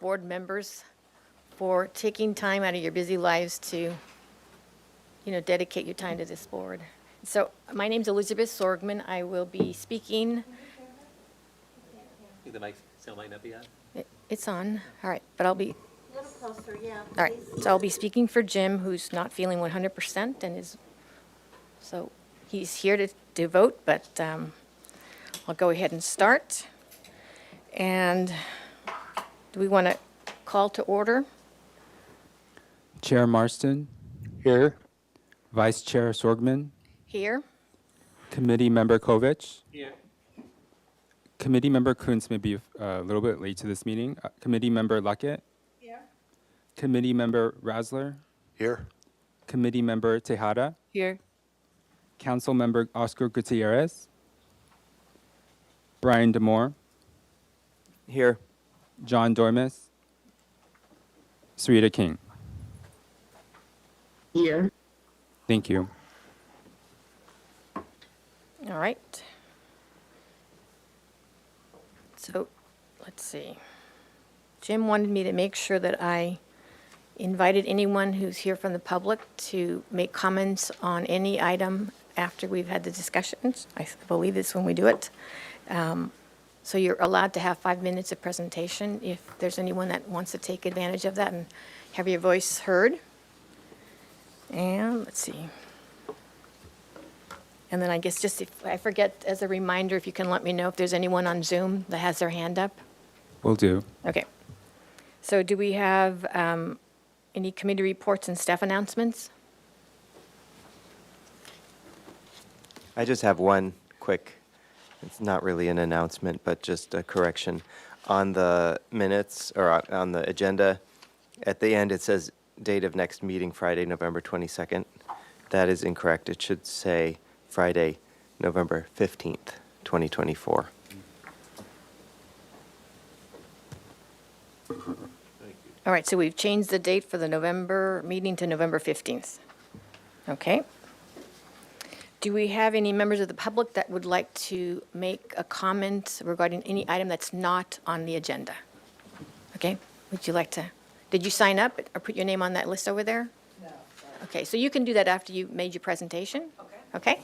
board members for taking time out of your busy lives to, dedicate your time to this board. So my name's Elizabeth Sorgman. I will be speaking. I think the mic still might not be on. It's on. All right, but I'll be, A little closer, yeah. all right. Please. So I'll be speaking for Jim, who's not feeling 100% so he's here to vote, but I'll go ahead and start. And do we want to call to order? Chair Marston. Here. Vice Chair Sorgman. Here. Committee Member Kovic. Here. Committee Member Kuntz may be a little bit late to this meeting. Committee Member Luckett. Here. Committee Member Rasler. Here. Committee Member Tejada. Here. Council Member Oscar Gutierrez. Brian Damore. Here. John Dormis. Sarita King. Here. Thank you. All right. So, let's see. Jim wanted me to make sure that I invited anyone who's here from the public to make comments on any item after we've had the discussions. I believe it's when we do it. So you're allowed to have 5 minutes of presentation if there's anyone that wants to take advantage of that and have your voice heard. And let's see. And then I guess just if I forget, as a reminder, if you can let me know if there's anyone on Zoom that has their hand up. Will do. Okay. So do we have any committee reports and staff announcements? I just have one quick, it's not really an announcement, but just a correction. On the minutes, or on the agenda, at the end it says date of next meeting, Friday, November 22nd. That is incorrect. It should say Friday, November 15th, 2024. All right, so we've changed the date for the November meeting to November 15th. Okay. Do we have any members of the public that would like to make a comment regarding any item that's not on the agenda? Okay, would you like to, did you sign up or put your name on that list over there? No. Okay, so you can do that after you made your presentation? Okay. Okay?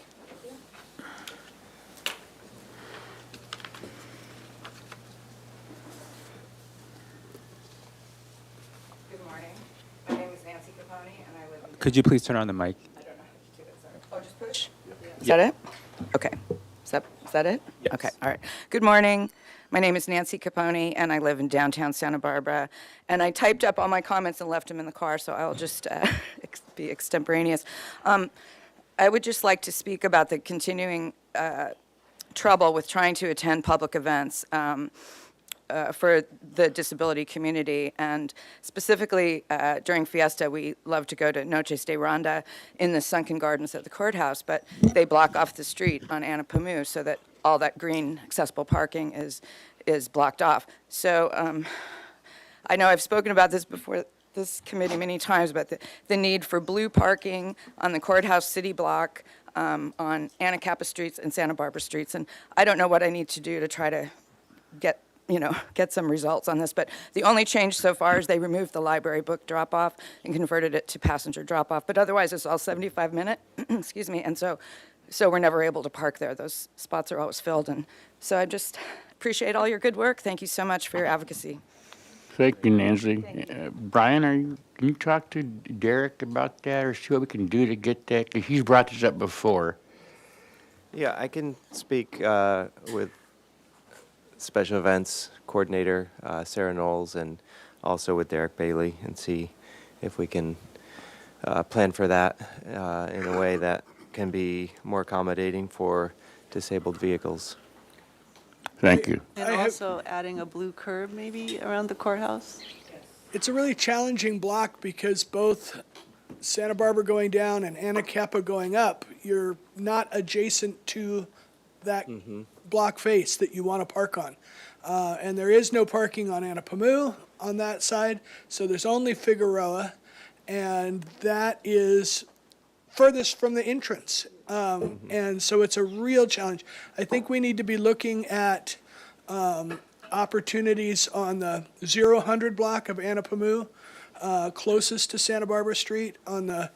Good morning. My name is Nancy Capone, and I live in... Could you please turn on the mic? I don't know how to do that, sorry. Oh, just push? Is that it? Okay. Is that it? Yes. Okay, all right. Good morning. My name is Nancy Capone, and I live in downtown Santa Barbara. And I typed up all my comments and left them in the car, so I'll just be extemporaneous. I would just like to speak about the continuing trouble with trying to attend public events for the disability community. And specifically, during Fiesta, we love to go to Noches de Ronda in the sunken gardens at the courthouse, but they block off the street on Anapamu so that all that green accessible parking is blocked off. So I know I've spoken about this before this committee many times, about the need for blue parking on the courthouse city block, on Anacapa streets and Santa Barbara streets. And I don't know what I need to do to try to get some results on this. But the only change so far is they removed the library book drop-off and converted it to passenger drop-off. But otherwise, it's all 75-minute, excuse me, and so we're never able to park there. Those spots are always filled. And so I just appreciate all your good work. Thank you so much for your advocacy. Thank you, Nancy. Brian, can you talk to Derek about that or see what we can do to get that? Because he's brought this up before. Yeah, I can speak with Special Events Coordinator Sarah Knowles and also with Derek Bailey and see if we can plan for that in a way that can be more accommodating for disabled vehicles. Thank you. And also adding a blue curb maybe around the courthouse? It's a really challenging block because both Santa Barbara going down and Anacapa going up, you're not adjacent to that block face that you want to park on. And there is no parking on Anapamu on that side, so there's only Figueroa, and that is furthest from the entrance. And so it's a real challenge. I think we need to be looking at opportunities on the 0-100 block of Anapamu, closest to Santa Barbara Street, on the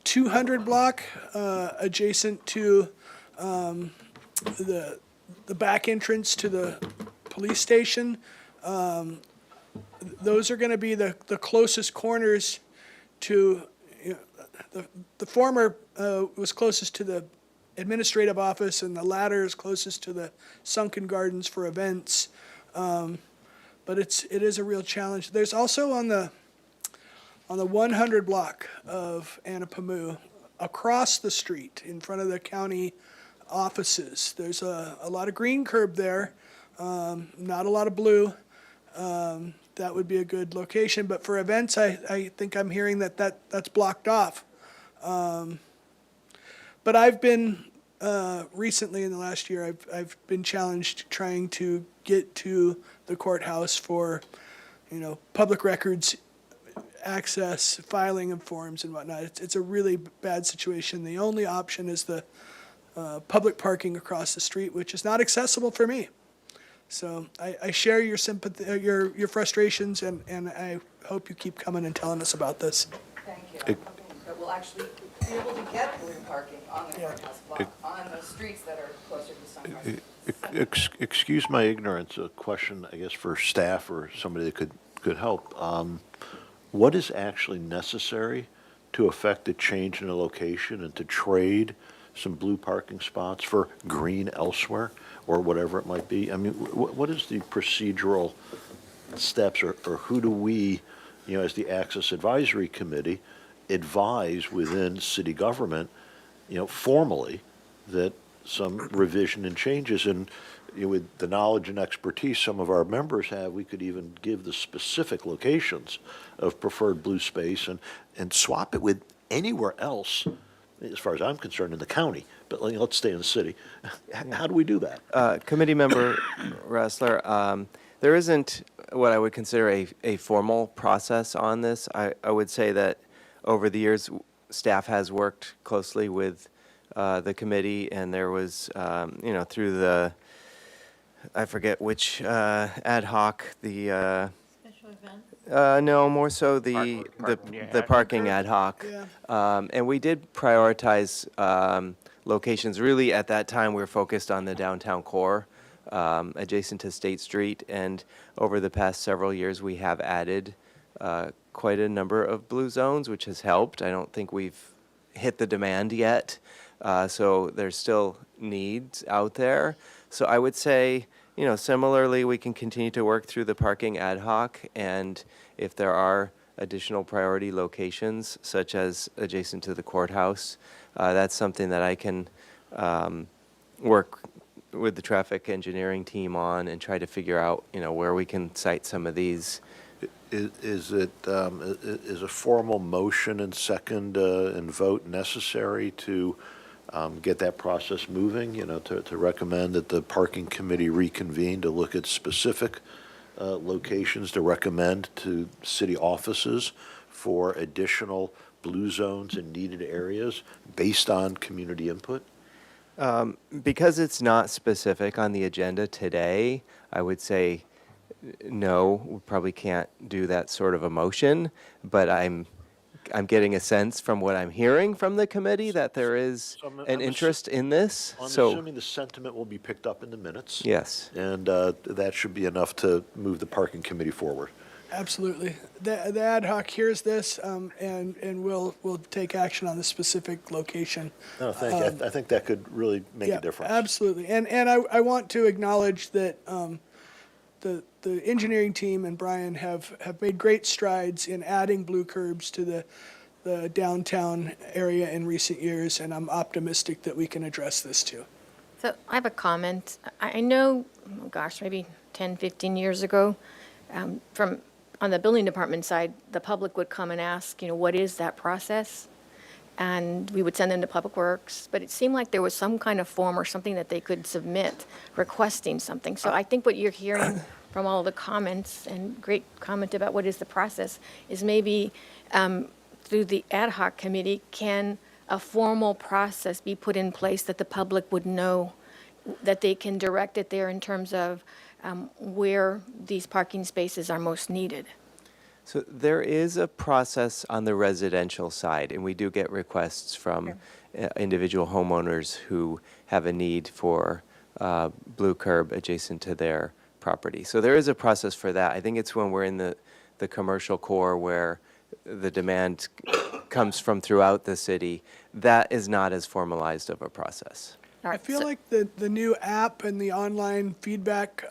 200 block, adjacent to the back entrance to the police station. Those are going to be the closest corners to, you know, the former was closest to the administrative office, and the latter is closest to the sunken gardens for events. But it is a real challenge. There's also on the 100 block of Anapamu, across the street in front of the county offices, there's a lot of green curb there, not a lot of blue. That would be a good location, but for events, I think I'm hearing that's blocked off. But I've been, recently in the last year, I've been challenged trying to get to the courthouse for, you know, public records access, filing of forms and whatnot. It's a really bad situation. The only option is the public parking across the street, which is not accessible for me. So I share your sympathy, your frustrations, and I hope you keep coming and telling us about this. Thank you. I'm hoping that we'll actually be able to get blue parking on the courthouse block, on the streets that are closer to Sunrise. Excuse my ignorance, a question, I guess, for staff or somebody that could help. What is actually necessary to effect a change in a location and to trade some blue parking spots for green elsewhere, or whatever it might be? I mean, what is the procedural steps, or who do we, you know, as the Access Advisory Committee, advise within city government, you know, formally, that some revision and changes, and you know, with the knowledge and expertise some of our members have, we could even give the specific locations of preferred blue space and swap it with anywhere else, as far as I'm concerned, in the county. But let's stay in the city. How do we do that? Committee member Ressler, there isn't what I would consider a formal process on this. I would say that over the years, staff has worked closely with the committee, and there was, you know, through the, I forget which ad hoc, the Special event? no, more so the parking ad hoc. Yeah. And we did prioritize locations. Really, at that time, we were focused on the downtown core, adjacent to State Street. And over the past several years, we have added quite a number of blue zones, which has helped. I don't think we've hit the demand yet. So there's still needs out there. So I would say, you know, similarly, we can continue to work through the parking ad hoc, and if there are additional priority locations, such as adjacent to the courthouse, that's something that I can work with the traffic engineering team on and try to figure out, you know, where we can site some of these. Is a formal motion and second and vote necessary to get that process moving, you know, to recommend that the parking committee reconvene to look at specific locations to recommend to city offices for additional blue zones in needed areas based on community input? Because it's not specific on the agenda today, I would say no, we probably can't do that sort of a motion, but I'm getting a sense from what I'm hearing from the committee that there is So I'm an interest in this. I'm So, assuming the sentiment will be picked up in the minutes. yes. And that should be enough to move the parking committee forward. Absolutely. The ad hoc hears this, and we'll take action on the specific location. No, thank you. I think that could really make Yeah, a difference. absolutely. And I want to acknowledge that the engineering team and Brian have made great strides in adding blue curbs to the downtown area in recent years, and I'm optimistic that we can address this too. So I have a comment. I know, oh gosh, maybe 10, 15 years ago, from, on the building department side, the public would come and ask, you know, what is that process? And we would send them to Public Works, but it seemed like there was some kind of form or something that they could submit requesting something. So I think what you're hearing from all the comments, and great comment about what is the process, is maybe through the ad hoc committee, can a formal process be put in place that the public would know that they can direct it there in terms of where these parking spaces are most needed? So there is a process on the residential side, and we do get requests from individual homeowners who have a need for blue curb adjacent to their property. So there is a process for that. I think it's when we're in the commercial core where the demand comes from throughout the city. That is not as formalized of a process. All I right, feel so- like the new app and the online feedback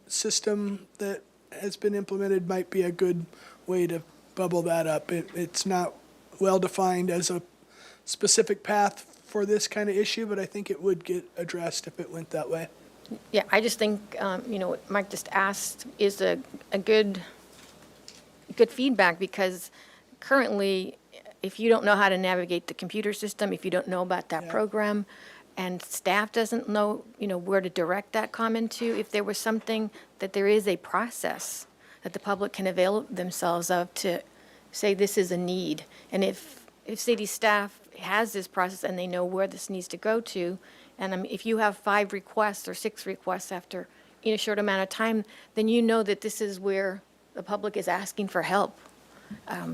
system that has been implemented might be a good way to bubble that up. It's not well-defined as a specific path for this kind of issue, but I think it would get addressed if it went that way. Yeah, I just think, what Mike just asked is a good feedback, because currently, if you don't know how to navigate the computer system, if you don't know about that Yeah. program, and staff doesn't know, where to direct that comment to, if there was something, that there is a process that the public can avail themselves of to say this is a need. And if city staff has this process and they know where this needs to go to, and if you have 5 requests or 6 requests after in a short amount of time, then you know that this is where the public is asking for help.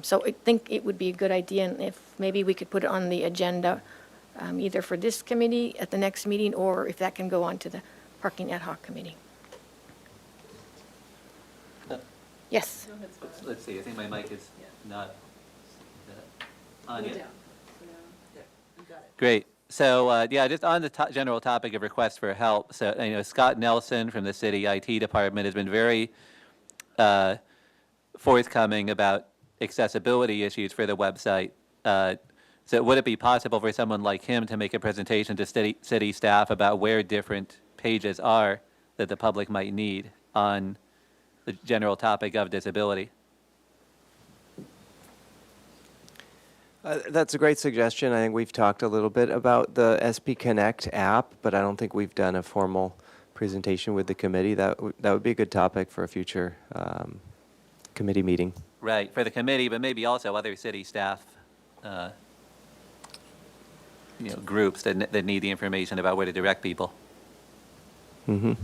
So I think it would be a good idea, and if maybe we could put it on the agenda, either for this committee at the next meeting, or if that can go on to the parking ad hoc committee. Yes? Let's see, I think my mic is not on yet. Great. So, just on the general topic of requests for help, so, Scott Nelson from the city IT department has been very forthcoming about accessibility issues for the website. So would it be possible for someone like him to make a presentation to city staff about where different pages are that the public might need on the general topic of disability? That's a great suggestion. I think we've talked a little bit about the SP Connect app, but I don't think we've done a formal presentation with the committee. That would be a good topic for a future committee meeting. Right, for the committee, but maybe also other city staff, groups that need the information about where to direct people. Mm-hmm. All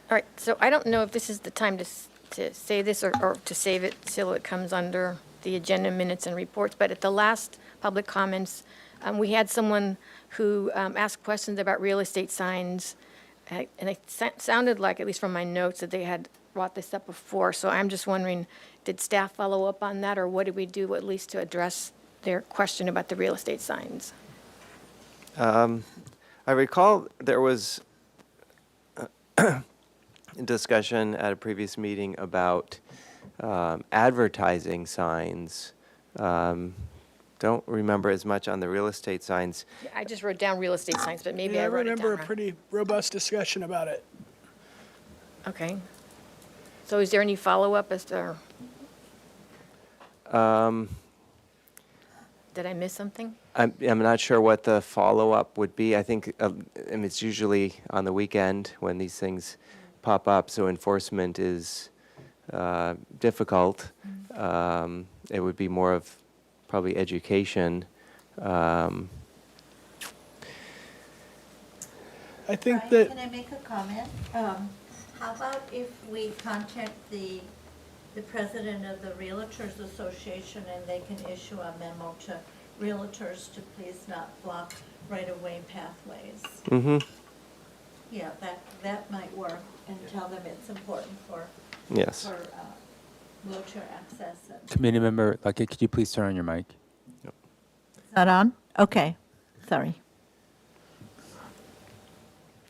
right, so I don't know if this is the time to say this or to save it till it comes under the agenda minutes and reports, but at the last public comments, we had someone who asked questions about real estate signs, and it sounded like, at least from my notes, that they had brought this up before, so I'm just wondering, did staff follow up on that, or what did we do at least to address their question about the real estate signs? I recall there was a discussion at a previous meeting about advertising signs. Don't remember as much on the real estate signs. I just wrote down real estate signs, but maybe Yeah, I wrote it down remember a wrong. pretty robust discussion about it. Okay. So is there any follow-up as to, did I miss something? I'm not sure what the follow-up would be. I think and it's usually on the weekend when these things pop up, so enforcement is difficult. It would be more of probably education. I think Brian, that, can I make a comment? How about if we contact the president of the Realtors Association and they can issue a memo to realtors to please not block right-of-way pathways? Mm-hmm. Yeah, that might work, and tell them it's important for Yes. wheelchair access. And Committee member Luckett, could you please turn on your mic? Not on? Okay, sorry.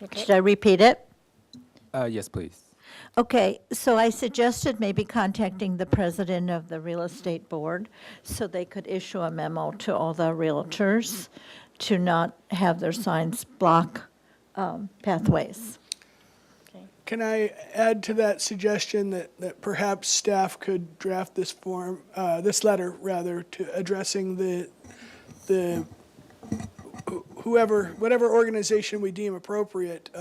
Okay. Should I repeat it? Yes, please. Okay, so I suggested maybe contacting the president of the real estate board so they could issue a memo to all the realtors to not have their signs block pathways. Okay. can I add to that suggestion that perhaps staff could draft this form, this letter rather, to addressing the whatever organization we deem appropriate,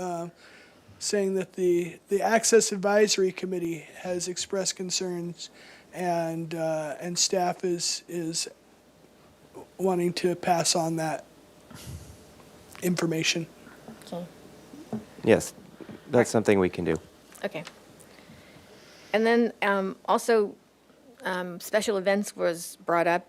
saying that the Access Advisory Committee has expressed concerns, and staff is wanting to pass on that information. Okay. Yes, that's something we can do. Okay. And then also, special events was brought up,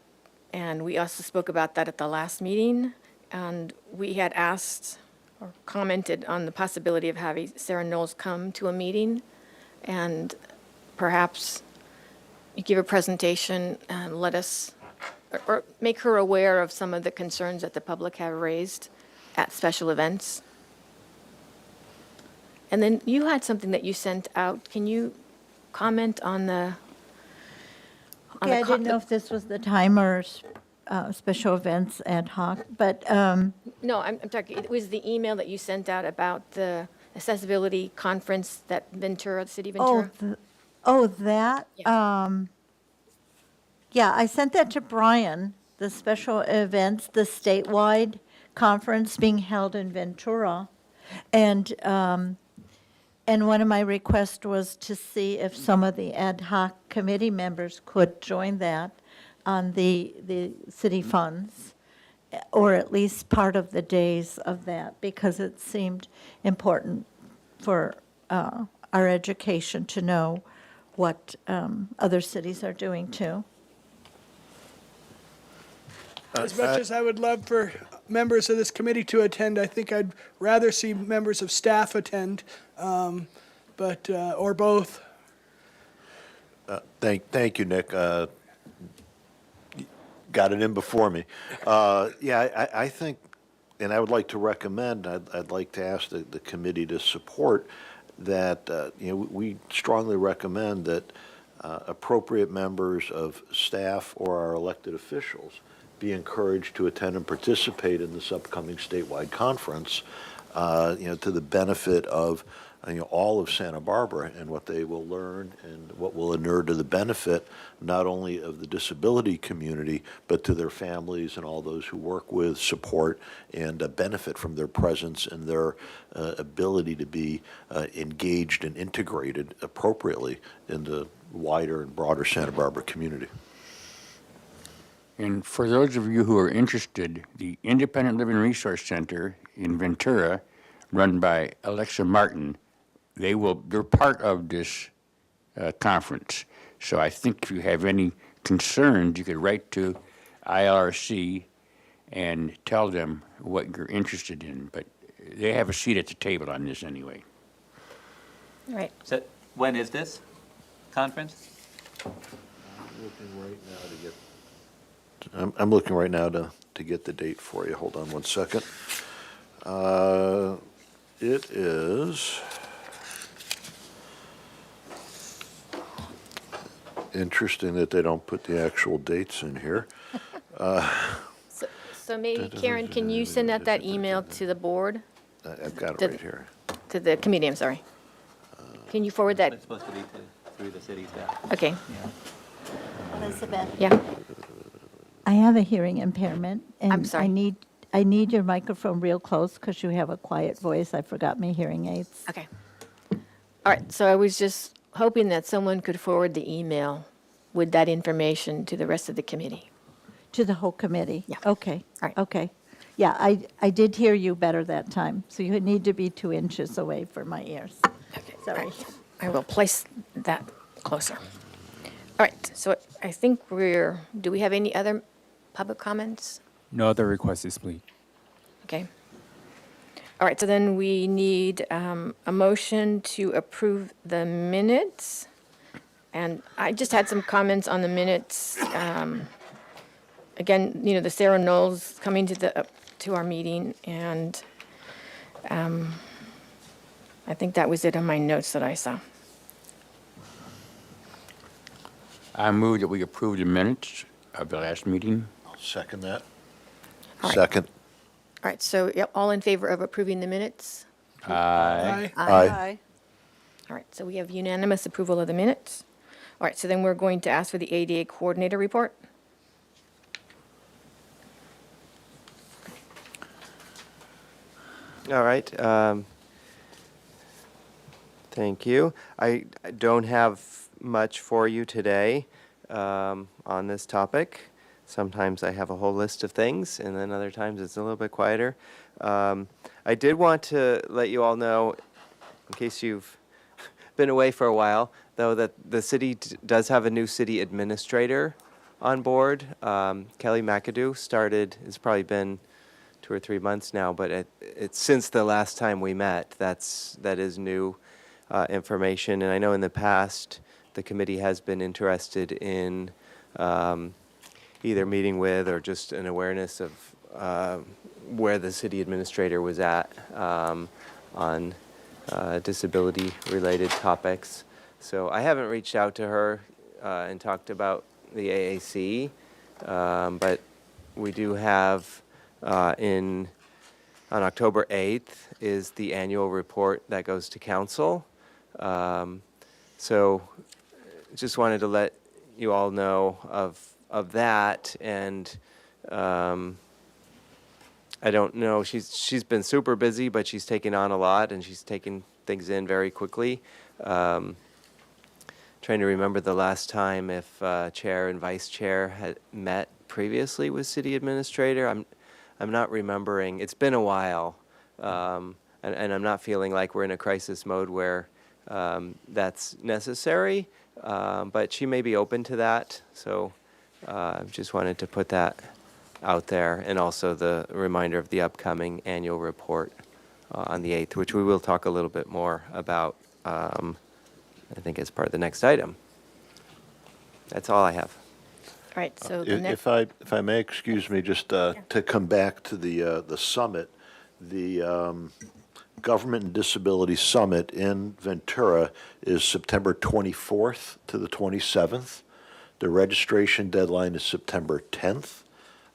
and we also spoke about that at the last meeting. And we had asked or commented on the possibility of having Sarah Knowles come to a meeting and perhaps you give a presentation and let us, or make her aware of some of the concerns that the public have raised at special events. And then you had something that you sent out. Can you comment on the? on Okay, the I didn't know if this was the time or special events ad hoc, but, No, I'm talking, it was the email that you sent out about the accessibility conference that Ventura, the city of oh, Ventura. that? Yeah. Yeah, I sent that to Brian, the special events, the statewide conference being held in Ventura. And one of my requests was to see if some of the ad hoc committee members could join that on the city funds, or at least part of the days of that, because it seemed important for our education to know what other cities are doing too. As much as I would love for members of this committee to attend, I think I'd rather see members of staff attend, but, or both. Thank you, Nick. Got it in before me. Yeah, I think, and I would like to recommend, I'd like to ask the committee to support that, we strongly recommend that appropriate members of staff or our elected officials be encouraged to attend and participate in this upcoming statewide conference, to the benefit of, all of Santa Barbara and what they will learn and what will inure to the benefit not only of the disability community, but to their families and all those who work with, support, and benefit from their presence and their ability to be engaged and integrated appropriately in the wider and broader Santa Barbara community. And for those of you who are interested, the Independent Living Resource Center in Ventura, run by Alexa Martin, they're part of this conference. So I think if you have any concerns, you could write to ILRC and tell them what you're interested in. But they have a seat at the table on this anyway. All right. So when is this conference? I'm looking right now to get the date for you. Hold on one second. It is interesting that they don't put the actual dates in here. So maybe, Karen, can you send out that email to the board, I've got it Did- right here. to the committee, I'm sorry? Can you forward that? It's supposed to be through the city staff. Okay, Elizabeth? yeah. I have a hearing impairment. I'm sorry. And I need your microphone real close because you have a quiet voice. I forgot my hearing aids. Okay. All right, so I was just hoping that someone could forward the email with that information to the rest of the committee. To the whole committee? Yeah. Okay. All right. Okay. Yeah, I did hear you better that time, so you need to be 2 inches away from my ears. Okay, all Sorry. right. I will place that closer. All right, so I think do we have any other public comments? No other requests this week. Okay. All right, so then we need a motion to approve the minutes. And I just had some comments on the minutes. Again, the Sarah Knowles coming to our meeting, and I think that was it on my notes that I saw. I move that we approve the minutes of the last meeting. I'll second that. All right. Second. All right, so yep, all in favor of approving the minutes? Aye. Aye. All right, so we have unanimous approval of the minutes. All right, so then we're going to ask for the ADA coordinator report. All right. Thank you. I don't have much for you today on this topic, sometimes I have a whole list of things, and then other times it's a little bit quieter. I did want to let you all know, in case you've been away for a while, though, that the city does have a new city administrator on board. Kelly McAdoo started, it's probably been 2 or 3 months now, but it's since the last time we met. That is new information. And I know in the past, the committee has been interested in either meeting with or just an awareness of where the city administrator was at on disability-related topics. So I haven't reached out to her and talked about the AAC, but we do have on October 8th is the annual report that goes to council. So just wanted to let you all know of that, and I don't know, she's been super busy, but she's taken on a lot, and she's taken things in very quickly. Trying to remember the last time if chair and vice chair had met previously with city administrator. I'm not remembering. It's been a while, and I'm not feeling like we're in a crisis mode where that's necessary, but she may be open to that. So just wanted to put that out there, and also the reminder of the upcoming annual report on the 8th, which we will talk a little bit more about, I think, as part of the next item. That's all I have. All right, so the next, If I may, excuse me, just to come back to the summit, the Government and Disability Summit in Ventura is September 24th to the 27th. The registration deadline is September 10th.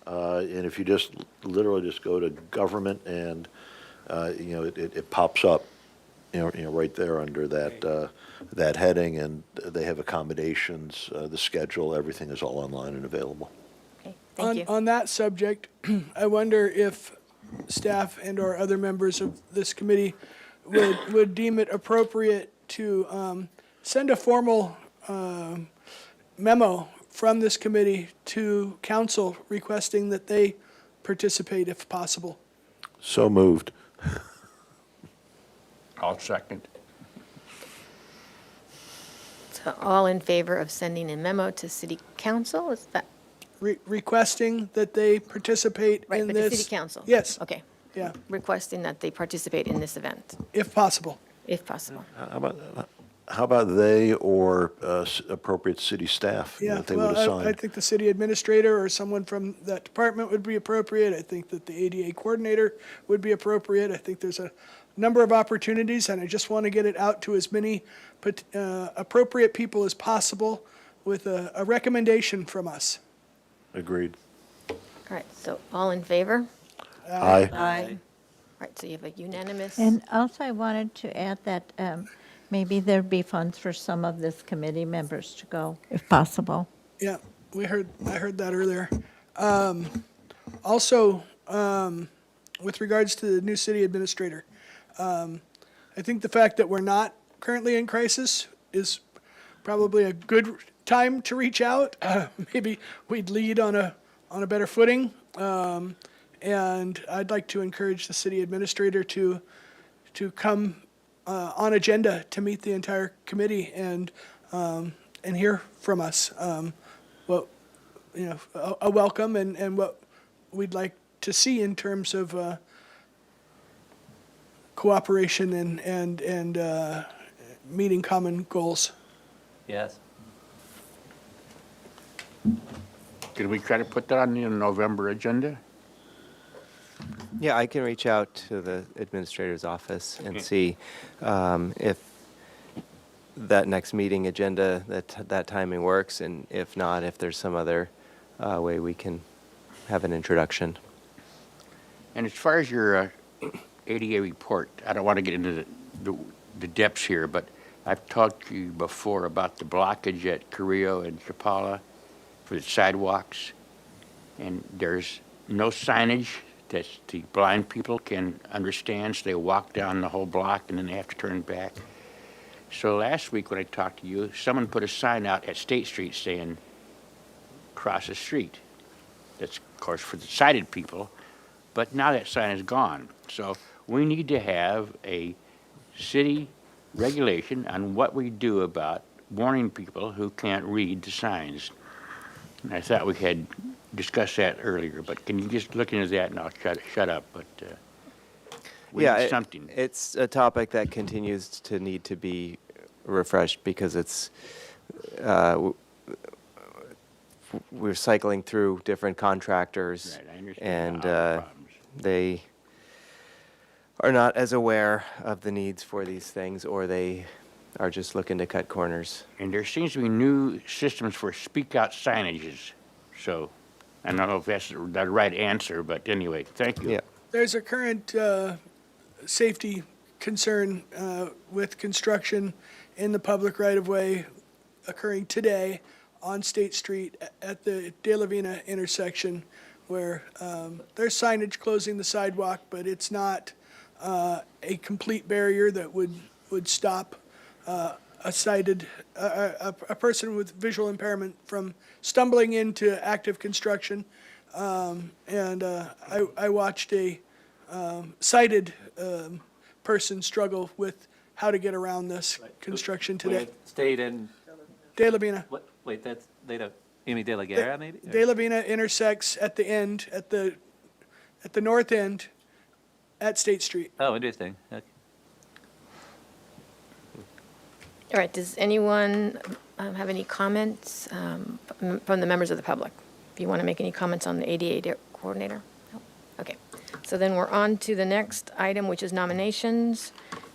And if you just literally just go to government and, it pops up, right there under that heading, and they have accommodations, the schedule, everything is all online and available. okay, thank you. On that subject, I wonder if staff and or other members of this committee would deem it appropriate to send a formal memo from this committee to council requesting that they participate if possible. So moved. I'll second. So all in favor of sending a memo to city council, is that, Requesting that they participate right, in but this. the city council? Yes, Okay, yeah, requesting that they participate in this event, if possible. if possible. How about they or appropriate city staff? Yeah, That they would well, I assign? think the city administrator or someone from that department would be appropriate. I think that the ADA coordinator would be appropriate. I think there's a number of opportunities, and I just want to get it out to as many appropriate people as possible with a recommendation from us. Agreed. All right, so all in favor? Aye. Aye. All right, so you have a unanimous, And also I wanted to add that maybe there'd be funds for some of this committee members to go, if possible. Yeah, I heard that earlier. Also, with regards to the new city administrator, I think the fact that we're not currently in crisis is probably a good time to reach out. Maybe we'd lead on a better footing. And I'd like to encourage the city administrator to come on agenda to meet the entire committee and hear from us what, a welcome and what we'd like to see in terms of cooperation and meeting common goals. Yes. Could we try to put that on the November agenda? Yeah, I can reach out to the administrator's office and see if that next meeting agenda, that timing works, and if not, if there's some other way we can have an introduction. And as far as your ADA report, I don't want to get into the depths here, but I've talked to you before about the blockage at Carrillo and Chapala for the sidewalks, and there's no signage that the blind people can understand, so they walk down the whole block and then they have to turn back. So last week when I talked to you, someone put a sign out at State Street saying, cross the street. That's, of course, for the sighted people, but now that sign is gone. So we need to have a city regulation on what we do about warning people who can't read the signs. And I thought we had discussed that earlier, but can you just look into that and I'll shut up, but we Yeah, need something. it's a topic that continues to need to be refreshed because it's, we're cycling through different contractors. Right, I understand all the problems. They are not as aware of the needs for these things, or they are just looking to cut corners. And there seems to be new systems for speak out signages. So I don't know if that's the right answer, but anyway, thank you. Yeah. There's a current safety concern with construction in the public right-of-way occurring today on State Street at the De La Vina intersection, where there's signage closing the sidewalk, but it's not a complete barrier that would stop a sighted, a person with visual impairment from stumbling into active construction. I watched a sighted person struggle with how to get around this construction today. Stayed in, De La Vina. what, wait, that's, they don't, you mean De La Guerra, maybe? Or- De La Vina intersects at the end, at the north end at State Street. Oh, interesting. Okay. All right, does anyone have any comments from the members of the public? If you want to make any comments on the ADA coordinator? No? Okay, so then we're on to the next item, which is nominations.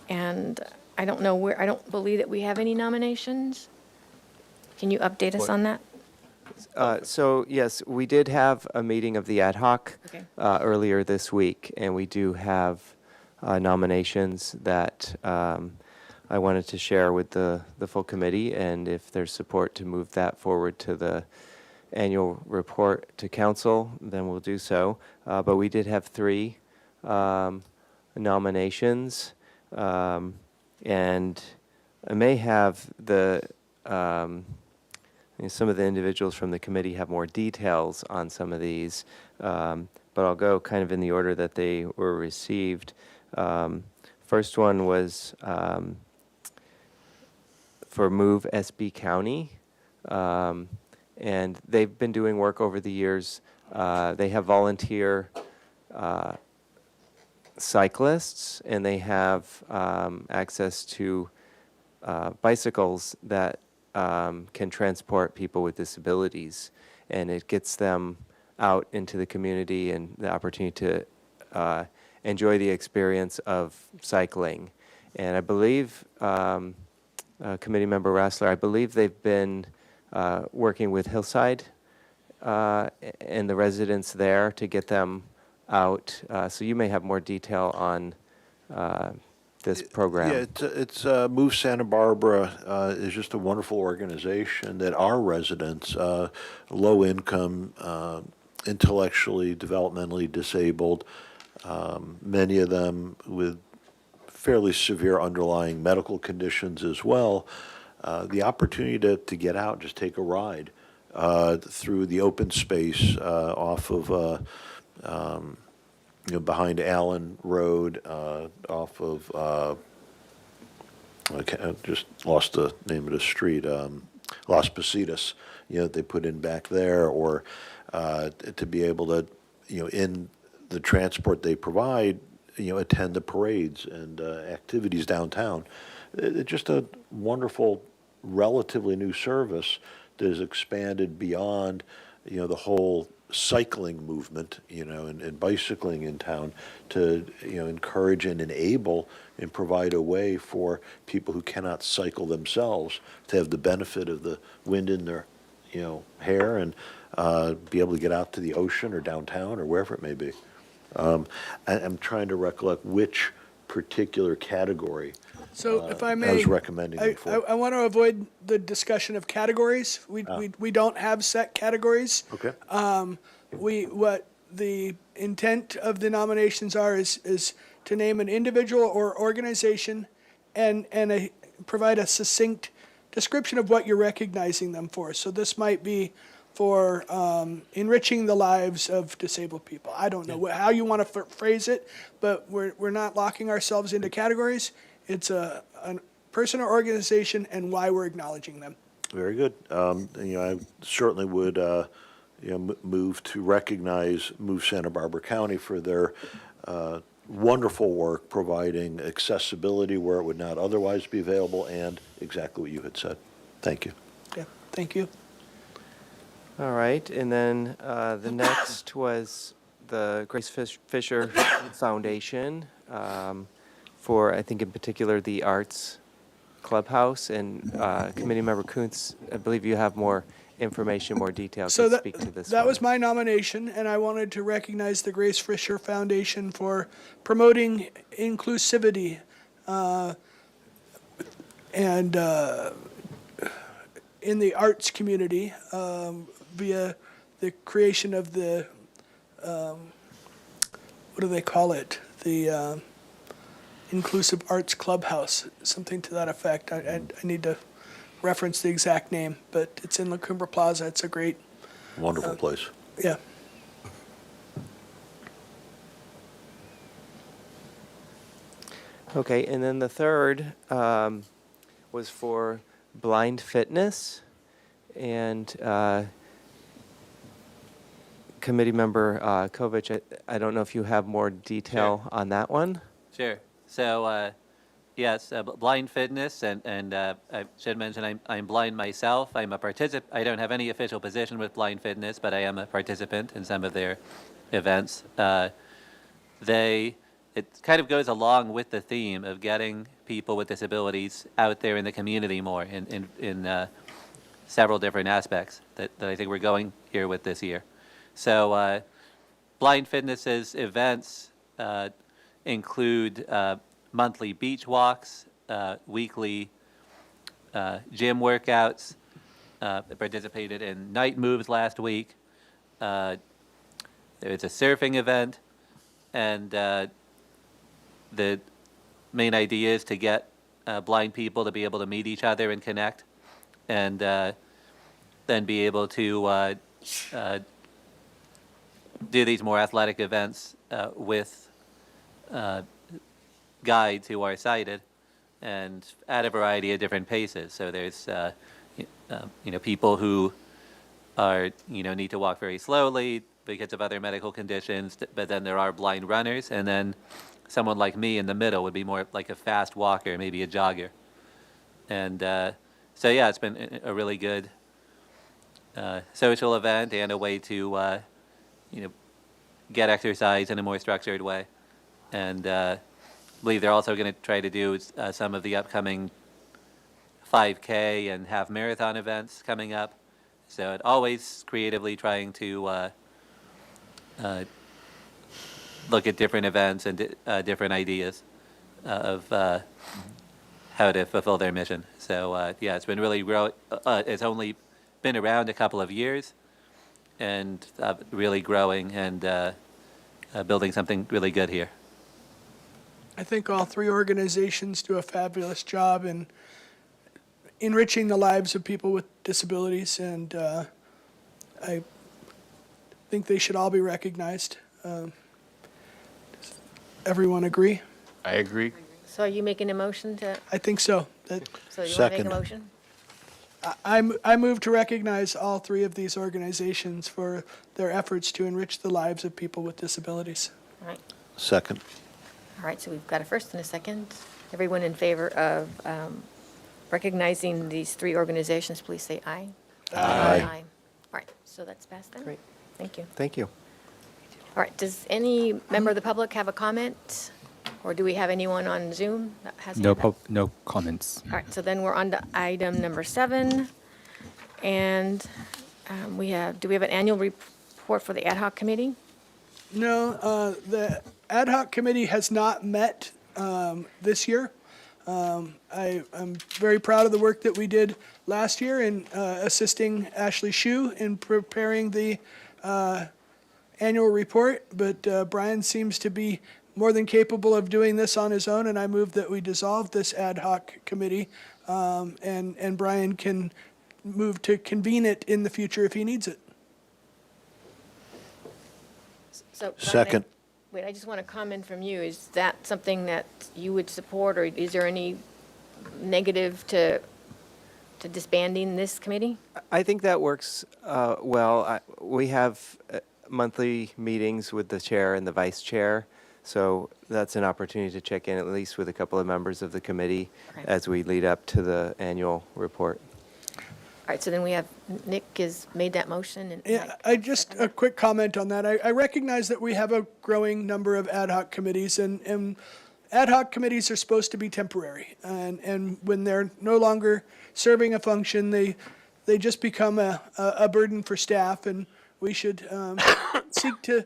And I don't know where, I don't believe that we have any nominations. Can you update us on that? So yes, we did have a meeting of the ad hoc Okay. earlier this week, and we do have nominations that I wanted to share with the full committee, and if there's support to move that forward to the annual report to council, then we'll do so. But we did have 3 nominations, and I may have the some of the individuals from the committee have more details on some of these, but I'll go kind of in the order that they were received. First one was for Move SB County, and they've been doing work over the years. They have volunteer cyclists, and they have access to bicycles that can transport people with disabilities, and it gets them out into the community and the opportunity to enjoy the experience of cycling. And I believe, Committee Member Rassler, I believe they've been working with Hillside and the residents there to get them out. So you may have more detail on this program. Yeah, it's Move Santa Barbara is just a wonderful organization that our residents, low income, intellectually, developmentally disabled, many of them with fairly severe underlying medical conditions as well, the opportunity to get out, just take a ride through the open space off of behind Allen Road, off of, I just lost the name of the street, Las Positas, they put in back there, or to be able to, in the transport they provide, attend the parades and activities downtown. It's just a wonderful, relatively new service that has expanded beyond, the whole cycling movement, and bicycling in town to, encourage and enable and provide a way for people who cannot cycle themselves to have the benefit of the wind in their, hair and be able to get out to the ocean or downtown or wherever it may be. I'm trying to recollect which particular category So if I I may, was recommending them for. I want to avoid the discussion of categories. We don't have set categories. Okay. What the intent of the nominations are is to name an individual or organization and provide a succinct description of what you're recognizing them for. So this might be for enriching the lives of disabled people. I don't know how you want to phrase it, but we're not locking ourselves into categories. It's a person or organization and why we're acknowledging them. Very good. I certainly would, move to recognize Move Santa Barbara County for their wonderful work providing accessibility where it would not otherwise be available, and exactly what you had said. Thank you. Yeah, thank you. All right, and then the next was the Grace Fisher Foundation for, I think in particular, the Arts Clubhouse. And Committee Member Kuntz, I believe you have more information, more detail So to speak to this that one. was my nomination, and I wanted to recognize the Grace Fisher Foundation for promoting inclusivity and in the arts community via the creation of the, what do they call it? The Inclusive Arts Clubhouse, something to that effect. I need to reference the exact name, but it's in La Cumbre Plaza. It's a great, Wonderful place. yeah. Okay, and then the third was for Blind Fitness, and Committee Member Kovic, I don't know if you have more detail on that one? Sure. So, yes, blind fitness, and I should mention I'm blind myself. I'm a participant. I don't have any official position with blind fitness, but I am a participant in some of their events. It kind of goes along with the theme of getting people with disabilities out there in the community more in several different aspects that I think we're going here with this year. So, Blind Fitness's events include monthly beach walks, weekly gym workouts. Participated in night moves last week. There was a surfing event, and the main idea is to get blind people to be able to meet each other and connect, and then be able to do these more athletic events with guides who are sighted, and at a variety of different paces. So there's people who are need to walk very slowly because of other medical conditions, but then there are blind runners, and then someone like me in the middle would be more like a fast walker, maybe a jogger. And so yeah, it's been a really good social event and a way to get exercise in a more structured way. And I believe they're also going to try to do some of the upcoming 5K and half marathon events coming up. So it always creatively trying to look at different events and different ideas of how to fulfill their mission. So yeah, it's been really it's only been around a couple of years, and really growing and building something really good here. I think all three organizations do a fabulous job in enriching the lives of people with disabilities, and I think they should all be recognized. Does everyone agree? I agree. So are you making a motion to, I think so. so you want to make Second. a motion? I move to recognize all three of these organizations for their efforts to enrich the lives of people with disabilities. All right. Second. All right, so we've got a first and a second. Everyone in favor of recognizing these three organizations, please say aye. Aye. All right, so that's passed then? Great. Thank you. Thank you. All right, does any member of the public have a comment? Or do we have anyone on Zoom that has? a hand up? No comments. All right, so then we're on to item number 7. And do we have an annual report for the ad hoc committee? No, the ad hoc committee has not met this year. I'm very proud of the work that we did last year in assisting Ashley Shue in preparing the annual report, but Brian seems to be more than capable of doing this on his own, and I move that we dissolve this ad hoc committee, and Brian can move to convene it in the future if he needs it. So, Ron, Second. Wait, I just want a comment from you. Is that something that you would support, or is there any negative to disbanding this committee? I think that works well. We have monthly meetings with the chair and the vice chair, so that's an opportunity to check in at least with a couple of members of the committee Okay. as we lead up to the annual report. All right, so then we have, Nick has made that motion, and Yeah, Mike I just, a quick comment on that. I recognize that we have a growing number of ad hoc committees, and ad hoc committees are supposed to be temporary. And when they're no longer serving a function, they just become a burden for staff, and we should seek to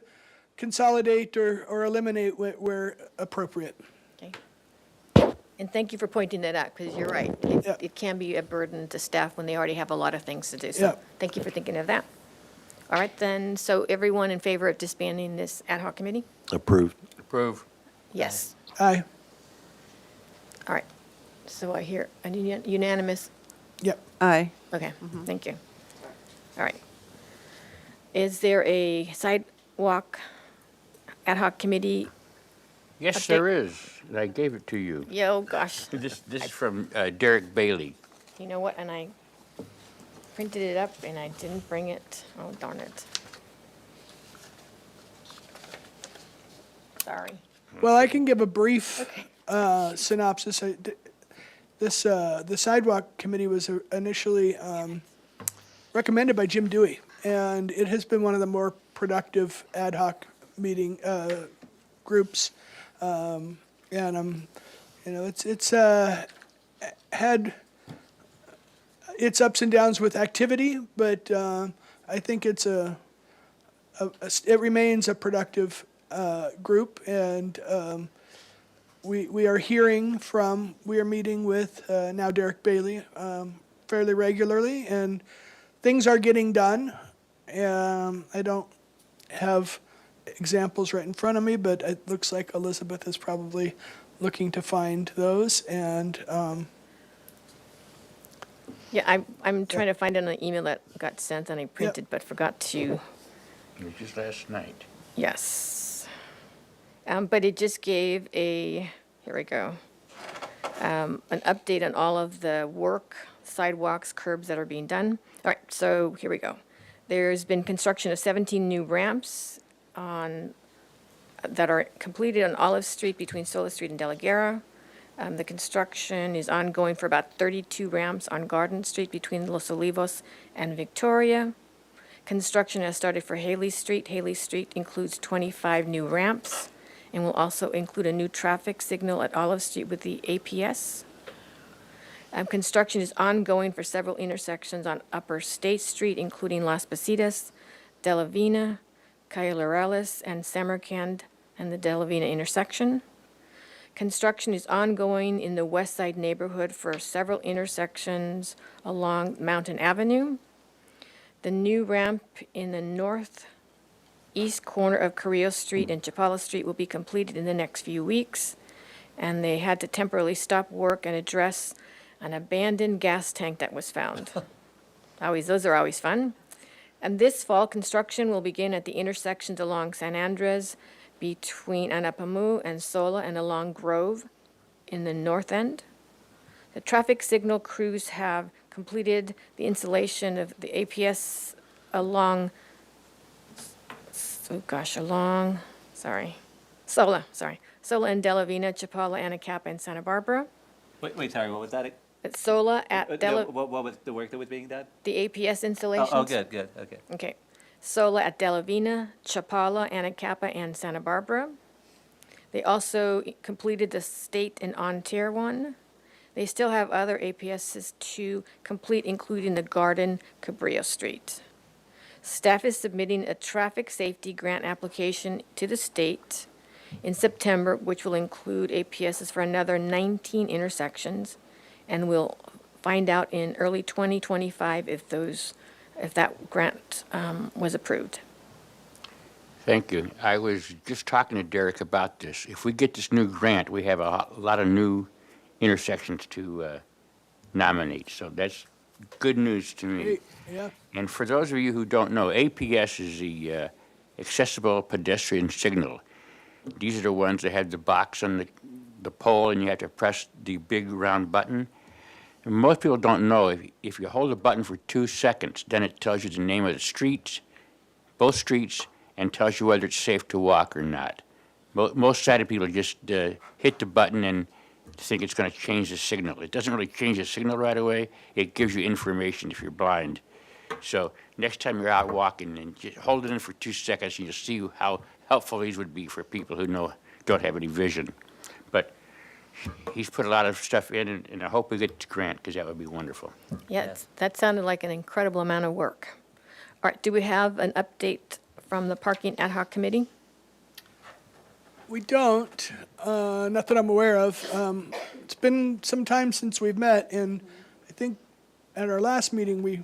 consolidate or eliminate where appropriate. Okay. And thank you for pointing that out, because you're right. Yeah. It can be a burden to staff when they already have a lot of things to do. Yeah. So thank you for thinking of that. All right, then, so everyone in favor of disbanding this ad hoc committee? Approved. Approve. Yes. Aye. All right. So I hear a unanimous, Yep. Aye. okay, thank you. All right. Is there a sidewalk ad hoc committee? Yes, Update. there is. I gave it to you. Yeah, oh, gosh. This is from Derek Bailey. You know what, and I printed it up and I didn't bring it. Oh, darn it. Sorry. Well, I can give a brief Okay. synopsis. The sidewalk committee was initially recommended by Jim Dewey, and it has been one of the more productive ad hoc meeting groups. And it's had its ups and downs with activity, but I think it remains a productive group, and we are meeting with now Derek Bailey fairly regularly, and things are getting done. I don't have examples right in front of me, but it looks like Elizabeth is probably looking to find those, and Yeah, I'm trying to find it on an email that got sent and I printed but forgot to, It was just last night. yes. But it just gave here we go, an update on all of the work, sidewalks, curbs that are being done. All right, so here we go. There's been construction of 17 new ramps that are completed on Olive Street between Sola Street and De La Guerra. The construction is ongoing for about 32 ramps on Garden Street between Los Olivos and Victoria. Construction has started for Haley Street. Haley Street includes 25 new ramps and will also include a new traffic signal at Olive Street with the APS. Construction is ongoing for several intersections on Upper State Street, including Las Positas, De La Vina, Calle Laureles, and Samarkand, and the De La Vina intersection. Construction is ongoing in the West Side neighborhood for several intersections along Mountain Avenue. The new ramp in the northeast corner of Carrillo Street and Chapala Street will be completed in the next few weeks, and they had to temporarily stop work and address an abandoned gas tank that was found. Those are always fun. And this fall, construction will begin at the intersections along San Andres, between Anapamu and Sola, and along Grove in the north end. The traffic signal crews have completed the installation of the APS along Sola and De La Vina, Chapala, Anacapa, and Santa Barbara. Wait, sorry, what was that? At Sola, at What was the work that was being done? the APS installations. Oh, good, okay. Okay. Sola at De La Vina, Chapala, Anacapa, and Santa Barbara. They also completed the State and Ontario one. They still have other APSs to complete, including the Garden, Cabrillo Street. Staff is submitting a traffic safety grant application to the state in September, which will include APSs for another 19 intersections, and we'll find out in early 2025 if that grant was approved. Thank you. I was just talking to Derek about this. If we get this new grant, we have a lot of new intersections to nominate, so that's good news to me. Great, yeah. And for those of you who don't know, APS is the Accessible Pedestrian Signal. These are the ones that have the box on the pole, and you have to press the big round button. And most people don't know, if you hold the button for 2 seconds, then it tells you the name of the streets, both streets, and tells you whether it's safe to walk or not. Most sighted people just hit the button and think it's going to change the signal. It doesn't really change the signal right away. It gives you information if you're blind. So next time you're out walking, and just hold it in for 2 seconds, and you'll see how helpful these would be for people who don't have any vision. But he's put a lot of stuff in, and I hope we get the grant, because that would be wonderful. Yeah, that sounded like an incredible amount of work. All right, do we have an update from the Parking Ad Hoc Committee? We don't, not that I'm aware of. It's been some time since we've met, and I think at our last meeting, we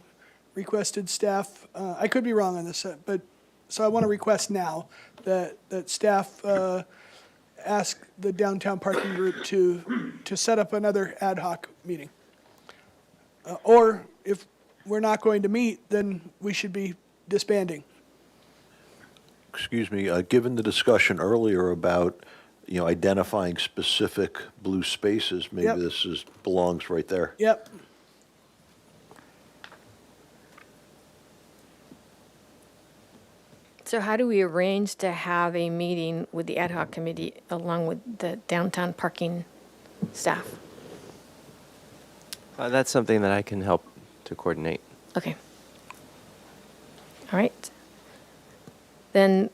requested staff, I could be wrong on this, but, so I want to request now that staff ask the downtown parking group to set up another ad hoc meeting. Or if we're not going to meet, then we should be disbanding. Excuse me, given the discussion earlier about, identifying specific blue spaces, maybe Yep. this belongs right there. Yep. So how do we arrange to have a meeting with the ad hoc committee along with the downtown parking staff? That's something that I can help to coordinate. Okay. All right. Then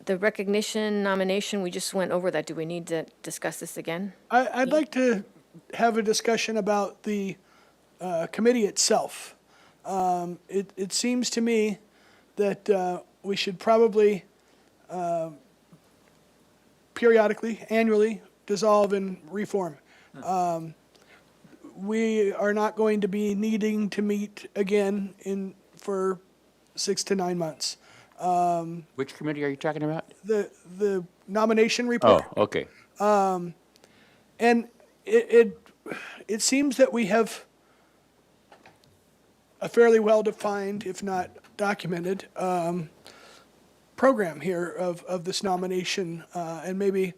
the recognition nomination, we just went over that. Do we need to discuss this again? I'd like to have a discussion about the committee itself. It seems to me that we should probably periodically, annually, dissolve and reform. We are not going to be needing to meet again for 6 to 9 months. Which committee are you talking about? The nomination report. Oh, okay. And it seems that we have a fairly well-defined, if not documented, program here of this nomination. And maybe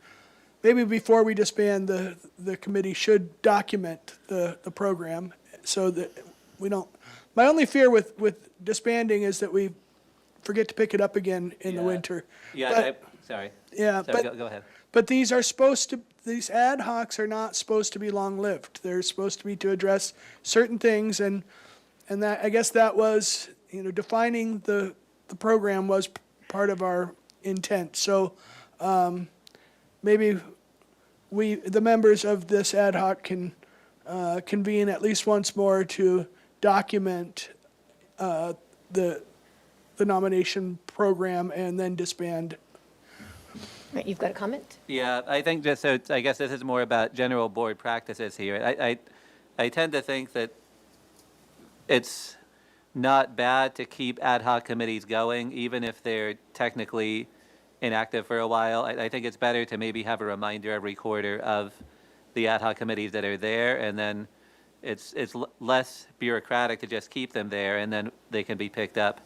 before we disband, the committee should document the program so that we don't. My only fear with disbanding is that we forget to pick it up again in the winter. Yeah, sorry. Yeah, Sorry, but go ahead. But these ad hocs are not supposed to be long-lived. They're supposed to be to address certain things, and that, I guess that was, defining the program was part of our intent. So maybe the members of this ad hoc can convene at least once more to document the nomination program and then disband. Right, you've got a comment? Yeah, I think just so, I guess this is more about general board practices here. I tend to think that it's not bad to keep ad hoc committees going, even if they're technically inactive for a while. I think it's better to maybe have a reminder every quarter of the ad hoc committees that are there, and then it's less bureaucratic to just keep them there, and then they can be picked up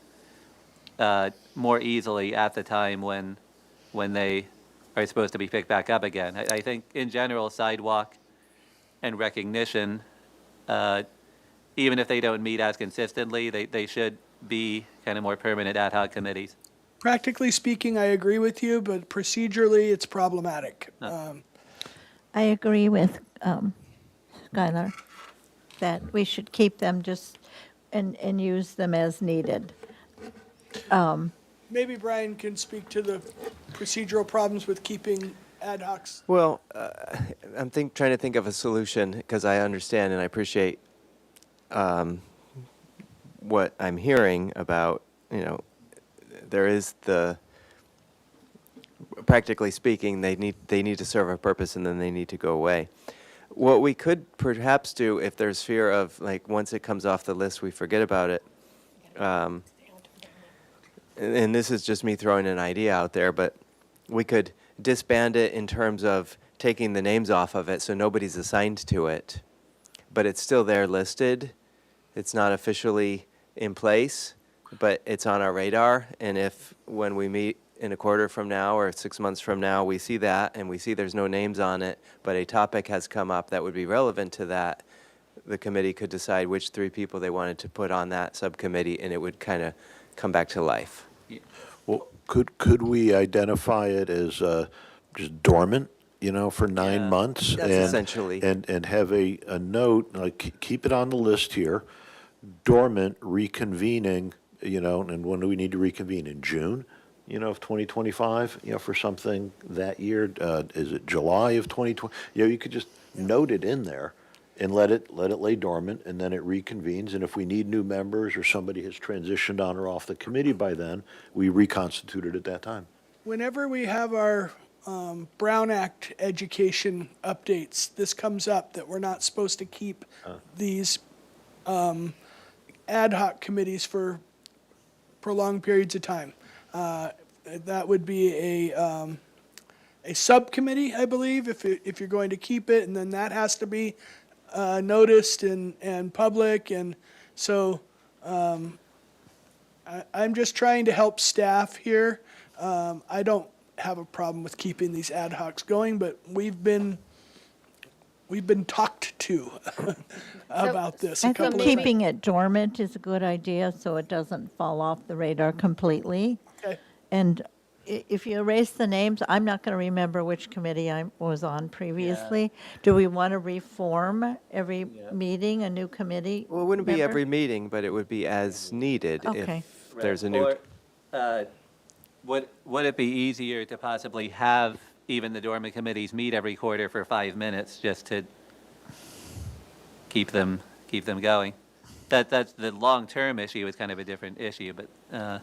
more easily at the time when they are supposed to be picked back up again. I think in general, sidewalk and recognition, even if they don't meet as consistently, they should be kind of more permanent ad hoc committees. Practically speaking, I agree with you, but procedurally, it's problematic. I agree with Skylar that we should keep them and use them as needed. Maybe Brian can speak to the procedural problems with keeping ad hocs. Well, I'm trying to think of a solution because I understand and I appreciate what I'm hearing about, there is practically speaking, they need to serve a purpose and then they need to go away. What we could perhaps do if there's fear of, once it comes off the list, we forget about it. And this is just me throwing an idea out there, but we could disband it in terms of taking the names off of it so nobody's assigned to it, but it's still there listed, it's not officially in place, but it's on our radar. And if, when we meet in a quarter from now or 6 months from now, we see that and we see there's no names on it, but a topic has come up that would be relevant to that, the committee could decide which 3 people they wanted to put on that subcommittee, and it would kind of come back to life. Well, could we identify it as just dormant, for 9 Yeah, months? that's and- essentially- And have a note, like, keep it on the list here, dormant, reconvening, and when do we need to reconvene? In June, of 2025, for something that year? Is it July of 2020? You could just note it in there and let it lay dormant, and then it reconvenes. And if we need new members or somebody has transitioned on or off the committee by then, we reconstitute it at that time. Whenever we have our Brown Act education updates, this comes up that we're not supposed to keep these ad hoc committees for prolonged periods of time. That would be a subcommittee, I believe, if you're going to keep it, and then that has to be noticed and public, and so I'm just trying to help staff here. I don't have a problem with keeping these ad hocs going, but we've been talked to about this a I couple think of maybe- times. keeping it dormant is a good idea, so it doesn't fall off the radar completely. Okay. And if you erase the names, I'm not going to remember which committee I was on previously. Do we want to reform every meeting, a new committee? Well, it wouldn't be member? every meeting, but it would be as needed Okay. if there's a new. Or, would it be easier to possibly have even the dormant committees meet every quarter for 5 minutes just to keep them going? That's the long-term issue is kind of a different issue, but,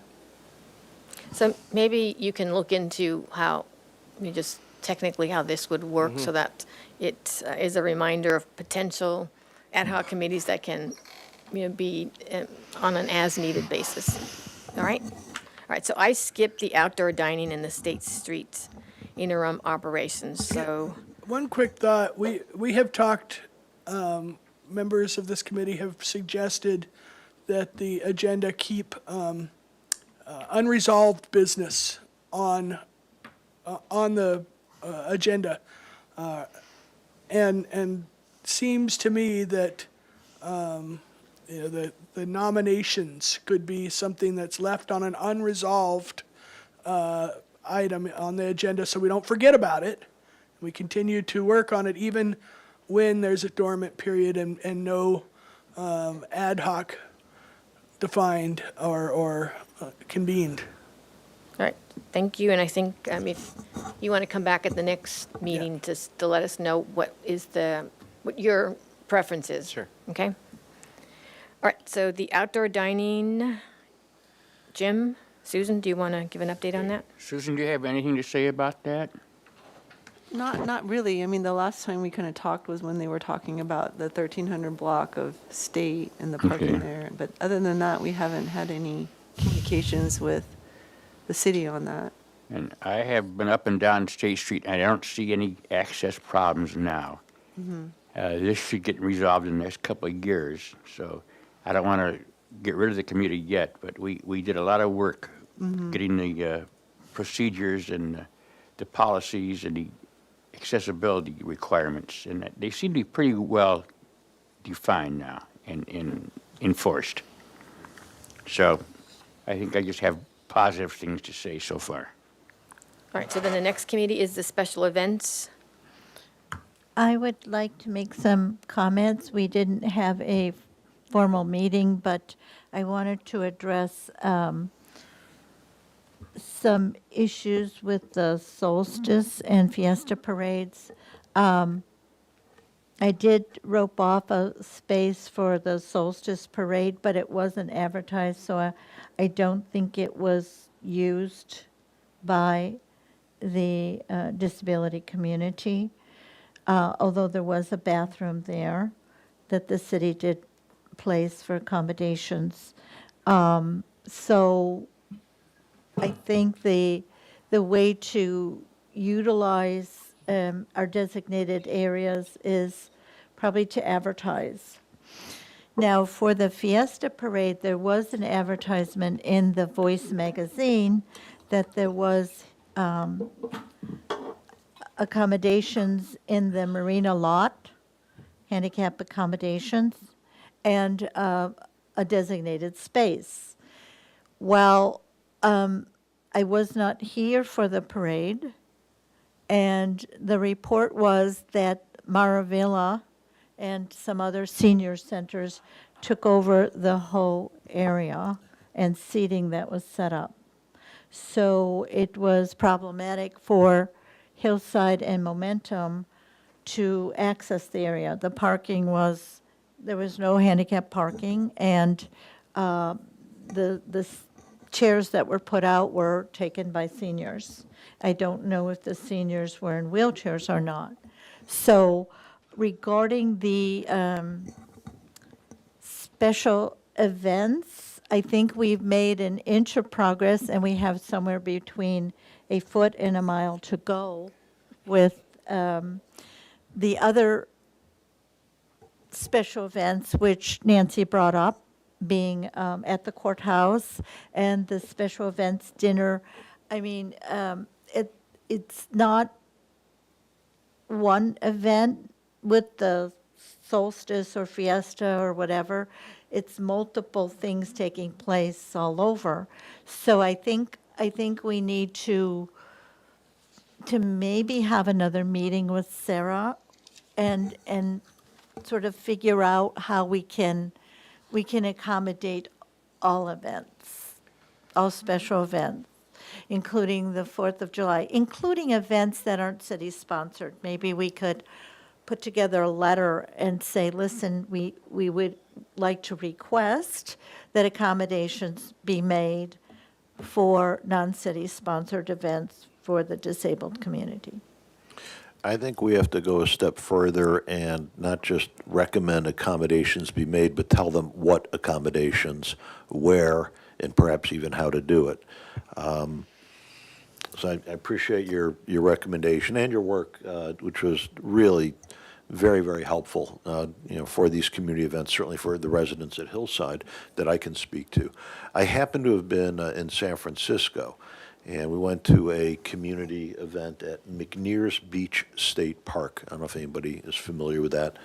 So maybe you can look into just technically how this would work so that it is a reminder of potential ad hoc committees that can, be on an as-needed basis. All right? All right, so I skipped the outdoor dining in the State Street interim operations, so, One quick thought, we have talked, members of this committee have suggested that the agenda keep unresolved business on the agenda. And seems to me that, the nominations could be something that's left on an unresolved item on the agenda, so we don't forget about it. We continue to work on it even when there's a dormant period and no ad hoc defined or convened. all right, thank you, and I think, if you want to come back at the next meeting to let us know what your preference is. Sure. Okay? All right, so the outdoor dining, Jim, Susan, do you want to give an update on that? Susan, do you have anything to say about that? Not really. I mean, the last time we kind of talked was when they were talking about the 1300 block of State and the parking Okay. there. But other than that, we haven't had any communications with the city on that. And I have been up and down State Street, and I don't see any access problems now. This should get resolved in the next couple of years, so I don't want to get rid of the community yet, but we did a lot of work getting the procedures and the policies and the accessibility requirements, and they seem to be pretty well defined now and enforced. So I think I just have positive things to say so far. All right, so then the next committee is the special events. I would like to make some comments. We didn't have a formal meeting, but I wanted to address some issues with the solstice and fiesta parades. I did rope off a space for the solstice parade, but it wasn't advertised, so I don't think it was used by the disability community, although there was a bathroom there that the city did place for accommodations. So I think the way to utilize our designated areas is probably to advertise. Now, for the Fiesta Parade, there was an advertisement in the Voice magazine that there was accommodations in the marina lot, handicap accommodations, and a designated space. Well, I was not here for the parade, and the report was that Maravilla and some other senior centers took over the whole area and seating that was set up. So it was problematic for Hillside and Momentum to access the area. The parking was, there was no handicap parking, and the chairs that were put out were taken by seniors. I don't know if the seniors were in wheelchairs or not. So regarding the special events, I think we've made an inch of progress, and we have somewhere between a foot and a mile to go with the other special events, which Nancy brought up, being at the courthouse and the special events dinner. I mean, it's not one event with the solstice or fiesta or whatever. It's multiple things taking place all over. So I think we need to maybe have another meeting with Sarah and sort of figure out how we can accommodate all events, all special events, including the 4th of July, including events that aren't city-sponsored. Maybe we could put together a letter and say, listen, we would like to request that accommodations be made for non-city-sponsored events for the disabled community. I think we have to go a step further and not just recommend accommodations be made, but tell them what accommodations, where, and perhaps even how to do it. So I appreciate your recommendation and your work, which was really very, very helpful, for these community events, certainly for the residents at Hillside that I can speak to. I happen to have been in San Francisco, and we went to a community event at McNear's Beach State Park. I don't know if anybody is familiar with that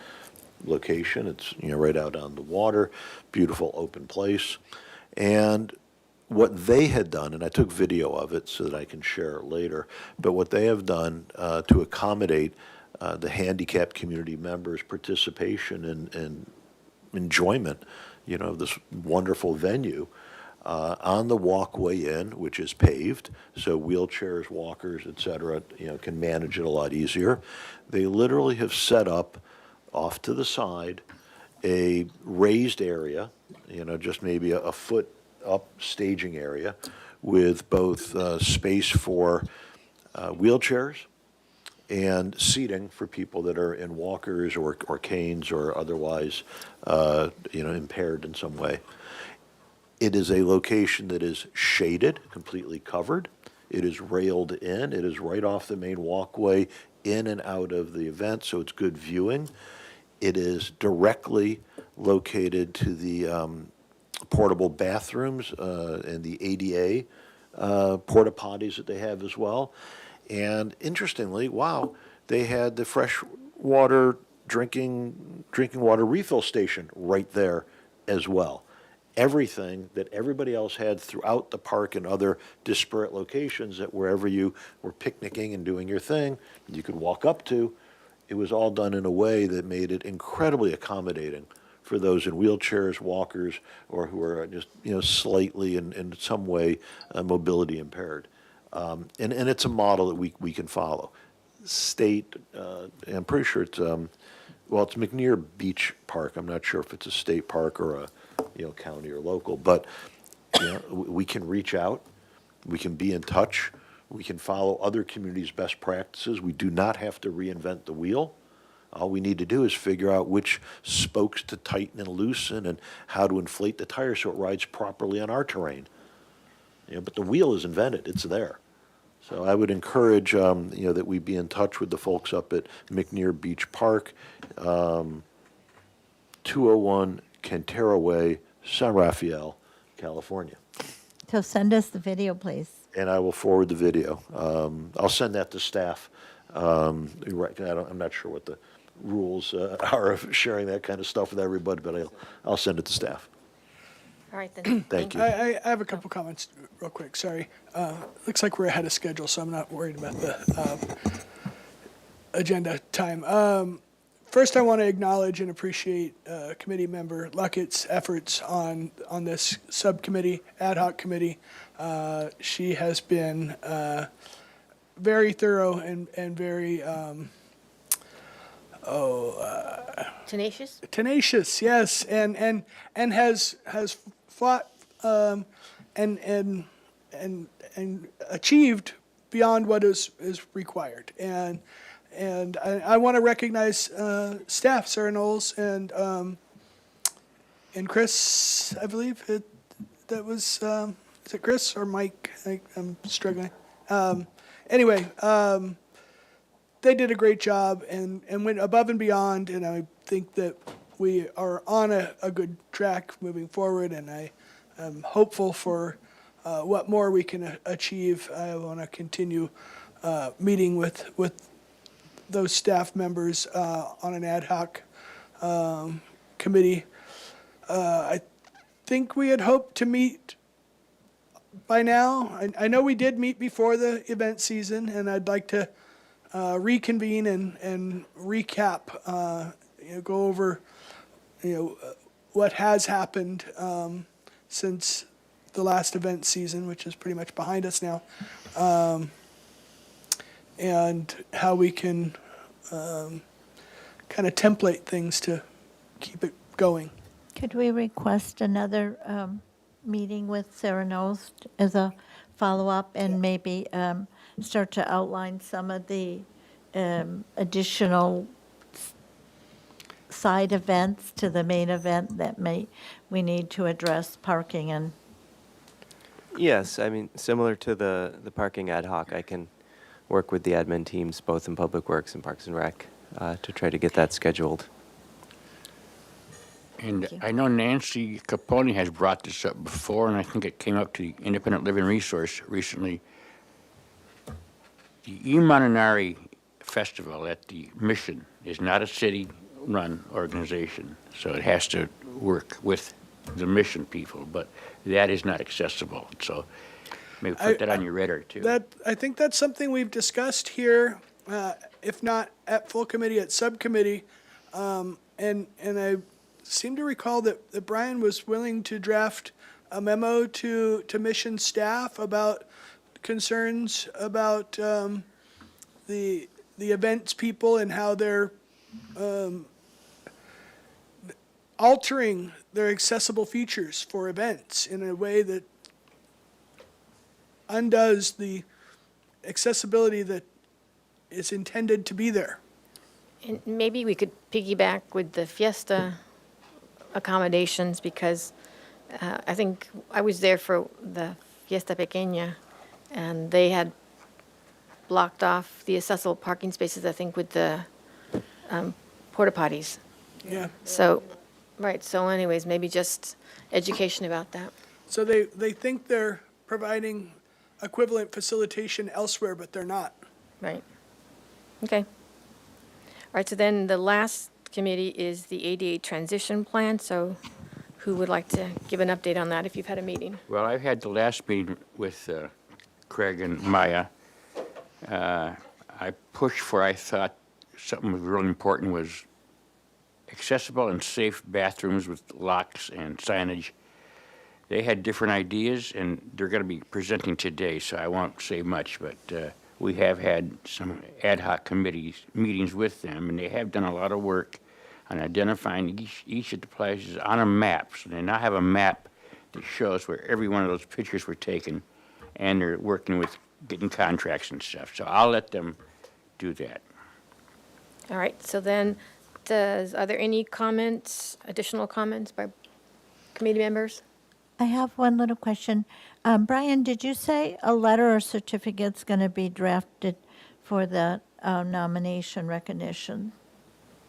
location. It's, right out on the water, beautiful open place. And what they had done, and I took video of it so that I can share it later, but what they have done to accommodate the handicapped community members' participation and enjoyment, of this wonderful venue, on the walkway in, which is paved, so wheelchairs, walkers, et cetera, can manage it a lot easier. They literally have set up off to the side a raised area, just maybe a foot up staging area with both space for wheelchairs and seating for people that are in walkers or canes or otherwise, impaired in some way. It is a location that is shaded, completely covered. It is railed in. It is right off the main walkway in and out of the event, so it's good viewing. It is directly located to the portable bathrooms and the ADA porta potties that they have as well. And interestingly, wow, they had the fresh water drinking water refill station right there as well. Everything that everybody else had throughout the park and other disparate locations, that wherever you were picnicking and doing your thing, you could walk up to, it was all done in a way that made it incredibly accommodating for those in wheelchairs, walkers, or who are just, slightly in some way mobility impaired. And it's a model that we can follow. State, I'm pretty sure it's, it's McNear Beach Park. I'm not sure if it's a state park or a, county or local, but, we can reach out, we can be in touch, we can follow other communities' best practices. We do not have to reinvent the wheel. All we need to do is figure out which spokes to tighten and loosen and how to inflate the tire so it rides properly on our terrain. But the wheel is invented, it's there. So I would encourage, that we be in touch with the folks up at McNear Beach Park, 201 Cantera Way, San Rafael, California. So send us the video, please. And I will forward the video. I'll send that to staff. I'm not sure what the rules are of sharing that kind of stuff with everybody, but I'll send it to staff. All right, then. Thank you. I have a couple comments real quick, sorry. Looks like we're ahead of schedule, so I'm not worried about the agenda time. First, I want to acknowledge and appreciate Committee Member Luckett's efforts on this subcommittee, ad hoc committee. She has been very thorough and very Tenacious? tenacious, yes, and has fought and achieved beyond what is required. And I want to recognize staff, Sarah Knowles and Chris, I believe that was is it Chris or Mike? I'm struggling. Anyway, they did a great job and went above and beyond, and I think that we are on a good track moving forward, and I am hopeful for what more we can achieve. I want to continue meeting with those staff members on an ad hoc committee. I think we had hoped to meet by now. I know we did meet before the event season, and I'd like to reconvene and recap, go over, what has happened since the last event season, which is pretty much behind us now, and how we can kind of template things to keep it going. Could we request another meeting with Sarah Knowles as a follow-up and maybe start to outline some of the additional side events to the main event that we need to address parking and? Yes, I mean, similar to the parking ad hoc, I can work with the admin teams, both in Public Works and Parks and Rec, to try to get that scheduled. And Thank you. I know Nancy Capone has brought this up before, and I think it came up to the Independent Living Resource recently. The Imananari Festival at the Mission is not a city-run organization, so it has to work with the Mission people, but that is not accessible. So maybe put that on your radar, too. I think that's something we've discussed here, if not at full committee, at subcommittee. And I seem to recall that Brian was willing to draft a memo to mission staff about concerns about the events people and how they're altering their accessible features for events in a way that undoes the accessibility that is intended to be there. And maybe we could piggyback with the Fiesta accommodations, because I think I was there for the Fiesta Pequeña, and they had blocked off the accessible parking spaces, I think, with the porta potties. Yeah. So, right, so anyways, maybe just education about that. So they think they're providing equivalent facilitation elsewhere, but they're not. Right. Okay. All right, so then the last committee is the ADA transition plan. So who would like to give an update on that if you've had a meeting? Well, I had the last meeting with Craig and Maya. I pushed for, I thought something was really important was accessible and safe bathrooms with locks and signage. They had different ideas, and they're going to be presenting today, so I won't say much, but we have had some ad hoc committees, meetings with them, and they have done a lot of work on identifying each of the places on a map. So they now have a map that shows where every one of those pictures were taken, and they're working with getting contracts and stuff. So I'll let them do that. All right, so then are there any comments, additional comments by committee members? I have one little question. Brian, did you say a letter or certificate's going to be drafted for the nomination recognition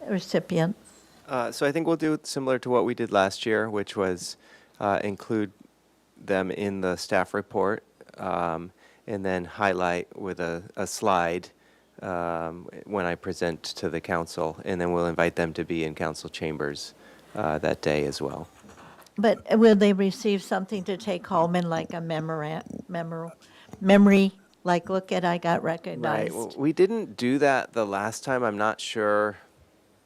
recipients? So I think we'll do similar to what we did last year, which was include them in the staff report, and then highlight with a slide when I present to the council, and then we'll invite them to be in council chambers that day as well. But will they receive something to take home in like a memory, like, look at, I got Right. recognized? Well, we didn't do that the last time. I'm not sure.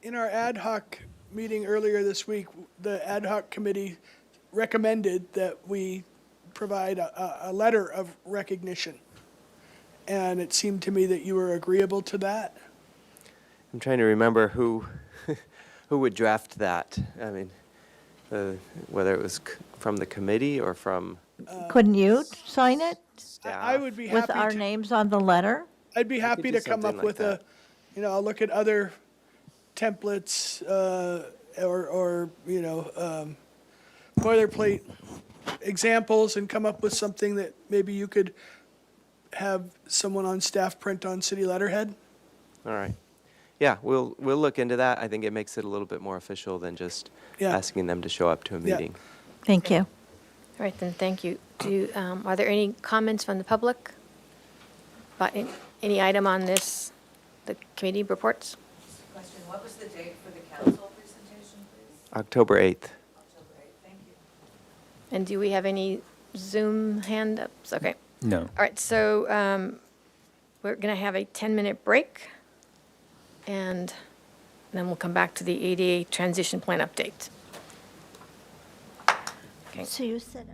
In our ad hoc meeting earlier this week, the ad hoc committee recommended that we provide a letter of recognition. And it seemed to me that you were agreeable to that. I'm trying to remember who who would draft that. I mean, whether it was from the committee or from Couldn't you sign it staff. I would be with happy our to, names on the letter? I'd be happy do to come something up like with that. I'll look at other templates, or boilerplate examples and come up with something that maybe you could have someone on staff print on city letterhead. All right. Yeah, we'll look into that. I think it makes it a little bit more official than just Yeah. asking them to show up to a Yeah. meeting. Thank you. All right, then, thank you. Are there any comments from the public about any item on this, the committee reports? Question, what was the date for the council presentation, please? October 8th. October 8th, thank you. And do we have any Zoom hand-ups? Okay. No. All right, so we're going to have a 10-minute break, and then we'll come back to the ADA transition plan update. Okay. So you said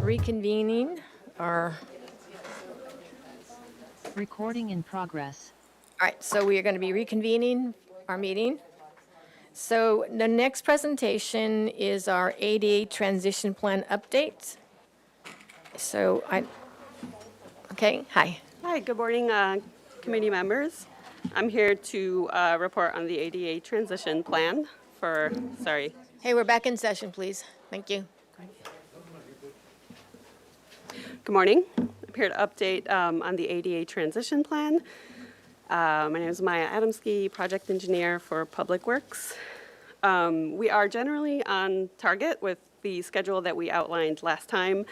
reconvening our, Recording in progress. all right, so we are going to be reconvening our meeting. So the next presentation is our ADA transition plan update. So okay, hi. Hi, good morning, committee members. I'm here to report on the ADA transition plan for, sorry. Hey, we're back in session, please. Thank you. Good morning. I'm here to update on the ADA transition plan. My name is Maya Adamski, project engineer for Public Works. We are generally on target with the schedule that we outlined last time.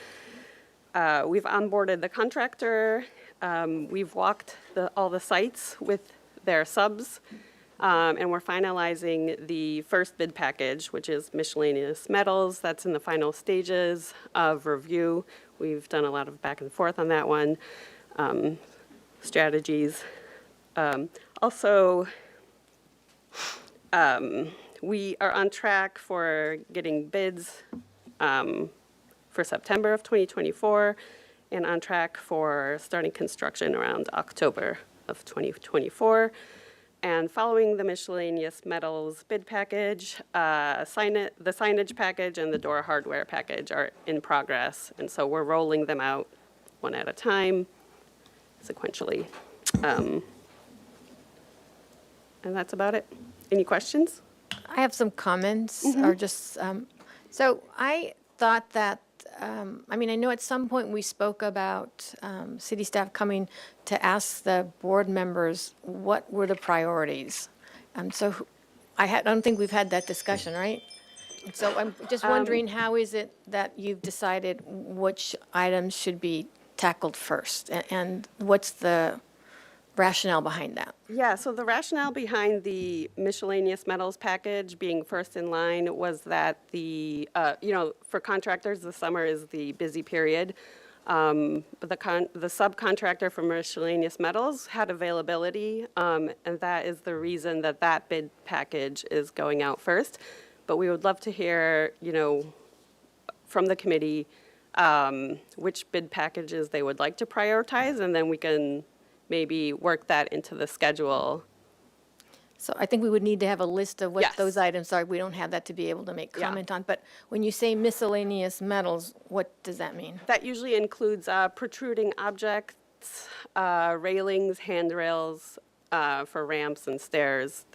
We've onboarded the contractor. We've walked all the sites with their subs, and we're finalizing the first bid package, which is miscellaneous metals. That's in the final stages of review. We've done a lot of back and forth on that one, strategies. Also, we are on track for getting bids for September of 2024 and on track for starting construction around October of 2024. And following the miscellaneous metals bid package, the signage package and the door hardware package are in progress. And so we're rolling them out one at a time, sequentially. And that's about it. Any questions? I have some comments, or just, so I thought that, I mean, I know at some point we spoke about city staff coming to ask the board members what were the priorities. So I don't think we've had that discussion, right? So I'm just wondering, how is it that you've decided which items should be tackled first? And what's the rationale behind that? Yeah, so the rationale behind the miscellaneous metals package being first in line was that for contractors, the summer is the busy period. But the subcontractor for miscellaneous metals had availability, and that is the reason that bid package is going out first. But we would love to hear, from the committee, which bid packages they would like to prioritize, and then we can maybe work that into the schedule. So I think we would need to have a list of what Yes. those items are. We don't have that to be able to make Yeah. comment on. But when you say miscellaneous metals, what does that mean? That usually includes protruding objects, railings, handrails for ramps and stairs,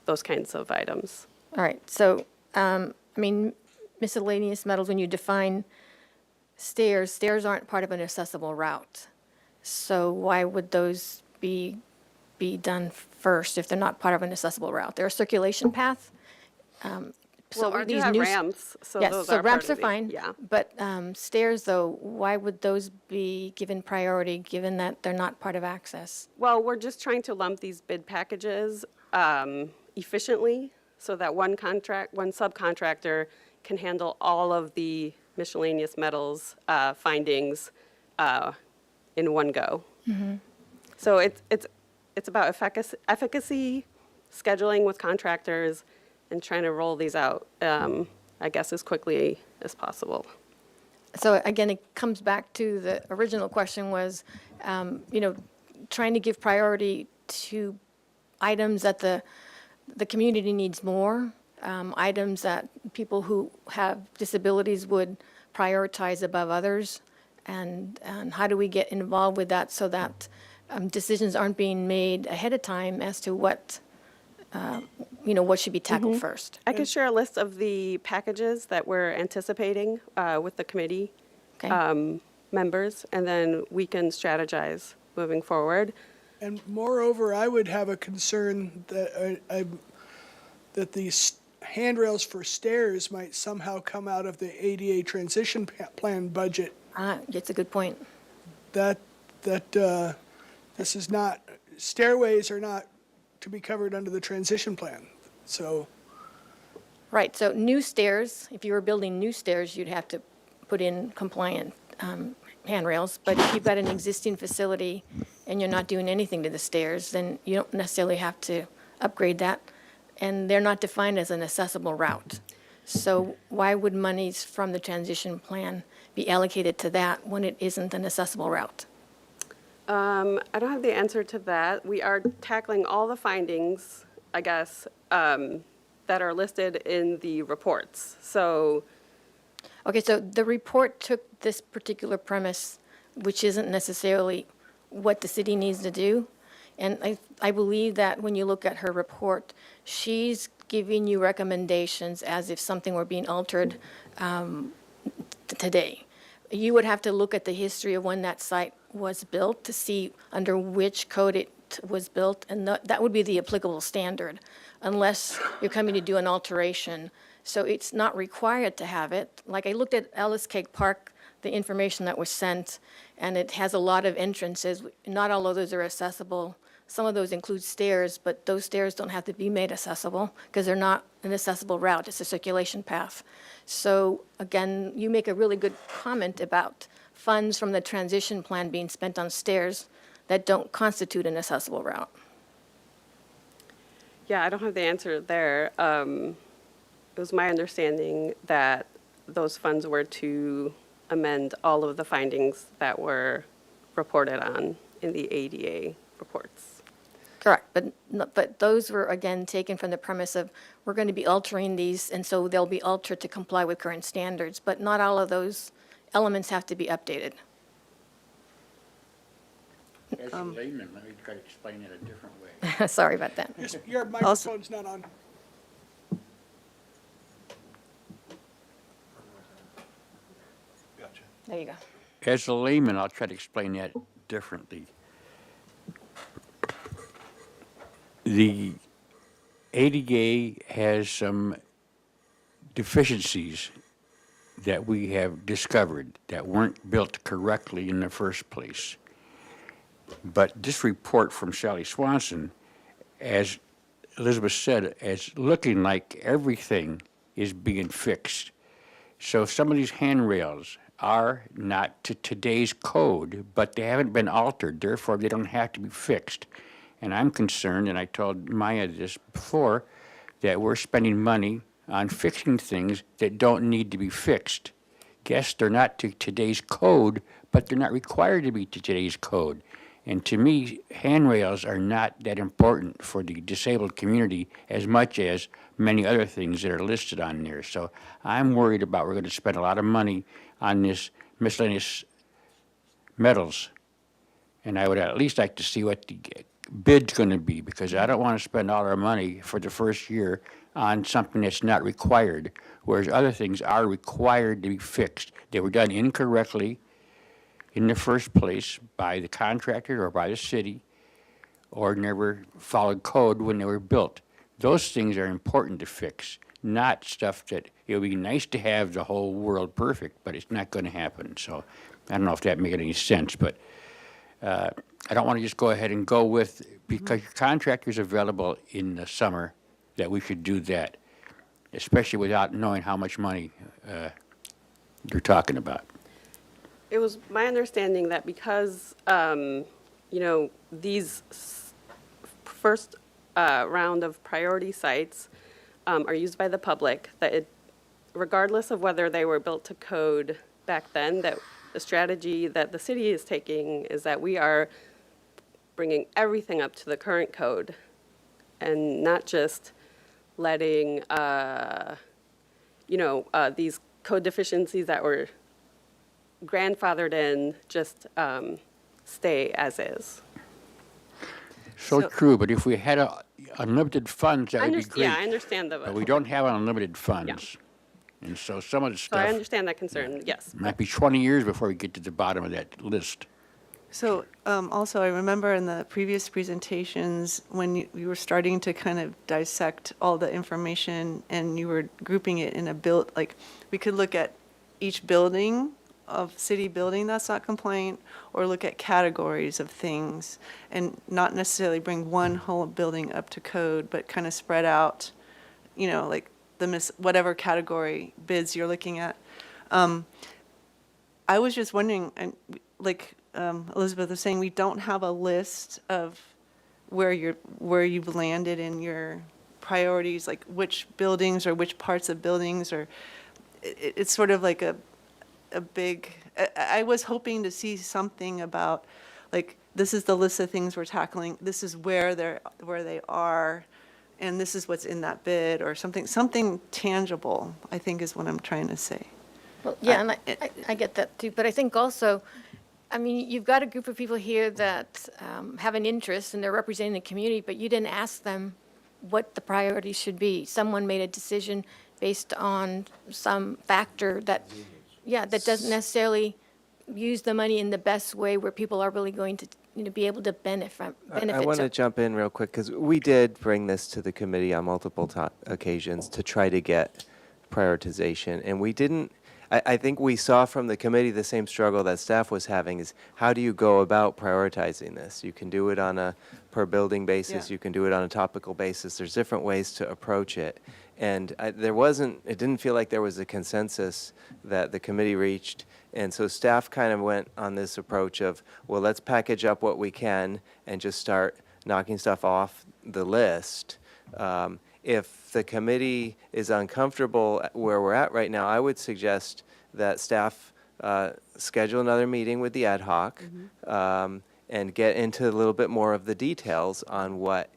those kinds of items. All right, so, I mean, miscellaneous metals, when you define stairs aren't part of an accessible route. So why would those be done first if they're not part of an accessible route? They're a circulation path. So Well, we do these have new ramps, so yes, those so are ramps part are of the- fine. Yeah. But stairs, though, why would those be given priority, given that they're not part of access? Well, we're just trying to lump these bid packages efficiently so that one subcontractor can handle all of the miscellaneous metals findings in one go. So it's about efficacy, scheduling with contractors, and trying to roll these out, I guess, as quickly as possible. So again, it comes back to the original question was, trying to give priority to items that the community needs more, items that people who have disabilities would prioritize above others, and how do we get involved with that so that decisions aren't being made ahead of time as to what should be tackled first? I could share a list of the packages that we're anticipating with the committee Okay. members, and then we can strategize moving forward. And moreover, I would have a concern that these handrails for stairs might somehow come out of the ADA transition plan budget. That's a good point. This is not, stairways are not to be covered under the transition plan. So, Right, so new stairs, if you were building new stairs, you'd have to put in compliant handrails. But if you've got an existing facility and you're not doing anything to the stairs, then you don't necessarily have to upgrade that. And they're not defined as an accessible route. So why would monies from the transition plan be allocated to that when it isn't an accessible route? I don't have the answer to that. We are tackling all the findings, I guess, that are listed in the reports. So, Okay, so the report took this particular premise, which isn't necessarily what the city needs to do. And I believe that when you look at her report, she's giving you recommendations as if something were being altered today. You would have to look at the history of when that site was built to see under which code it was built, and that would be the applicable standard, unless you're coming to do an alteration. So it's not required to have it. Like, I looked at Ellis Cake Park, the information that was sent, and it has a lot of entrances. Not all of those are accessible. Some of those include stairs, but those stairs don't have to be made accessible because they're not an accessible route. It's a circulation path. So again, you make a really good comment about funds from the transition plan being spent on stairs that don't constitute an accessible route. yeah, I don't have the answer there. It was my understanding that those funds were to amend all of the findings that were reported on in the ADA reports. Correct, but those were, again, taken from the premise of, we're going to be altering these, and so they'll be altered to comply with current standards, but not all of those elements have to be updated. As a layman, let me try to explain it a different way. Sorry about that. Your microphone's not on. Gotcha. There you go. As a layman, I'll try to explain that differently. The ADA has some deficiencies that we have discovered that weren't built correctly in the first place. But this report from Sally Swanson, as Elizabeth said, is looking like everything is being fixed. So some of these handrails are not to today's code, but they haven't been altered, therefore they don't have to be fixed. And I'm concerned, and I told Maya this before, that we're spending money on fixing things that don't need to be fixed. Yes, they're not to today's code, but they're not required to be to today's code. And to me, handrails are not that important for the disabled community as much as many other things that are listed on there. So I'm worried about we're going to spend a lot of money on this miscellaneous metals. And I would at least like to see what the bid's going to be, because I don't want to spend all our money for the first year on something that's not required, whereas other things are required to be fixed. They were done incorrectly in the first place by the contractor or by the city, or never followed code when they were built. Those things are important to fix, not stuff that it would be nice to have the whole world perfect, but it's not going to happen. So I don't know if that makes any sense, but I don't want to just go ahead and go with, because your contractor's available in the summer, that we should do that, especially without knowing how much money you're talking about. It was my understanding that because, these first round of priority sites are used by the public, that regardless of whether they were built to code back then, that the strategy that the city is taking is that we are bringing everything up to the current code and not just letting, these code deficiencies that were grandfathered in just stay as is. So true, but if we had unlimited funds, that would be great. Yeah, I understand that. But we don't have unlimited funds. And so some of the So I stuff understand that concern, yes. might be 20 years before we get to the bottom of that list. So also, I remember in the previous presentations, when you were starting to kind of dissect all the information and you were grouping it in a build, like we could look at each building of city building that's not compliant, or look at categories of things and not necessarily bring one whole building up to code, but kind of spread out, like whatever category bids you're looking at. I was just wondering, and like Elizabeth was saying, we don't have a list of where you've landed in your priorities, like which buildings or which parts of buildings, or it's sort of like a big, I was hoping to see something about, like, this is the list of things we're tackling, this is where they are, and this is what's in that bid, or something tangible, I think is what I'm trying to say. Well, yeah, and I get that too, but I think also, I mean, you've got a group of people here that have an interest and they're representing the community, but you didn't ask them what the priorities should be. Someone made a decision based on some factor that, yeah, that doesn't necessarily use the money in the best way where people are really going to, be able to benefit. I want to jump in real quick because we did bring this to the committee on multiple occasions to try to get prioritization, and we didn't. I think we saw from the committee the same struggle that staff was having is how do you go about prioritizing this? You can do it on a per building basis. Yeah. You can do it on a topical basis. There's different ways to approach it. And it didn't feel like there was a consensus that the committee reached. And so staff kind of went on this approach of, well, let's package up what we can and just start knocking stuff off the list. If the committee is uncomfortable where we're at right now, I would suggest that staff schedule another meeting with the ad hoc and get into a little bit more of the details on what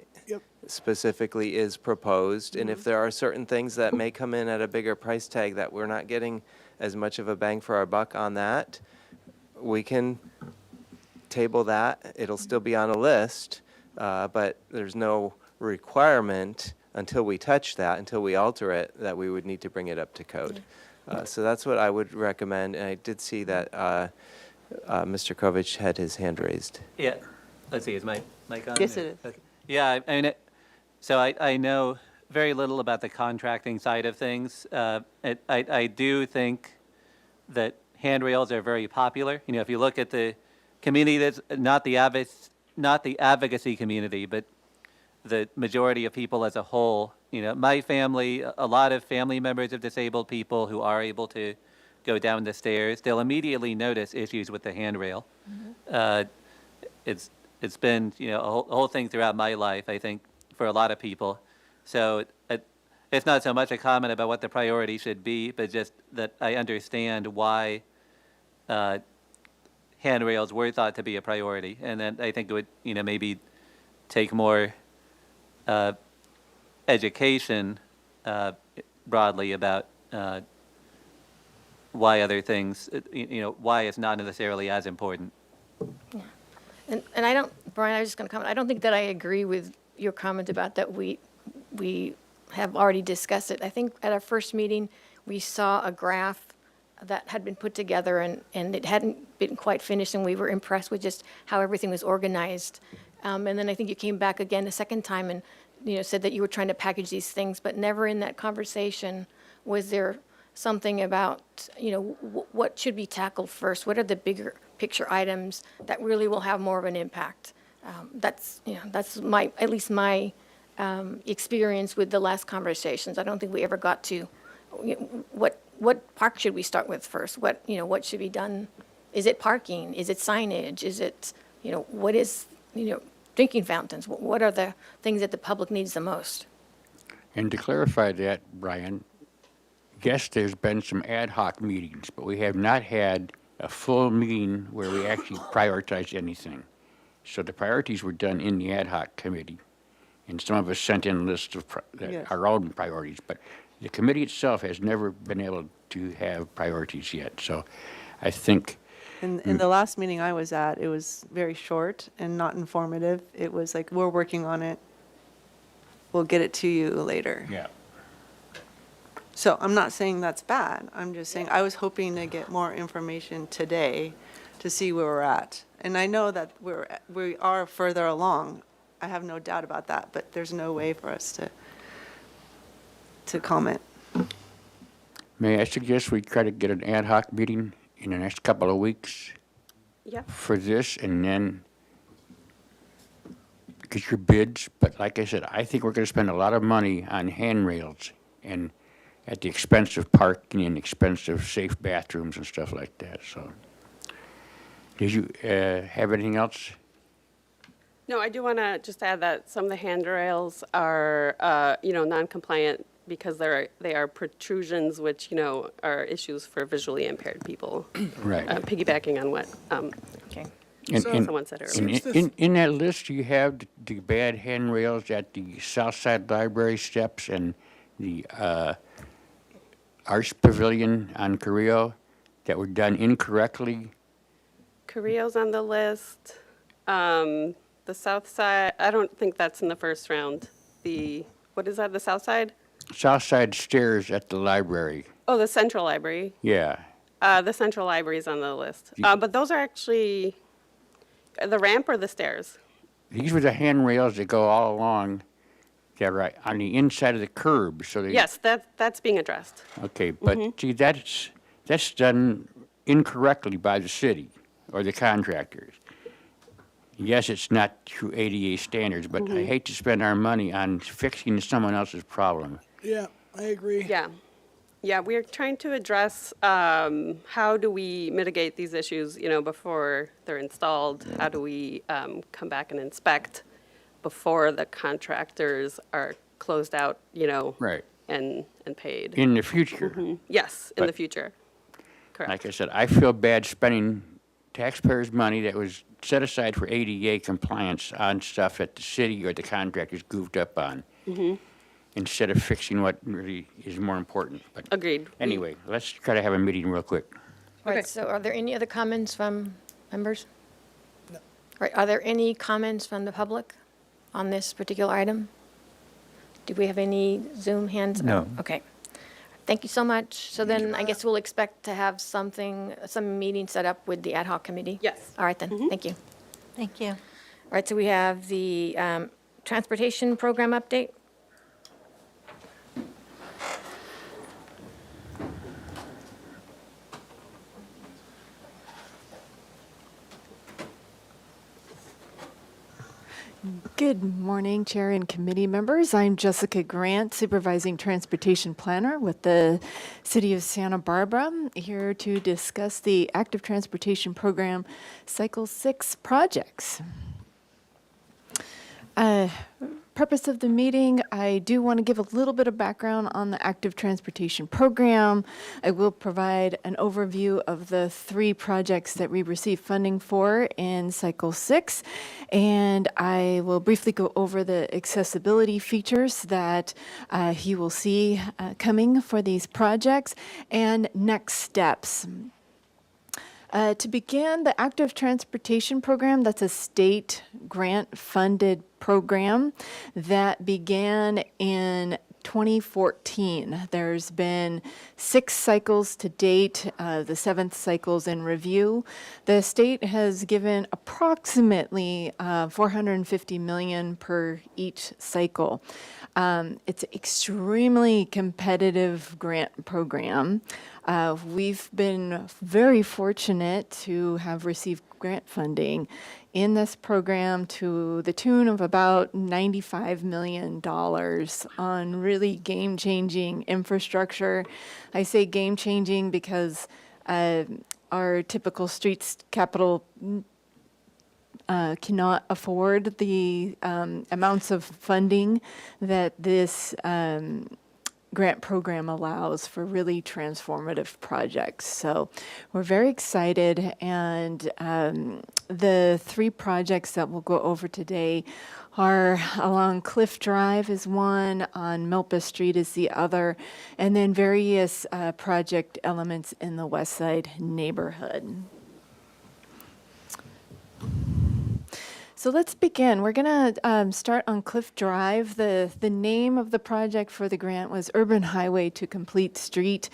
specifically is proposed. And if there are certain things that may come in at a bigger price tag that we're not getting as much of a bang for our buck on that, we can table that. It'll still be on a list, but there's no requirement until we touch that, until we alter it, that we would need to bring it up to code. So that's what I would recommend. And I did see that Mr. Kovich had his hand raised. Yeah, let's see, is my mic on? Yes, it is. Okay. Yeah, I mean, so I know very little about the contracting side of things. I do think that handrails are very popular. If you look at the community that's not the advocacy community, but the majority of people as a whole, my family, a lot of family members of disabled people who are able to go down the stairs, they'll immediately notice issues with the handrail. It's been, a whole thing throughout my life, I think, for a lot of people. So it's not so much a comment about what the priority should be, but just that I understand why handrails were thought to be a priority. And then I think it would, maybe take more education broadly about why other things, why it's not necessarily as important. Yeah. And I don't, Brian, I was just going to comment, I don't think that I agree with your comment about that we have already discussed it. I think at our first meeting, we saw a graph that had been put together and it hadn't been quite finished, and we were impressed with just how everything was organized. And then I think you came back again a second time and, said that you were trying to package these things, but never in that conversation was there something about, what should be tackled first? What are the bigger picture items that really will have more of an impact? That's at least my experience with the last conversations. I don't think we ever got to what park should we start with first? What should be done? Is it parking? Is it signage? Is it, what is, drinking fountains? What are the things that the public needs the most? And to clarify that, Brian, yes, there's been some ad hoc meetings, but we have not had a full meeting where we actually prioritized anything. So the priorities were done in the ad hoc committee, and some of us sent in lists of our own priorities, but the committee itself has never been able to have priorities yet. So I think... In the last meeting I was at, it was very short and not informative. It was like, we're working on it. We'll get it to you later. Yeah. So I'm not saying that's bad. I'm just saying I was hoping to get more information today to see where we're at. And I know that we are further along. I have no doubt about that, but there's no way for us to comment. May I suggest we try to get an ad hoc meeting in the next couple of weeks for this, and then get your bids. But like I said, I think we're going to spend a lot of money on handrails and at the expense of parking and expense of safe bathrooms and stuff like that. So, did you have anything else? No, I do want to just add that some of the handrails are, non-compliant because they are protrusions, which, are issues for visually impaired people. Right. Piggybacking on what Okay. someone said earlier. In that list, you have the bad handrails at the Southside Library steps and the Arts Pavilion on Carrillo that were done incorrectly. Carrillo's on the list. The south side, I don't think that's in the first round. What is that, the south side? Southside stairs at the library. Oh, the central library. Yeah. The central library is on the list. But those are actually the ramp or the stairs? These were the handrails that go all along that are on the inside of the curb. So they, Yes, that's being addressed. Okay, but see, that's done incorrectly by the city or the contractors. Yes, it's not to ADA standards, but I hate to spend our money on fixing someone else's problem. Yeah, I agree. Yeah. Yeah, we're trying to address how do we mitigate these issues, before they're installed? How do we come back and inspect before the contractors are closed out, Right. and paid? In the future. Yes, in the But- future. Correct. Like I said, I feel bad spending taxpayers' money that was set aside for ADA compliance on stuff that the city or the contractors goofed up on, instead of fixing what really is more important. But Agreed. anyway, let's try to have a meeting real quick. All right, Okay. so are there any other comments from members? No. All right, are there any comments from the public on this particular item? Do we have any Zoom hands? No. Okay. Thank you so much. So then I guess we'll expect to have some meeting set up with the ad hoc committee? Yes. All right then, thank you. Thank you. All right, so we have the transportation program update. Good morning, Chair and committee members. I'm Jessica Grant, Supervising Transportation Planner with the City of Santa Barbara, here to discuss the Active Transportation Program Cycle 6 projects. Purpose of the meeting, I do want to give a little bit of background on the Active Transportation Program. I will provide an overview of the 3 projects that we received funding for in Cycle 6, and I will briefly go over the accessibility features that you will see coming for these projects and next steps. To begin, the Active Transportation Program, that's a state grant-funded program that began in 2014. There's been 6 cycles to date, the 7th cycle's in review. The state has given approximately $450 million per each cycle. It's an extremely competitive grant program. We've been very fortunate to have received grant funding in this program to the tune of about $95 million on really game-changing infrastructure. I say game-changing because our typical streets capital cannot afford the amounts of funding that this grant program allows for really transformative projects. So we're very excited, and the 3 projects that we'll go over today are along Cliff Drive is one, on Milpa Street is the other, and then various project elements in the West Side neighborhood. So let's begin. We're going to start on Cliff Drive. The name of the project for the grant was Urban Highway to Complete Street.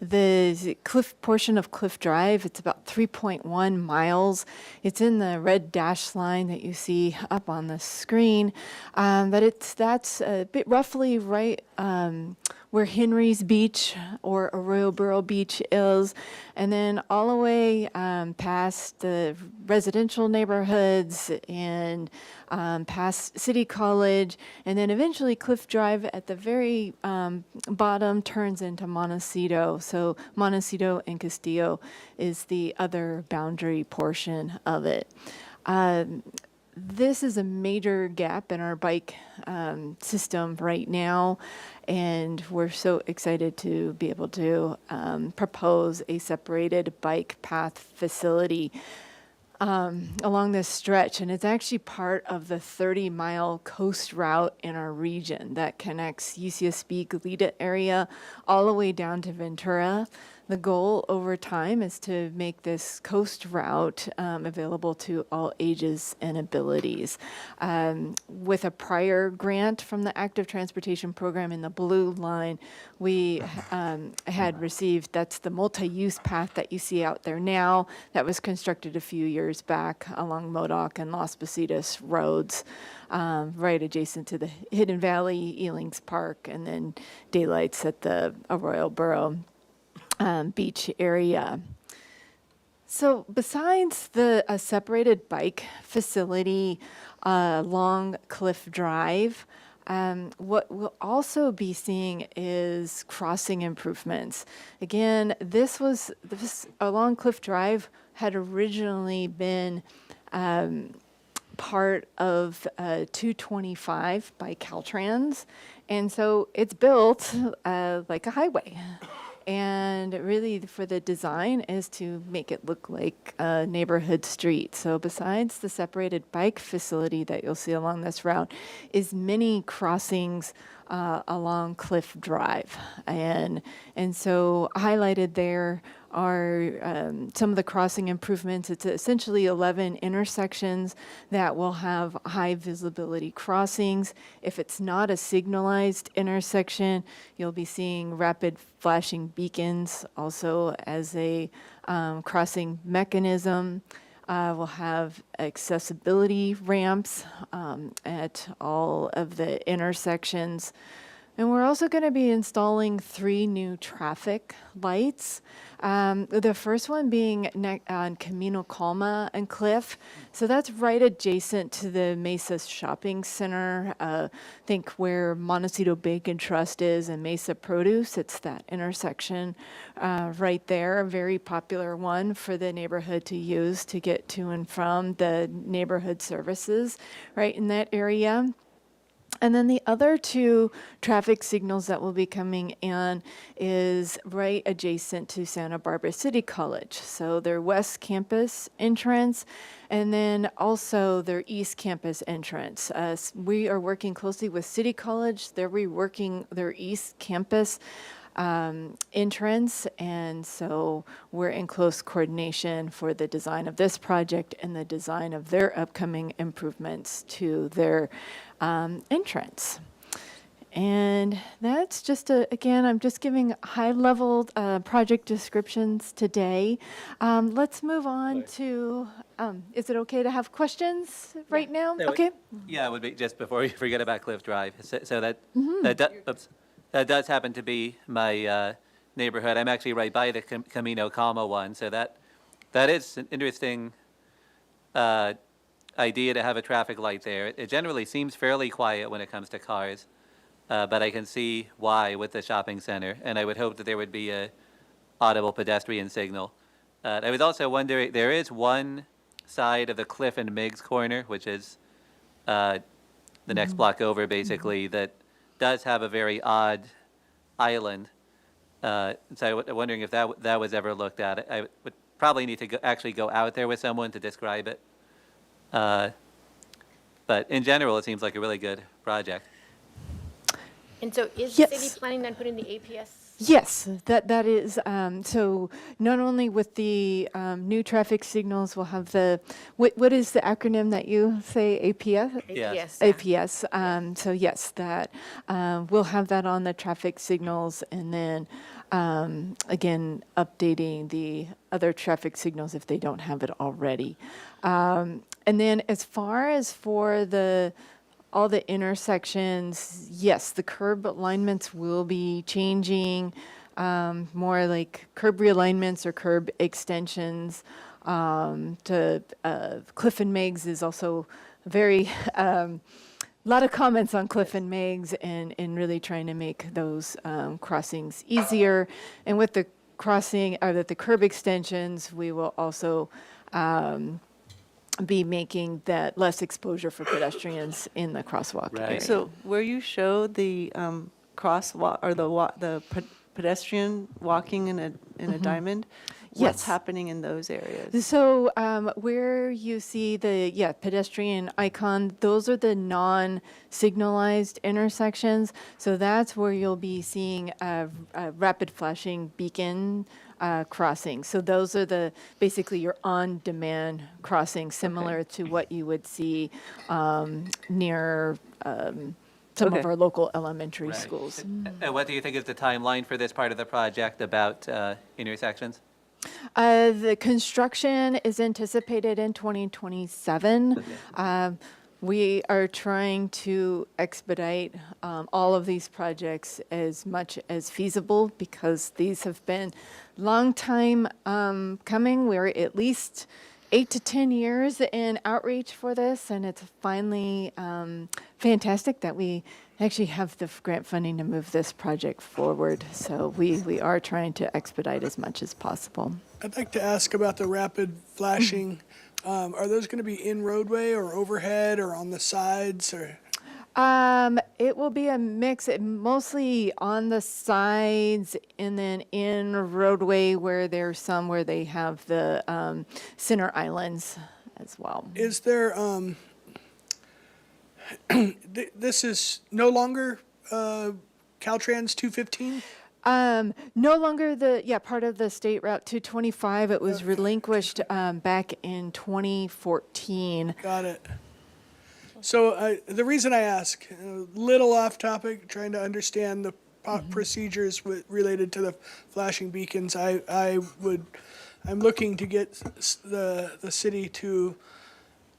The cliff portion of Cliff Drive, it's about 3.1 miles. It's in the red dash line that you see up on the screen. But that's a bit roughly right where Henry's Beach or Arroyo Burro Beach is, and then all the way past the residential neighborhoods and past City College, and then eventually Cliff Drive at the very bottom turns into Montecito. So Montecito and Castillo is the other boundary portion of it. this is a major gap in our bike system right now, and we're so excited to be able to propose a separated bike path facility along this stretch, and it's actually part of the 30-mile coast route in our region that connects UCSB Goleta area all the way down to Ventura. The goal over time is to make this coast route available to all ages and abilities. With a prior grant from the Active Transportation Program in the blue line, we had received, that's the multi-use path that you see out there now, that was constructed a few years back along Modoc and Las Positas roads, right adjacent to the Hidden Valley, Elings Park, and then daylights at the Arroyo Burro beach area. So besides the separated bike facility along Cliff Drive, what we'll also be seeing is crossing improvements. Again, this along Cliff Drive had originally been part of 225 by Caltrans, and so it's built like a highway. And really, for the design is to make it look like a neighborhood street. So besides the separated bike facility that you'll see along this route, is many crossings along Cliff Drive. And so highlighted there are some of the crossing improvements. It's essentially 11 intersections that will have high visibility crossings. If it's not a signalized intersection, you'll be seeing rapid flashing beacons also as a crossing mechanism. We'll have accessibility ramps at all of the intersections. And we're also going to be installing 3 new traffic lights. The first one being on Camino Calma and Cliff. So that's right adjacent to the Mesa Shopping Center. Think where Montecito Bacon Trust is and Mesa Produce. It's that intersection right there. A very popular one for the neighborhood to use to get to and from the neighborhood services right in that area. And then the other 2 traffic signals that will be coming in is right adjacent to Santa Barbara City College. So their West Campus entrance and then also their East Campus entrance. We are working closely with City College. They're reworking their East Campus entrance, and so we're in close coordination for the design of this project and the design of their upcoming improvements to their entrance. And that's just again, I'm just giving high-level project descriptions today. Let's move on to, is it okay to have questions right now? Okay. Yeah, it would be, just before we forget about Cliff Drive. So that does happen to be my neighborhood. I'm actually right by the Camino Calma one, so that is an interesting idea to have a traffic light there. It generally seems fairly quiet when it comes to cars, but I can see why with the shopping center, and I would hope that there would be a audible pedestrian signal. I was also wondering, there is one side of the Cliff and Miggs corner, which is the next block over, basically, that does have a very odd island. So I'm wondering if that was ever looked at. I would probably need to actually go out there with someone to describe it. But in general, it seems like a really good project. And so is the Yes. city planning on putting the APS? Yes, that is, so not only with the new traffic signals, we'll have what is the acronym that you say, APS? Yes. APS, so yes, that, we'll have that on the traffic signals, and then, again, updating the other traffic signals if they don't have it already. And then as far as for all the intersections, yes, the curb alignments will be changing, more like curb realignments or curb extensions. To Cliff and Meigs is also very, lot of comments on Cliff and Meigs and really trying to make those crossings easier. And with the crossing, or the curb extensions, we will also be making that less exposure for pedestrians in the crosswalk Right. area. So where you show the crosswalk or the pedestrian walking in a diamond, what's Yes. happening in those areas? So where you see the pedestrian icon, those are the non-signalized intersections. So that's where you'll be seeing a rapid flashing beacon crossing. So those are basically your on-demand crossing, similar to what you would see near some Okay. of our local elementary Right. schools. And what do you think is the timeline for this part of the project about intersections? The construction is anticipated in 2027. We are trying to expedite all of these projects as much as feasible because these have been long time coming. We're at least 8 to 10 years in outreach for this, and it's finally fantastic that we actually have the grant funding to move this project forward. So we are trying to expedite as much as possible. I'd like to ask about the rapid flashing. Are those going to be in roadway or overhead or on the sides or? It will be a mix, mostly on the sides and then in roadway where there's some where they have the center islands as well. Is there, this is no longer Caltrans 215? No longer part of the State Route 225. It was relinquished back in 2014. Got it. So the reason I ask, a little off topic, trying to understand the procedures related to the flashing beacons, I'm looking to get the city to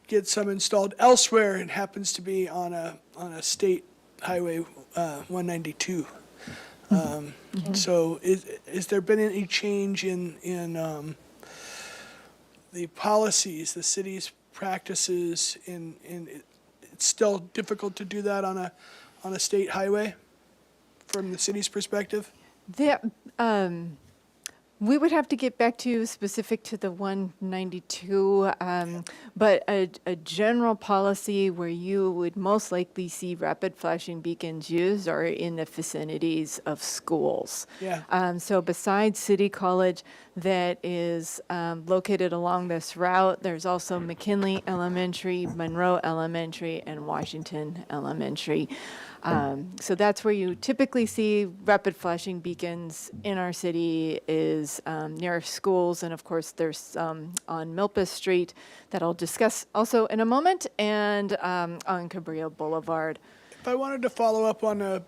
get some installed elsewhere. It happens to be on a state highway 192. So is there been any change in the policies, the city's practices in it's still difficult to do that on a state highway from the city's perspective? We would have to get back to you specific to the 192, but a general policy where you would most likely see rapid flashing beacons used are in the vicinities of schools. Yeah. So besides City College that is located along this route, there's also McKinley Elementary, Monroe Elementary, and Washington Elementary. So that's where you typically see rapid flashing beacons in our city is near schools. And of course, there's some on Milpas Street that I'll discuss also in a moment and on Cabrillo Boulevard. If I wanted to follow up on a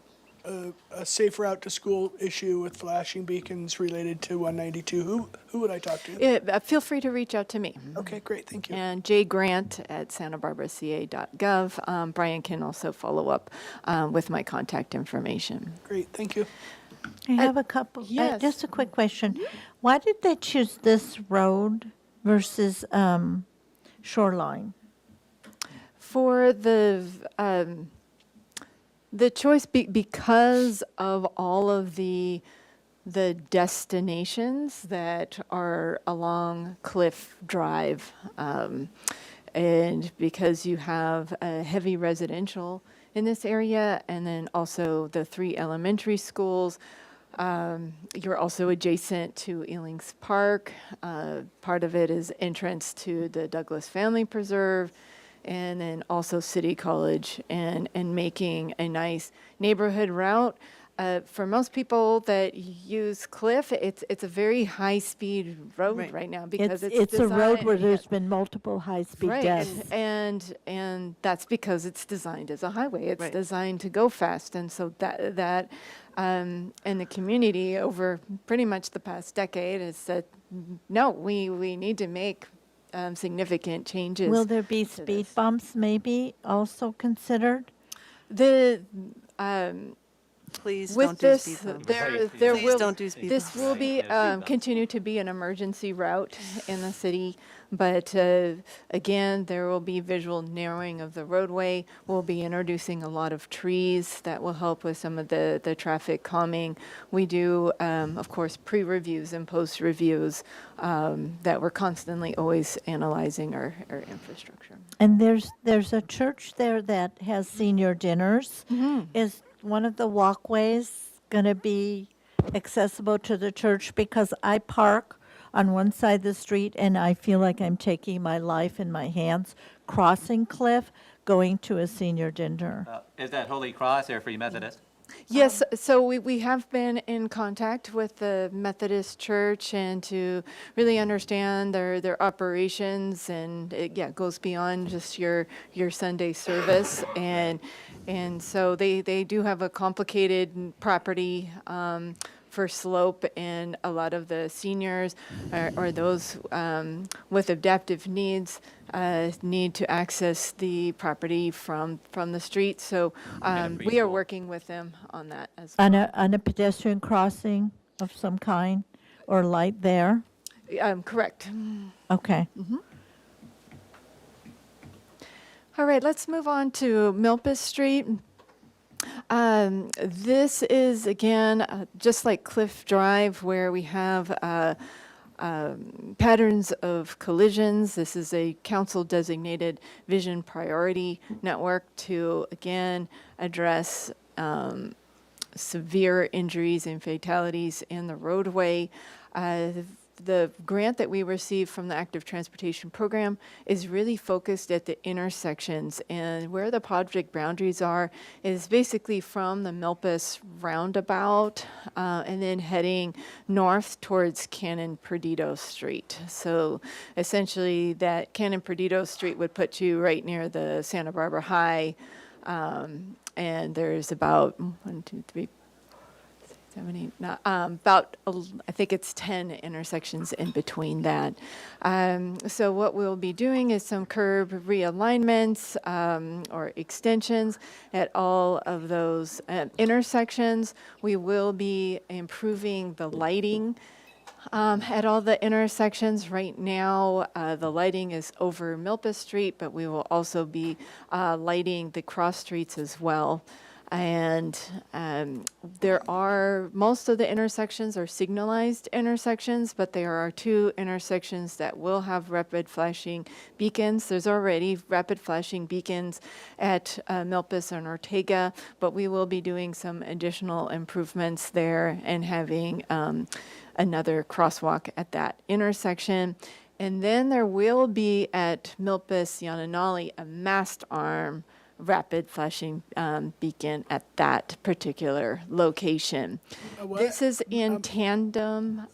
safe route to school issue with flashing beacons related to 192, who would I talk to? Feel free to reach out to me. Okay, great, thank you. And Jay Grant at santabarbaraca.gov. Brian can also follow up with my contact information. Great, thank you. I have a couple, yes. just a quick question. Why did they choose this road versus Shoreline? For the choice, because of all of the destinations that are along Cliff Drive, and because you have a heavy residential in this area, and then also the 3 elementary schools. You're also adjacent to Ealing's Park. Part of it is entrance to the Douglas Family Preserve, and then also City College, and making a nice neighborhood route. For most people that use Cliff, it's a very high-speed road right now because It's a road where designed- there's been multiple high-speed Right, deaths. and that's because it's designed as a highway. It's designed to go fast, and so that and the community over pretty much the past decade has said, no, we need to make significant changes. Will there be to speed this. bumps maybe also considered? The Please With don't do this, speed bumps. there Please will, don't do speed this bumps. will be, continue to be an emergency route in the city. But again, there will be visual narrowing of the roadway. We'll be introducing a lot of trees that will help with some of the traffic calming. We do, of course, pre-reviews and post-reviews that we're constantly always analyzing our infrastructure. And there's a church there that has senior dinners. Is one of the walkways going to be accessible to the church? Because I park on one side of the street and I feel like I'm taking my life in my hands, crossing Cliff, going to a senior dinner. Is that Holy Cross or Free Methodist? Yes, so we have been in contact with the Methodist Church and to really understand their operations, and it goes beyond just your Sunday service, and so they do have a complicated property for slope, and a lot of the seniors or those with adaptive needs need to access the property from the street. So we are working with them on that as well. On a pedestrian crossing of some kind or light there? Correct. Okay. All right, let's move on to Milpas Street. This is, again, just like Cliff Drive, where we have patterns of collisions. This is a council-designated vision priority network to, again, address severe injuries and fatalities in the roadway. The grant that we received from the Active Transportation Program is really focused at the intersections, and where the project boundaries are is basically from the Milpas roundabout and then heading north towards Canon Perdido Street. So essentially that Canon Perdido Street would put you right near the Santa Barbara High, and there's about 1, 2, 3, 7, 8, I think it's 10 intersections in between that. So what we'll be doing is some curb realignments or extensions at all of those intersections. We will be improving the lighting at all the intersections. Right now, the lighting is over Milpas Street, but we will also be lighting the cross streets as well. And most of the intersections are signalized intersections, but there are 2 intersections that will have rapid flashing beacons. There's already rapid flashing beacons at Milpas and Ortega, but we will be doing some additional improvements there and having another crosswalk at that intersection. And then there will be at Milpas Yananali a mast arm rapid flashing beacon at that particular location. A what? This is in tandem.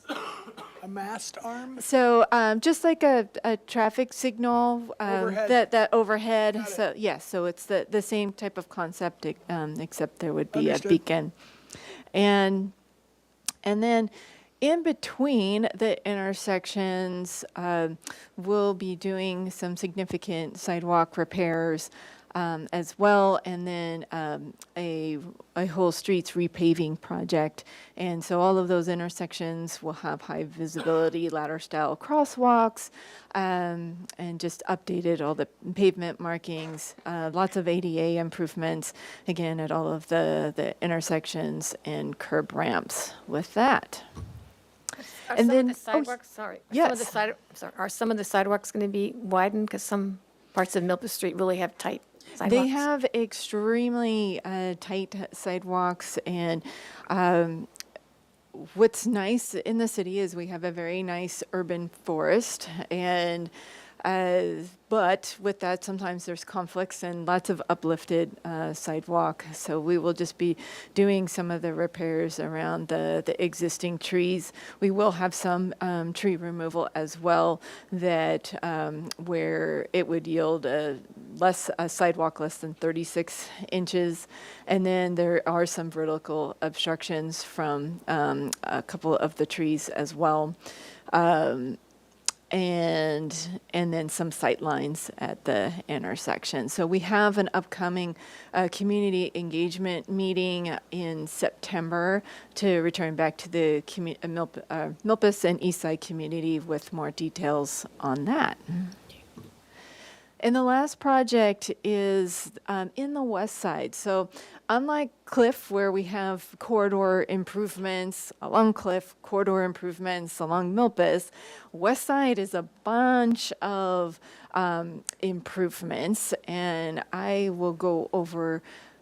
A mast arm? So just like a traffic signal Overhead. that overhead. Got it. So yes, so it's the same type of concept, except there would be Understood. a beacon. And then in between the intersections, we'll be doing some significant sidewalk repairs as well, and then a whole streets repaving project. And so all of those intersections will have high visibility ladder style crosswalks, and just updated all the pavement markings, lots of ADA improvements, again, at all of the intersections and curb ramps with that. Are And some then- of the sidewalks, sorry. yes. Are some of the sidewalks going to be widened? Because some parts of Milpas Street really have tight sidewalks. They have extremely tight sidewalks, and what's nice in the city is we have a very nice urban forest, and but with that, sometimes there's conflicts and lots of uplifted sidewalk. So we will just be doing some of the repairs around the existing trees. We will have some tree removal as well, that where it would yield a sidewalk less than 36 inches. And then there are some vertical obstructions from a couple of the trees as well. and then some sight lines at the intersection. So we have an upcoming community engagement meeting in September to return back to the Milpas and Eastside community with more details on that. And the last project is in the west side. So unlike Cliff, where we have corridor improvements along Cliff, corridor improvements along Milpas, west side is a bunch of improvements, and I will go over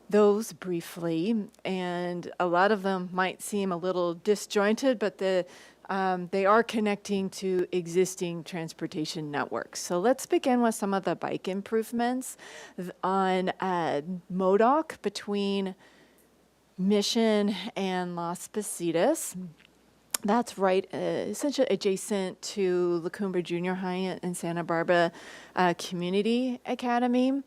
those briefly. And a lot of them might seem a little disjointed, but they are connecting to existing transportation networks. So let's begin with some of the bike improvements on MODOC between Mission and Las Positas. That's right, essentially adjacent to La Cumbre Junior High and Santa Barbara Community Academy.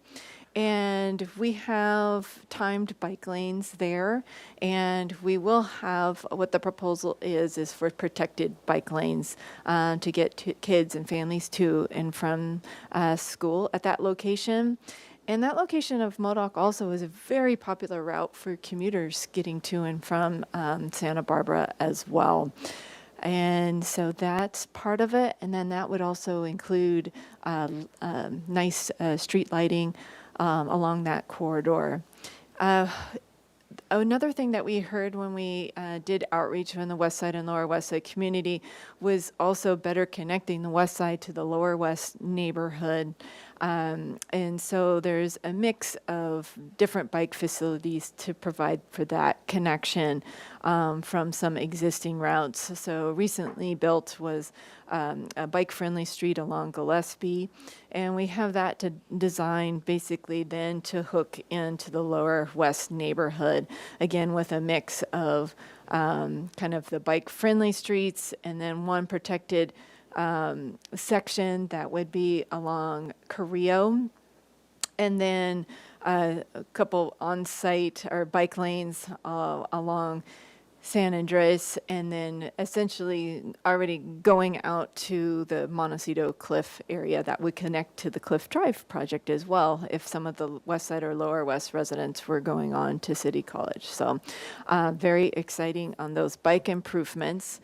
And we have timed bike lanes there, and we will have, what the proposal is for protected bike lanes to get kids and families to and from school at that location. And that location of MODOC also is a very popular route for commuters getting to and from Santa Barbara as well. And so that's part of it. And then that would also include nice street lighting along that corridor. Another thing that we heard when we did outreach from the West Side and Lower West Side community was also better connecting the West Side to the Lower West neighborhood. And so there's a mix of different bike facilities to provide for that connection from some existing routes. So recently built was a bike-friendly street along Gillespie, and we have that to design basically then to hook into the Lower West neighborhood, again with a mix of kind of the bike-friendly streets and then one protected section that would be along Carrillo, and then a couple on-site or bike lanes along San Andres, and then essentially already going out to the Montecito Cliff area that would connect to the Cliff Drive project as well, if some of the West Side or Lower West residents were going on to City College. So very exciting on those bike improvements.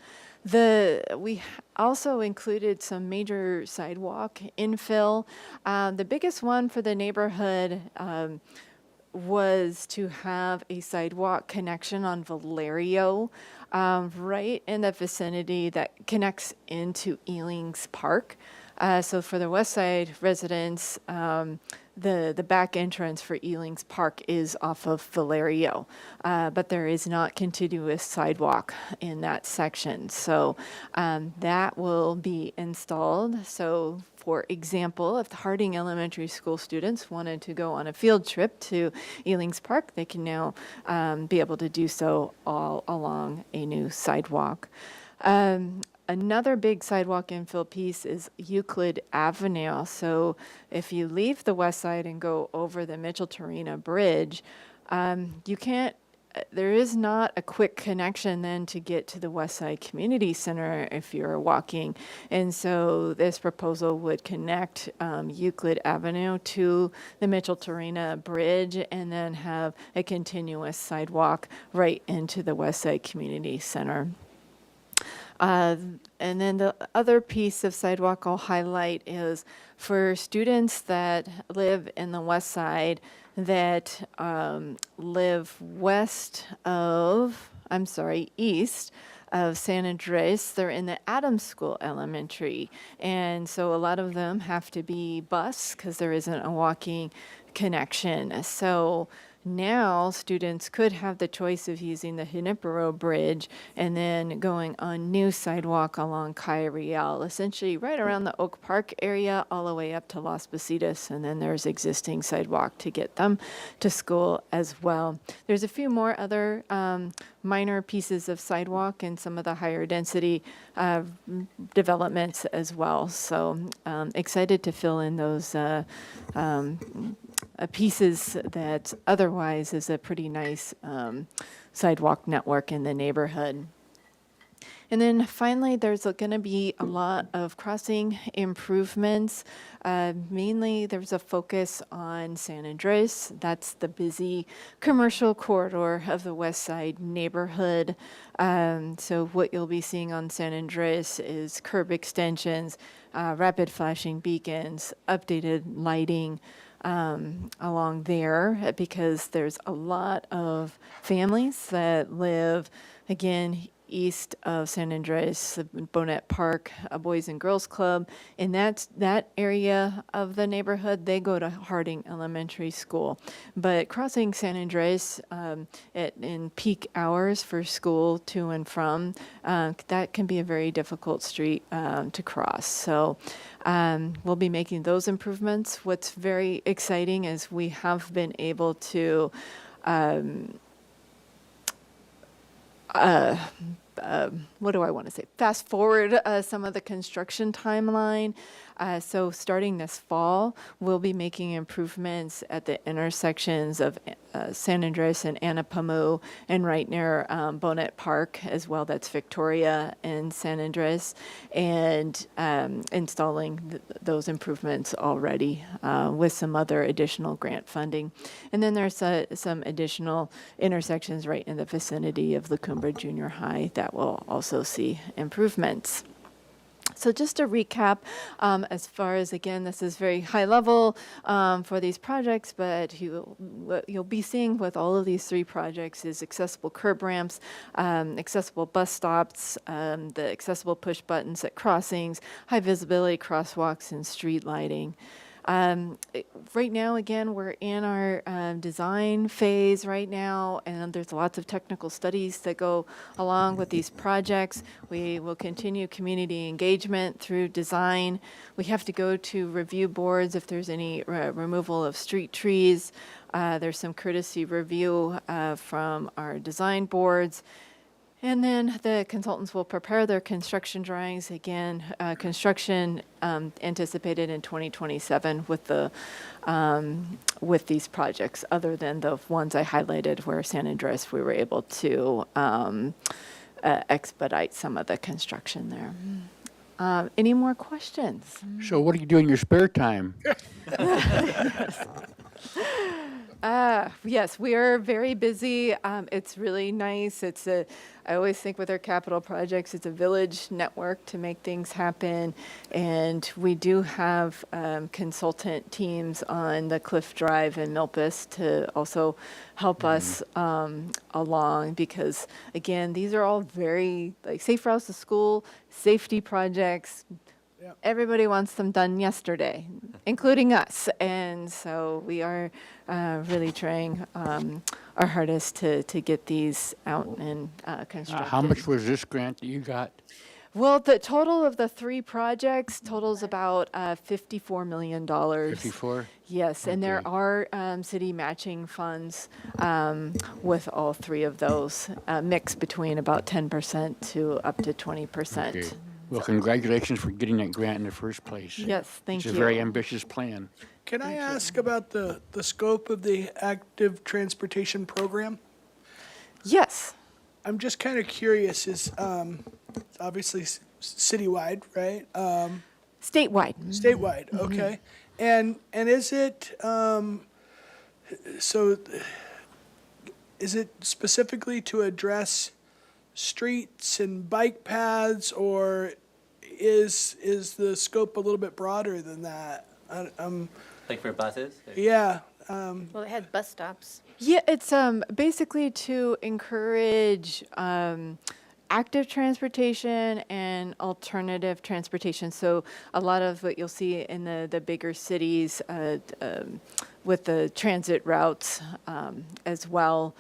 We also included some major sidewalk infill. The biggest one for the neighborhood was to have a sidewalk connection on Valerio, right in the vicinity that connects into Elings Park. So for the West Side residents, the back entrance for Elings Park is off of Valerio, but there is not continuous sidewalk in that section. So that will be installed. So for example, if the Harding Elementary School students wanted to go on a field trip to Elings Park, they can now be able to do so all along a new sidewalk. Another big sidewalk infill piece is Euclid Avenue. So if you leave the west side and go over the Mitchell-Torina Bridge, there is not a quick connection then to get to the West Side Community Center if you're walking. And so this proposal would connect Euclid Avenue to the Mitchell-Torina Bridge and then have a continuous sidewalk right into the West Side Community Center. And then the other piece of sidewalk I'll highlight is for students that live in the west side that live east of San Andres. They're in the Adams School Elementary. And so a lot of them have to be bused because there isn't a walking connection. So now students could have the choice of using the Junipero Bridge and then going on new sidewalk along Calle Real, essentially right around the Oak Park area all the way up to Las Positas, and then there's existing sidewalk to get them to school as well. There's a few more other minor pieces of sidewalk in some of the higher density developments as well. So excited to fill in those pieces that otherwise is a pretty nice sidewalk network in the neighborhood. And then finally, there's going to be a lot of crossing improvements. Mainly, there's a focus on San Andres. That's the busy commercial corridor of the West Side neighborhood. So what you'll be seeing on San Andres is curb extensions, rapid flashing beacons, updated lighting, along there, because there's a lot of families that live, again, east of San Andres, Bonnet Park, a Boys and Girls Club. In that area of the neighborhood, they go to Harding Elementary School. But crossing San Andres in peak hours for school to and from, that can be a very difficult street to cross. So we'll be making those improvements. What's very exciting is we have been able to what do I want to say? Fast forward some of the construction timeline. So starting this fall, we'll be making improvements at the intersections of San Andres and Anapamu, and right near Bonnet Park as well. That's Victoria and San Andres, and installing those improvements already with some other additional grant funding. And then there's some additional intersections right in the vicinity of La Cumbre Junior High that will also see improvements. So just to recap, as far as, again, this is very high level for these projects, but what you'll be seeing with all of these three projects is accessible curb ramps, accessible bus stops, the accessible push buttons at crossings, high visibility crosswalks, and street lighting. Right now, again, we're in our design phase right now, and there's lots of technical studies that go along with these projects. We will continue community engagement through design. We have to go to review boards if there's any removal of street trees. There's some courtesy review from our design boards. And then the consultants will prepare their construction drawings. Again, construction anticipated in 2027 with these projects, other than the ones I highlighted where San Andres, we were able to expedite some of the construction there. Any more questions? So what do you do in your spare time? Yes, we are very busy. It's really nice. I always think with our capital projects, it's a village network to make things happen. And we do have consultant teams on the Cliff Drive and Milpas to also help us along, because, again, these are all very, like, safe routes to school, safety projects. Yep. Everybody wants them done yesterday, including us. And so we are really trying our hardest to get these out and constructed. How much was this grant that you got? Well, the total of the three projects totals about $54 million. 54? Yes, and there are city matching funds with all three of those, mixed between about 10% to up to 20%. Okay. Well, congratulations for getting that grant in the first place. Yes, thank you. It's a very ambitious plan. Can I ask about the scope of the active transportation program? Yes. I'm just kind of curious, is obviously citywide, right? Statewide. Statewide, okay. And is it, so is it specifically to address streets and bike paths, or is the scope a little bit broader than that? Like for buses? Yeah. Well, it had bus stops. Yeah, it's basically to encourage active transportation and alternative transportation. So a lot of what you'll see in the bigger cities with the transit routes as well.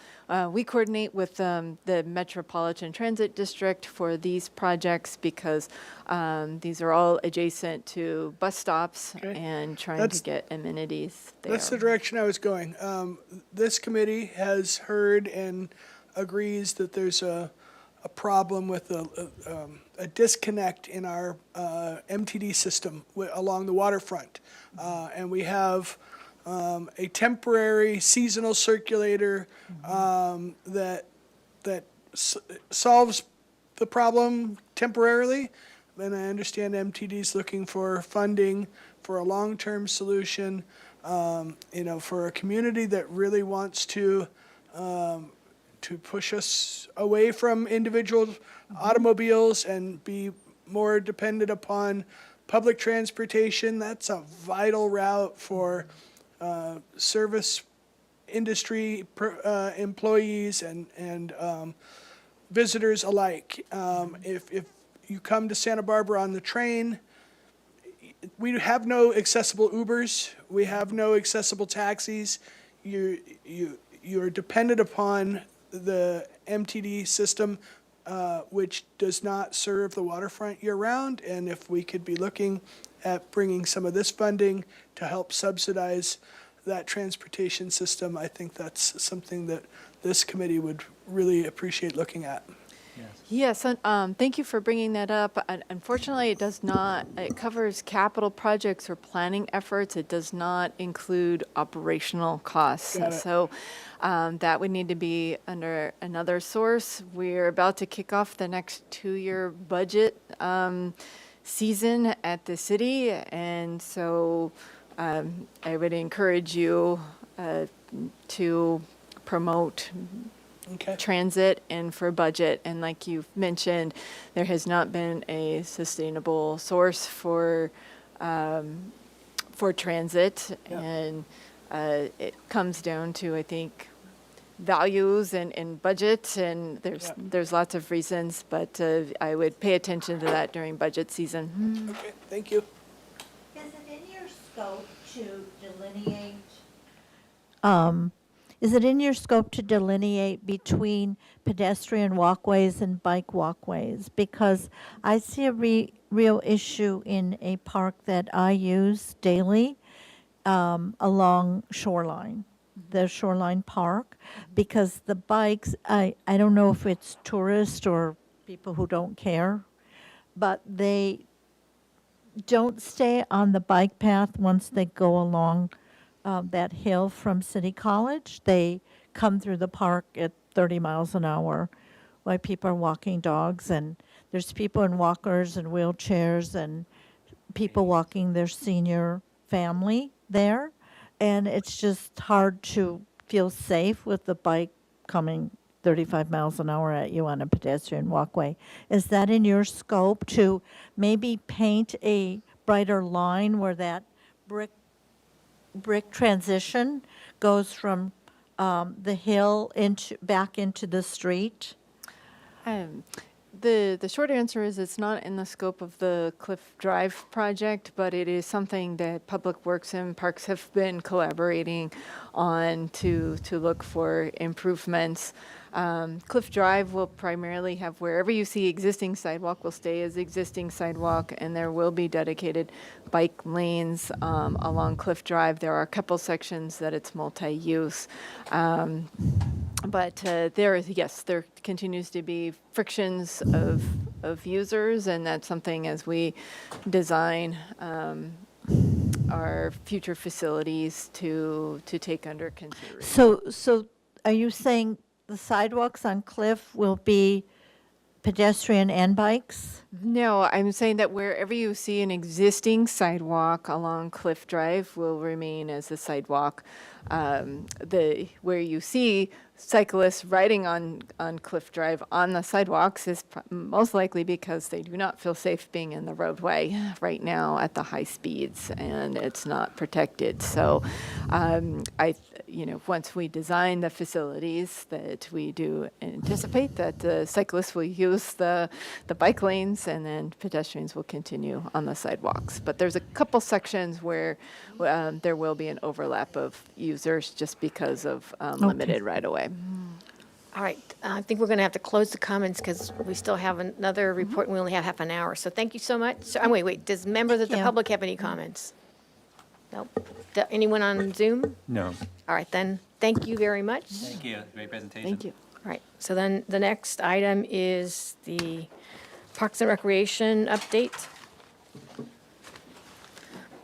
We coordinate with the Metropolitan Transit District for these projects because these are all adjacent to bus stops and trying to get amenities there. That's the direction I was going. This committee has heard and agrees that there's a problem with a disconnect in our MTD system along the waterfront. And we have a temporary seasonal circulator that solves the problem temporarily. And I understand MTD's looking for funding for a long-term solution, for a community that really wants to push us away from individual automobiles and be more dependent upon public transportation. That's a vital route for service industry employees and visitors alike. If you come to Santa Barbara on the train, we have no accessible Ubers. We have no accessible taxis. You're dependent upon the MTD system, which does not serve the waterfront year-round. And if we could be looking at bringing some of this funding to help subsidize that transportation system, I think that's something that this committee would really appreciate looking at. Yes, thank you for bringing that up. Unfortunately, it does not, it covers capital projects or planning efforts. It does not include operational costs. Got it. So that would need to be under another source. We're about to kick off the next 2-year budget season at the city. And so I would encourage you to promote Okay. transit and for budget. And like you've mentioned, there has not been a sustainable source for transit. Yeah. And it comes down to, I think, values and budget, and there's lots of reasons, but I would pay attention to that during budget season. Okay, thank you. Is it in your scope to delineate? Is it in your scope to delineate between pedestrian walkways and bike walkways? Because I see a real issue in a park that I use daily along Shoreline, the Shoreline Park, because the bikes, I don't know if it's tourists or people who don't care, but they don't stay on the bike path once they go along that hill from City College. They come through the park at 30 miles an hour while people are walking dogs, and there's people in walkers and wheelchairs and people walking their senior family there. And it's just hard to feel safe with the bike coming 35 miles an hour at you on a pedestrian walkway. Is that in your scope to maybe paint a brighter line where that brick transition goes from the hill back into the street? The short answer is it's not in the scope of the Cliff Drive project, but it is something that Public Works and Parks have been collaborating on to look for improvements. Cliff Drive will primarily have wherever you see existing sidewalk will stay as existing sidewalk, and there will be dedicated bike lanes along Cliff Drive. There are a couple sections that it's multi-use. But there continues to be frictions of users, and that's something as we design our future facilities to take under consideration. So are you saying the sidewalks on Cliff will be pedestrian and bikes? No, I'm saying that wherever you see an existing sidewalk along Cliff Drive will remain as a sidewalk. Where you see cyclists riding on Cliff Drive on the sidewalks is most likely because they do not feel safe being in the roadway right now at the high speeds, and it's not protected. So, once we design the facilities, that we do anticipate that the cyclists will use the bike lanes, and then pedestrians will continue on the sidewalks. But there's a couple sections where there will be an overlap of users just because of limited right-of-way. All right, I think we're going to have to close the comments because we still have another report and we only have half an hour. So thank you so much. So, wait, does members of the you. public have any comments? Nope. Anyone on Zoom? No. All right, then, thank you very much. Thank you. Great presentation. Thank you. All right, so then the next item is the Parks and Recreation update.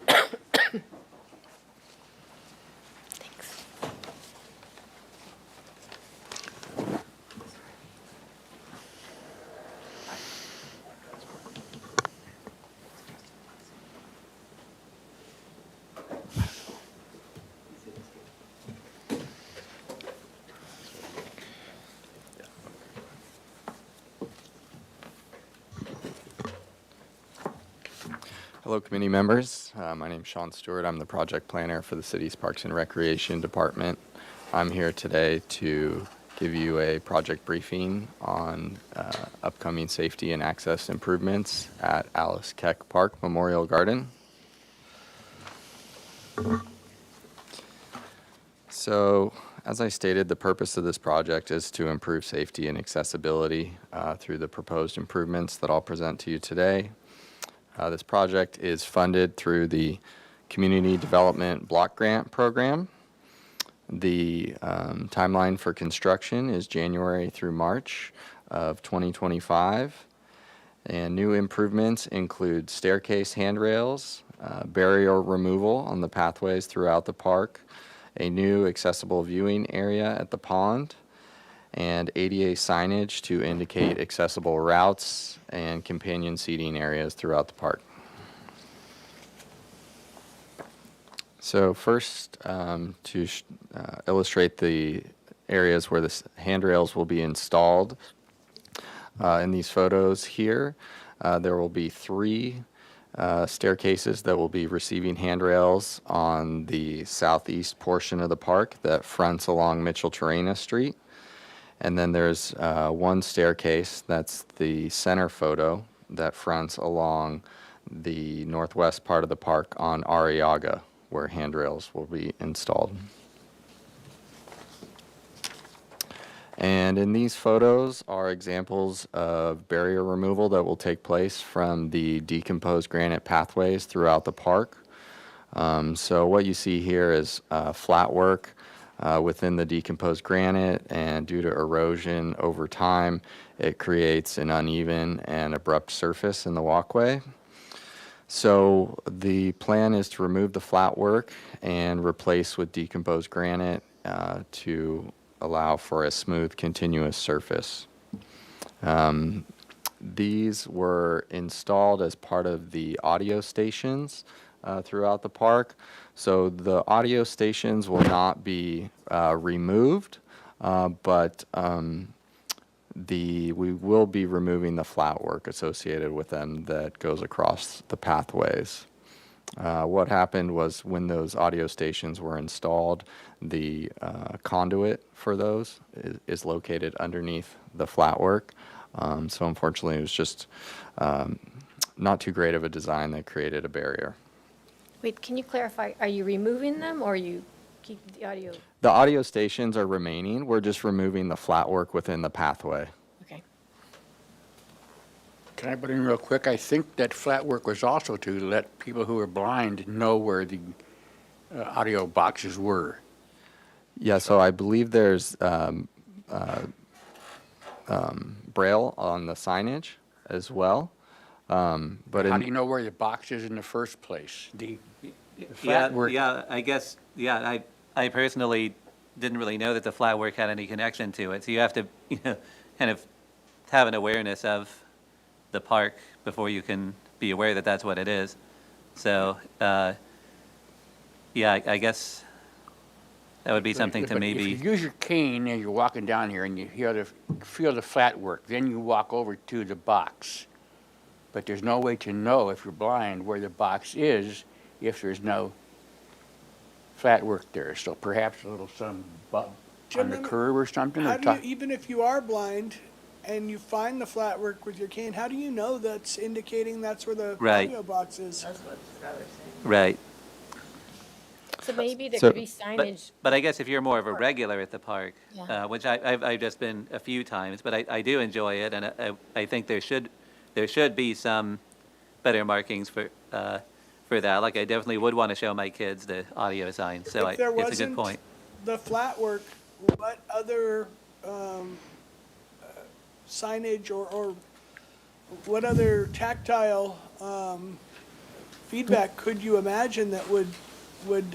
Thanks. Hello, committee members. My name's Sean Stewart. I'm the project planner for the city's Parks and Recreation Department. I'm here today to give you a project briefing on upcoming safety and access improvements at Alice Keck Park Memorial Garden. So, as I stated, the purpose of this project is to improve safety and accessibility through the proposed improvements that I'll present to you today. This project is funded through the Community Development Block Grant Program. The timeline for construction is January through March of 2025. And new improvements include staircase handrails, barrier removal on the pathways throughout the park, a new accessible viewing area at the pond, and ADA signage to indicate accessible routes and companion seating areas throughout the park. So first, to illustrate the areas where the handrails will be installed, in these photos here, there will be 3 staircases that will be receiving handrails on the southeast portion of the park that fronts along Mitchell-Terena Street. And then there's 1 staircase, that's the center photo, that fronts along the northwest part of the park on Arriaga, where handrails will be installed. And in these photos are examples of barrier removal that will take place from the decomposed granite pathways throughout the park. So what you see here is flat work within the decomposed granite, and due to erosion over time, it creates an uneven and abrupt surface in the walkway. So the plan is to remove the flat work and replace with decomposed granite to allow for a smooth, continuous surface. These were installed as part of the audio stations throughout the park. So the audio stations will not be removed, but we will be removing the flat work associated with them that goes across the pathways. What happened was when those audio stations were installed, the conduit for those is located underneath the flat work. So unfortunately, it was just not too great of a design that created a barrier. Wait, can you clarify, are you removing them or you keep the audio? The audio stations are remaining. We're just removing the flat work within the pathway. Okay. Can I put in real quick? I think that flat work was also to let people who are blind know where the audio boxes were. Yeah, so I believe there's Braille on the signage as well. But How do you know where the box is in the first place? The flat Yeah, work. yeah, I guess, yeah, I personally didn't really know that the flat work had any connection to it. So you have to, kind of have an awareness of the park before you can be aware that that's what it is. So, yeah, I guess that would be something to But maybe. If you use your cane and you're walking down here and you feel the flat work, then you walk over to the box. But there's no way to know if you're blind where the box is if there's no flat work there. So perhaps a little some bump on the Jim, curb or something. How Or do you, even if you are blind and you find the flat work with your cane, how do you know that's indicating that's where the Right. audio box is? Right. So maybe there So- could be signage. But I guess if you're more of a regular at the park, Yeah. which I've just been a few times, but I do enjoy it, and I think there should be some better markings for that. Like I definitely would want to show my kids the audio sign. So If there it's a good wasn't point. the flat work, what other signage or what other tactile feedback could you imagine that would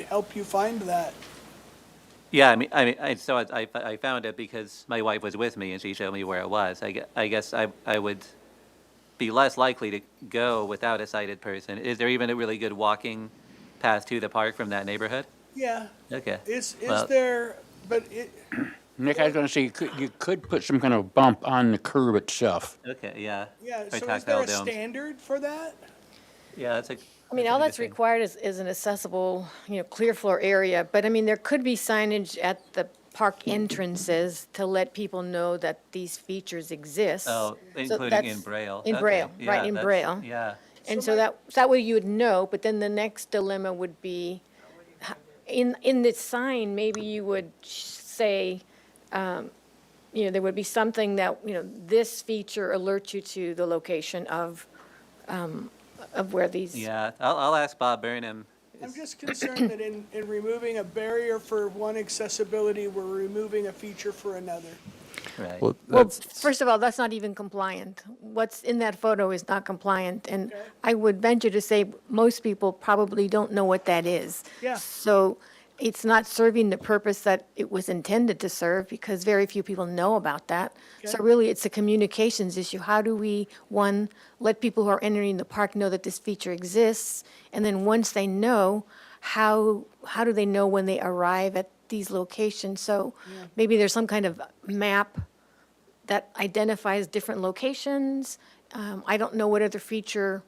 help you find that? Yeah, I found it because my wife was with me and she showed me where it was. I guess I would be less likely to go without a sighted person. Is there even a really good walking path to the park from that neighborhood? Yeah. Okay. Is Well- there, but it, Nick, I was going to say you could put some kind of bump on the curb itself. Okay, yeah. yeah, Or so is there tactile a domes. standard for that? Yeah, that's a I mean, all that's required is an accessible, clear floor area, but I mean, there could be signage at the park entrances to let people know that these features exist. Oh, So including in that's- Braille. In Okay, Braille, yeah, right, in that's- Braille. Yeah. And so that way you would know, but then the next dilemma would be, in the sign, maybe you would say, there would be something that, this feature alerts you to the location of where these. Yeah, I'll ask Bob Burnham. I'm just concerned that in removing a barrier for one accessibility, we're removing a feature for another. Right. Well, Well, that's, first of all, that's not even compliant. What's in that photo is not compliant, and I would venture to say most people probably don't know what that is. Yeah. So it's not serving the purpose that it was intended to serve, because very few people know about that. So Okay. really, it's a communications issue. How do we, one, let people who are entering the park know that this feature exists? And then once they know, how do they know when they arrive at these locations? So maybe there's some kind of map that identifies different locations. I don't know what other feature,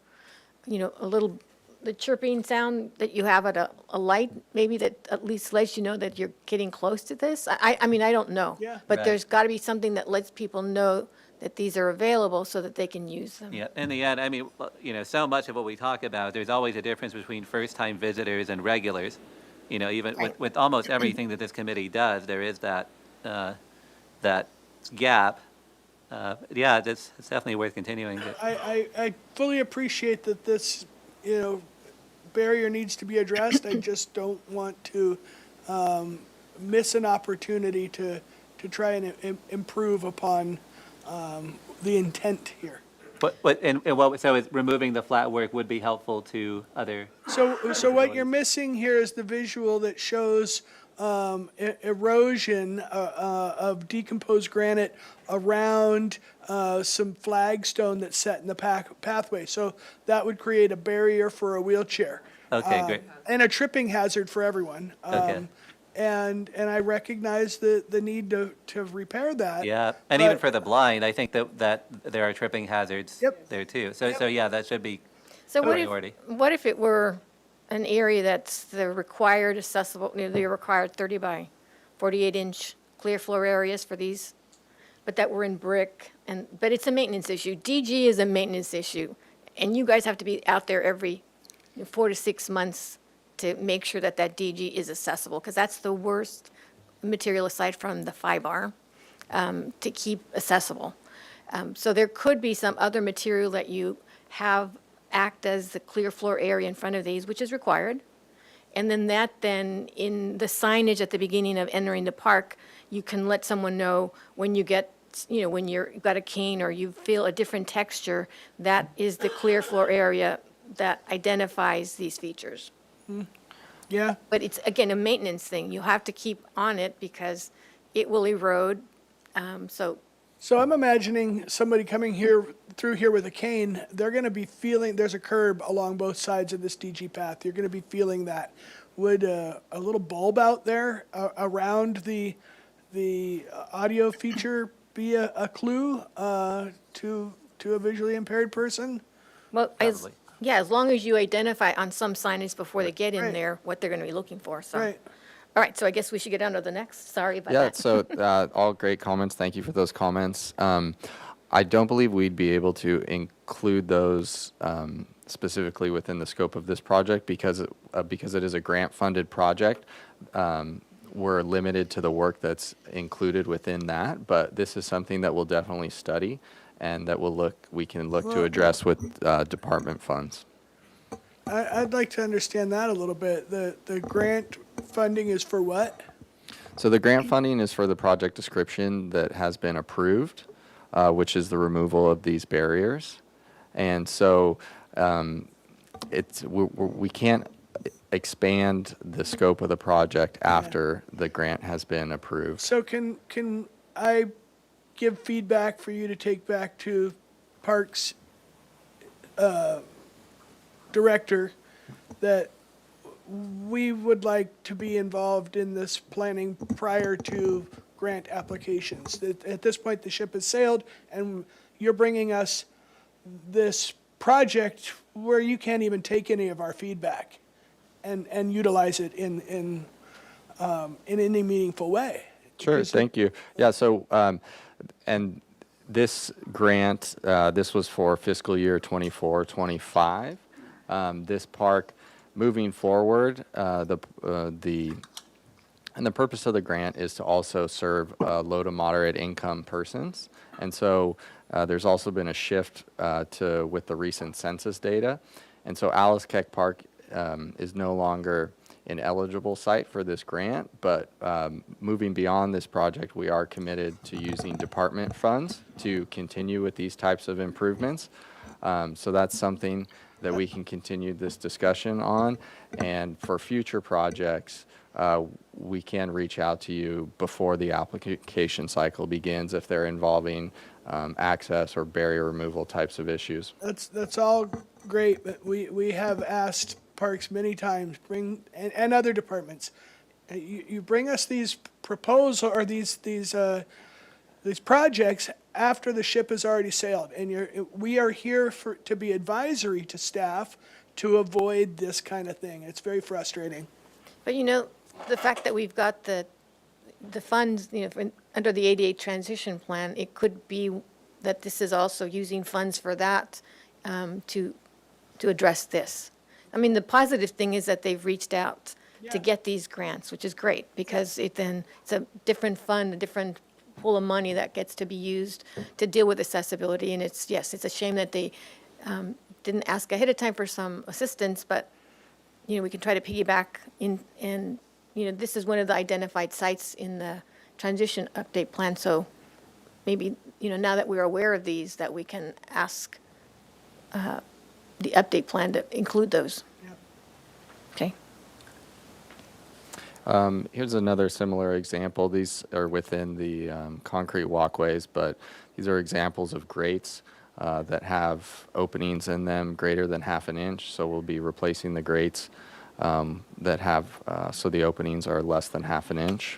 the chirping sound that you have at a light, maybe that at least lets you know that you're getting close to this. I mean, I don't know. Yeah. But Right. there's got to be something that lets people know that these are available so that they can use them. Yeah, in the end, I mean, so much of what we talk about, there's always a difference between first-time visitors and regulars. Even Right. with almost everything that this committee does, there is that gap. Yeah, it's definitely worth continuing. I fully appreciate that this, barrier needs to be addressed. I just don't want to miss an opportunity to try and improve upon the intent here. So is removing the flat work would be helpful to other. So what you're missing here is the visual that shows erosion of decomposed granite around some flagstone that's set in the pathway. So that would create a barrier for a wheelchair. Okay, great. And a tripping hazard for everyone. Okay. And I recognize the need to repair that. Yeah, and even but- for the blind, I think that there are tripping hazards Yep. there too. So yeah, that should be So priority. what if it were an area that's the required accessible, the required 30 by 48 inch clear floor areas for these, but that were in brick, but it's a maintenance issue. DG is a maintenance issue, and you guys have to be out there every 4 to 6 months to make sure that DG is accessible, because that's the worst material aside from the fiber to keep accessible. So there could be some other material that you have act as the clear floor area in front of these, which is required. And then in the signage at the beginning of entering the park, you can let someone know when you get, when you've got a cane or you feel a different texture, that is the clear floor area that identifies these features. Yeah. But it's, again, a maintenance thing. You have to keep on it because it will erode. So I'm imagining somebody coming through here with a cane, they're going to be feeling, there's a curb along both sides of this DG path. You're going to be feeling that. Would a little bulb out there around the audio feature be a clue to a visually impaired person? Well, Probably. as long as you identify on some signage before they get in Right. there what they're going to be looking for, so. Right. All right, so I guess we should get on to the next. Sorry about yeah, that. so all great comments. Thank you for those comments. I don't believe we'd be able to include those specifically within the scope of this project because it is a grant-funded project. We're limited to the work that's included within that, but this is something that we'll definitely study and that we can look to address with department funds. I'd like to understand that a little bit. The grant funding is for what? So the grant funding is for the project description that has been approved, which is the removal of these barriers. And so we can't expand the scope of the project after the grant has been approved. So can I give feedback for you to take back to Parks director that we would like to be involved in this planning prior to grant applications? At this point, the ship has sailed, and you're bringing us this project where you can't even take any of our feedback and utilize it in any meaningful way. Sure, Because thank you. Yeah, so, and this grant, this was for fiscal year 24, 25. This park, moving forward, and the purpose of the grant is to also serve low to moderate income persons. And so there's also been a shift with the recent census data. And so Alice Keck Park is no longer an eligible site for this grant, but moving beyond this project, we are committed to using department funds to continue with these types of improvements. So that's something that we can continue this discussion on. And for future projects, we can reach out to you before the application cycle begins if they're involving access or barrier removal types of issues. that's all great, but we have asked parks many times, and other departments, you bring us these proposal or these projects after the ship has already sailed, and we are here to be advisory to staff to avoid this kind of thing. It's very frustrating. But the fact that we've got the funds, under the ADA transition plan, it could be that this is also using funds for that to address this. I mean, the positive thing is that they've reached out to get these grants, which is great, because it's a different fund, a different pool of money that gets to be used to deal with accessibility. And it's a shame that they didn't ask ahead of time for some assistance, but we can try to piggyback in. This is one of the identified sites in the transition update plan, so maybe, now that we're aware of these, that we can ask the update plan to include those. Yep. Okay. Here's another similar example. These are within the concrete walkways, but these are examples of grates that have openings in them greater than 1/2 inch. So we'll be replacing the grates that have, so the openings are less than 1/2 inch.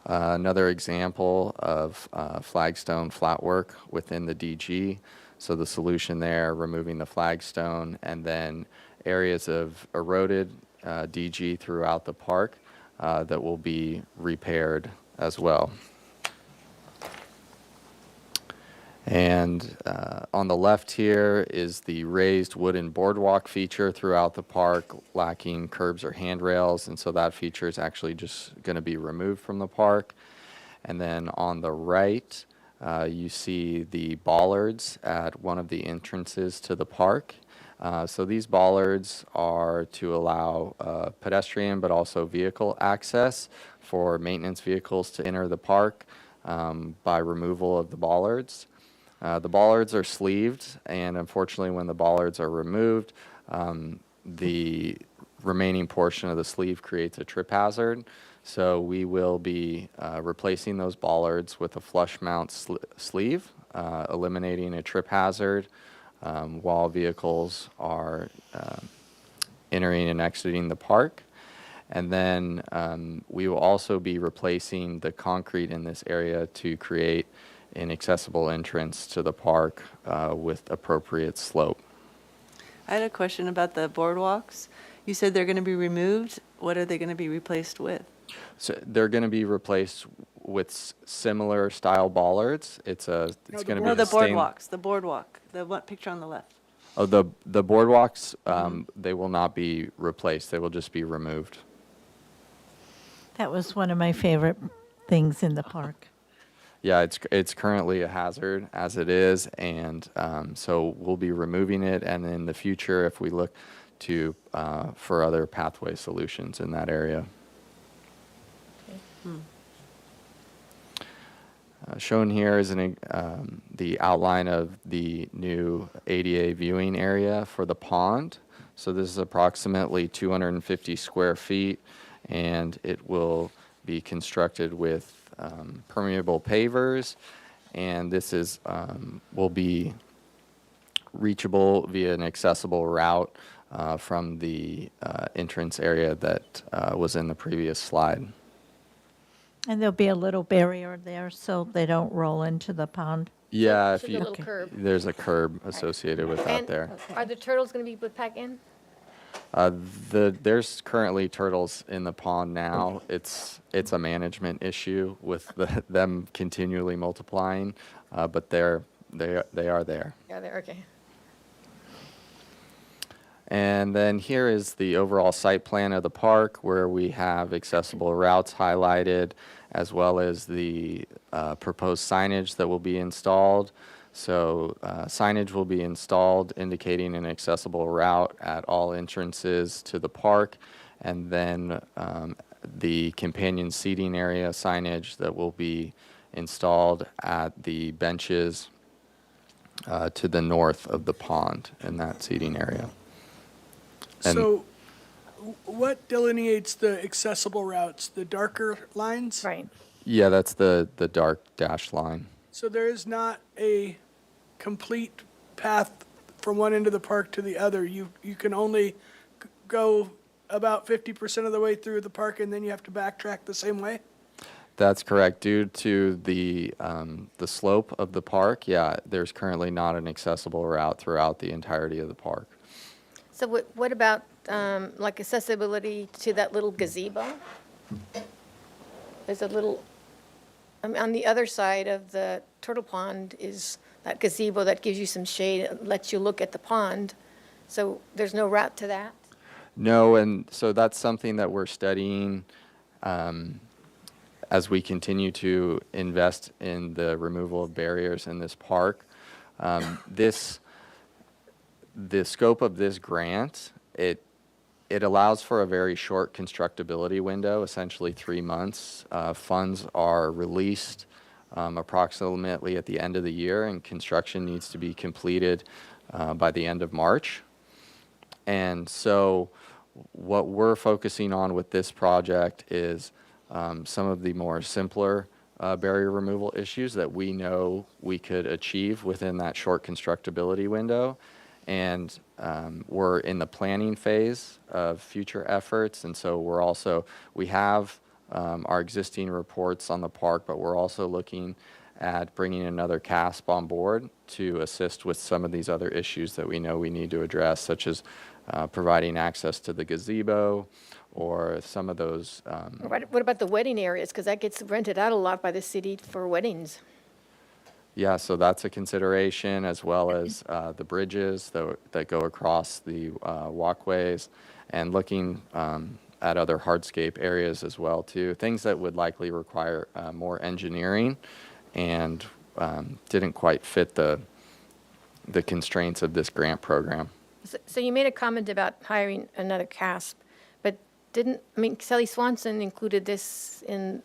Another example of flagstone flat work within the DG. So the solution there, removing the flagstone, and then areas of eroded DG throughout the park that will be repaired as well. And on the left here is the raised wooden boardwalk feature throughout the park, lacking curbs or handrails, and so that feature is actually just going to be removed from the park. And then on the right, you see the bollards at one of the entrances to the park. So these bollards are to allow pedestrian but also vehicle access for maintenance vehicles to enter the park by removal of the bollards. The bollards are sleeved, and unfortunately when the bollards are removed, the remaining portion of the sleeve creates a trip hazard. So we will be replacing those bollards with a flush mount sleeve, eliminating a trip hazard while vehicles are entering and exiting the park. And then we will also be replacing the concrete in this area to create an accessible entrance to the park with appropriate slope. I had a question about the boardwalks. You said they're going to be removed. What are they going to be replaced with? So they're going to be replaced with similar style bollards. It's going to be the boardwalks. The boardwalk. The one picture on the left. Oh, the boardwalks. They will not be replaced. They will just be removed. That was one of my favorite things in the park. Yeah, it's currently a hazard as it is, and so we'll be removing it. And in the future, if we look to for other pathway solutions in that area. Shown here is the outline of the new ADA viewing area for the pond. So this is approximately 250 square feet, and it will be constructed with permeable pavers, and this will be reachable via an accessible route from the entrance area that was in the previous slide. And there'll be a little barrier there so they don't roll into the pond. Yeah, So if the you, little curb. there's a curb associated with that And there. are the turtles going to be put back in? There's currently turtles in the pond now. It's a management issue with them continually multiplying, but they are there. Yeah, they're okay. And then here is the overall site plan of the park where we have accessible routes highlighted as well as the proposed signage that will be installed. So signage will be installed indicating an accessible route at all entrances to the park. And then the companion seating area signage that will be installed at the benches to the north of the pond in that seating area. And- So what delineates the accessible routes? The darker lines? Right. Yeah, that's the dark dashed line. So there is not a complete path from one end of the park to the other. You can only go about 50% of the way through the park, and then you have to backtrack the same way? That's correct. Due to the slope of the park, yeah, there's currently not an accessible route throughout the entirety of the park. So what about like accessibility to that little gazebo? There's a little, on the other side of the turtle pond is that gazebo that gives you some shade, lets you look at the pond. So there's no route to that? No, and so that's something that we're studying as we continue to invest in the removal of barriers in this park. The scope of this grant, it allows for a very short constructability window, essentially 3 months. Funds are released approximately at the end of the year, and construction needs to be completed by the end of March. And so what we're focusing on with this project is some of the more simpler barrier removal issues that we know we could achieve within that short constructability window. And we're in the planning phase of future efforts. And so we have our existing reports on the park, but we're also looking at bringing another CASP on board to assist with some of these other issues that we know we need to address, such as providing access to the gazebo or some of those. What about the wedding areas? Because that gets rented out a lot by the city for weddings. Yeah, so that's a consideration, as well as the bridges that go across the walkways, and looking at other hardscape areas as well too. Things that would likely require more engineering and didn't quite fit the constraints of this grant program. So you made a comment about hiring another CASP, but Sally Swanson included this in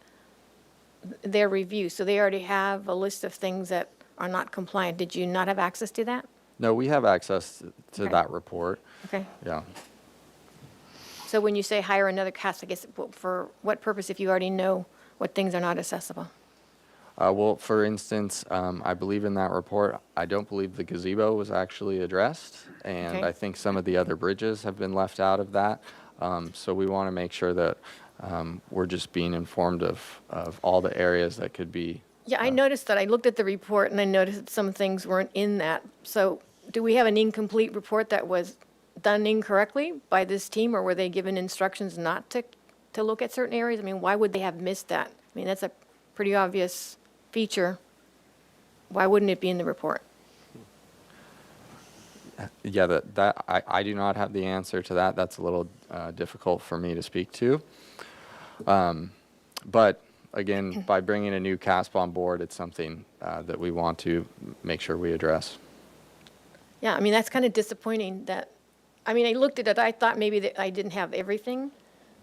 their review, so they already have a list of things that are not compliant. Did you not have access to that? No, we have access to Okay. that report. Okay. Yeah. So when you say hire another CASP, I guess for what purpose if you already know what things are not accessible? Well, for instance, I believe in that report, I don't believe the gazebo was actually addressed, and Okay. I think some of the other bridges have been left out of that. So we want to make sure that we're just being informed of all the areas that could be. Yeah, I noticed that. I looked at the report and I noticed that some things weren't in that. So do we have an incomplete report that was done incorrectly by this team, or were they given instructions not to look at certain areas? I mean, why would they have missed that? I mean, that's a pretty obvious feature. Why wouldn't it be in the report? Yeah, I do not have the answer to that. That's a little difficult for me to speak to. But again, by bringing a new CASP on board, it's something that we want to make sure we address. Yeah, I mean, that's kind of disappointing that, I mean, I looked at it, I thought maybe that I didn't have everything.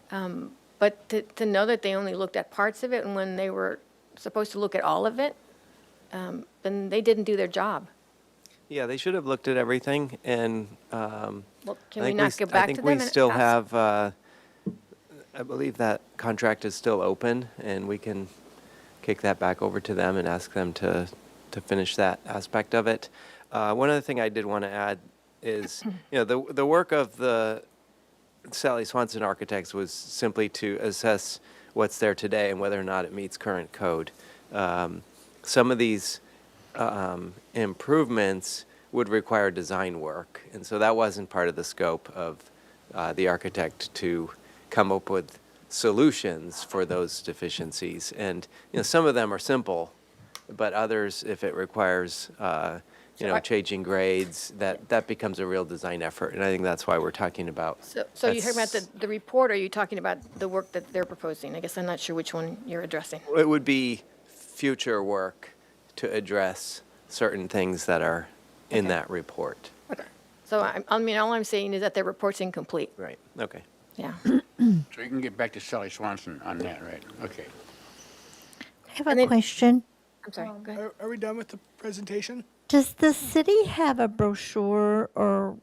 But to know that they only looked at parts of it, and when they were supposed to look at all of it, then they didn't do their job. Yeah, they should have looked at everything, and Well, can I we think not go back to them? I think we and still ask? have, I believe that contract is still open, and we can kick that back over to them and ask them to finish that aspect of it. One other thing I did want to add is, the work of the Sally Swanson Architects was simply to assess what's there today and whether or not it meets current code. Some of these improvements would require design work, and so that wasn't part of the scope of the architect to come up with solutions for those deficiencies. And some of them are simple, but others, if it requires changing grades, that becomes a real design effort, and I think that's why we're talking about. So you're talking about the report, or are you talking about the work that they're proposing? I guess I'm not sure which one you're addressing. It would be future work to address certain things that are in that report. Okay. So I mean, all I'm saying is that their report's incomplete. Right, okay. Yeah. So you can get back to Sally Swanson on that, right? Okay. I have a question. I'm sorry, go ahead. Are we done with the presentation? Does the city have a brochure or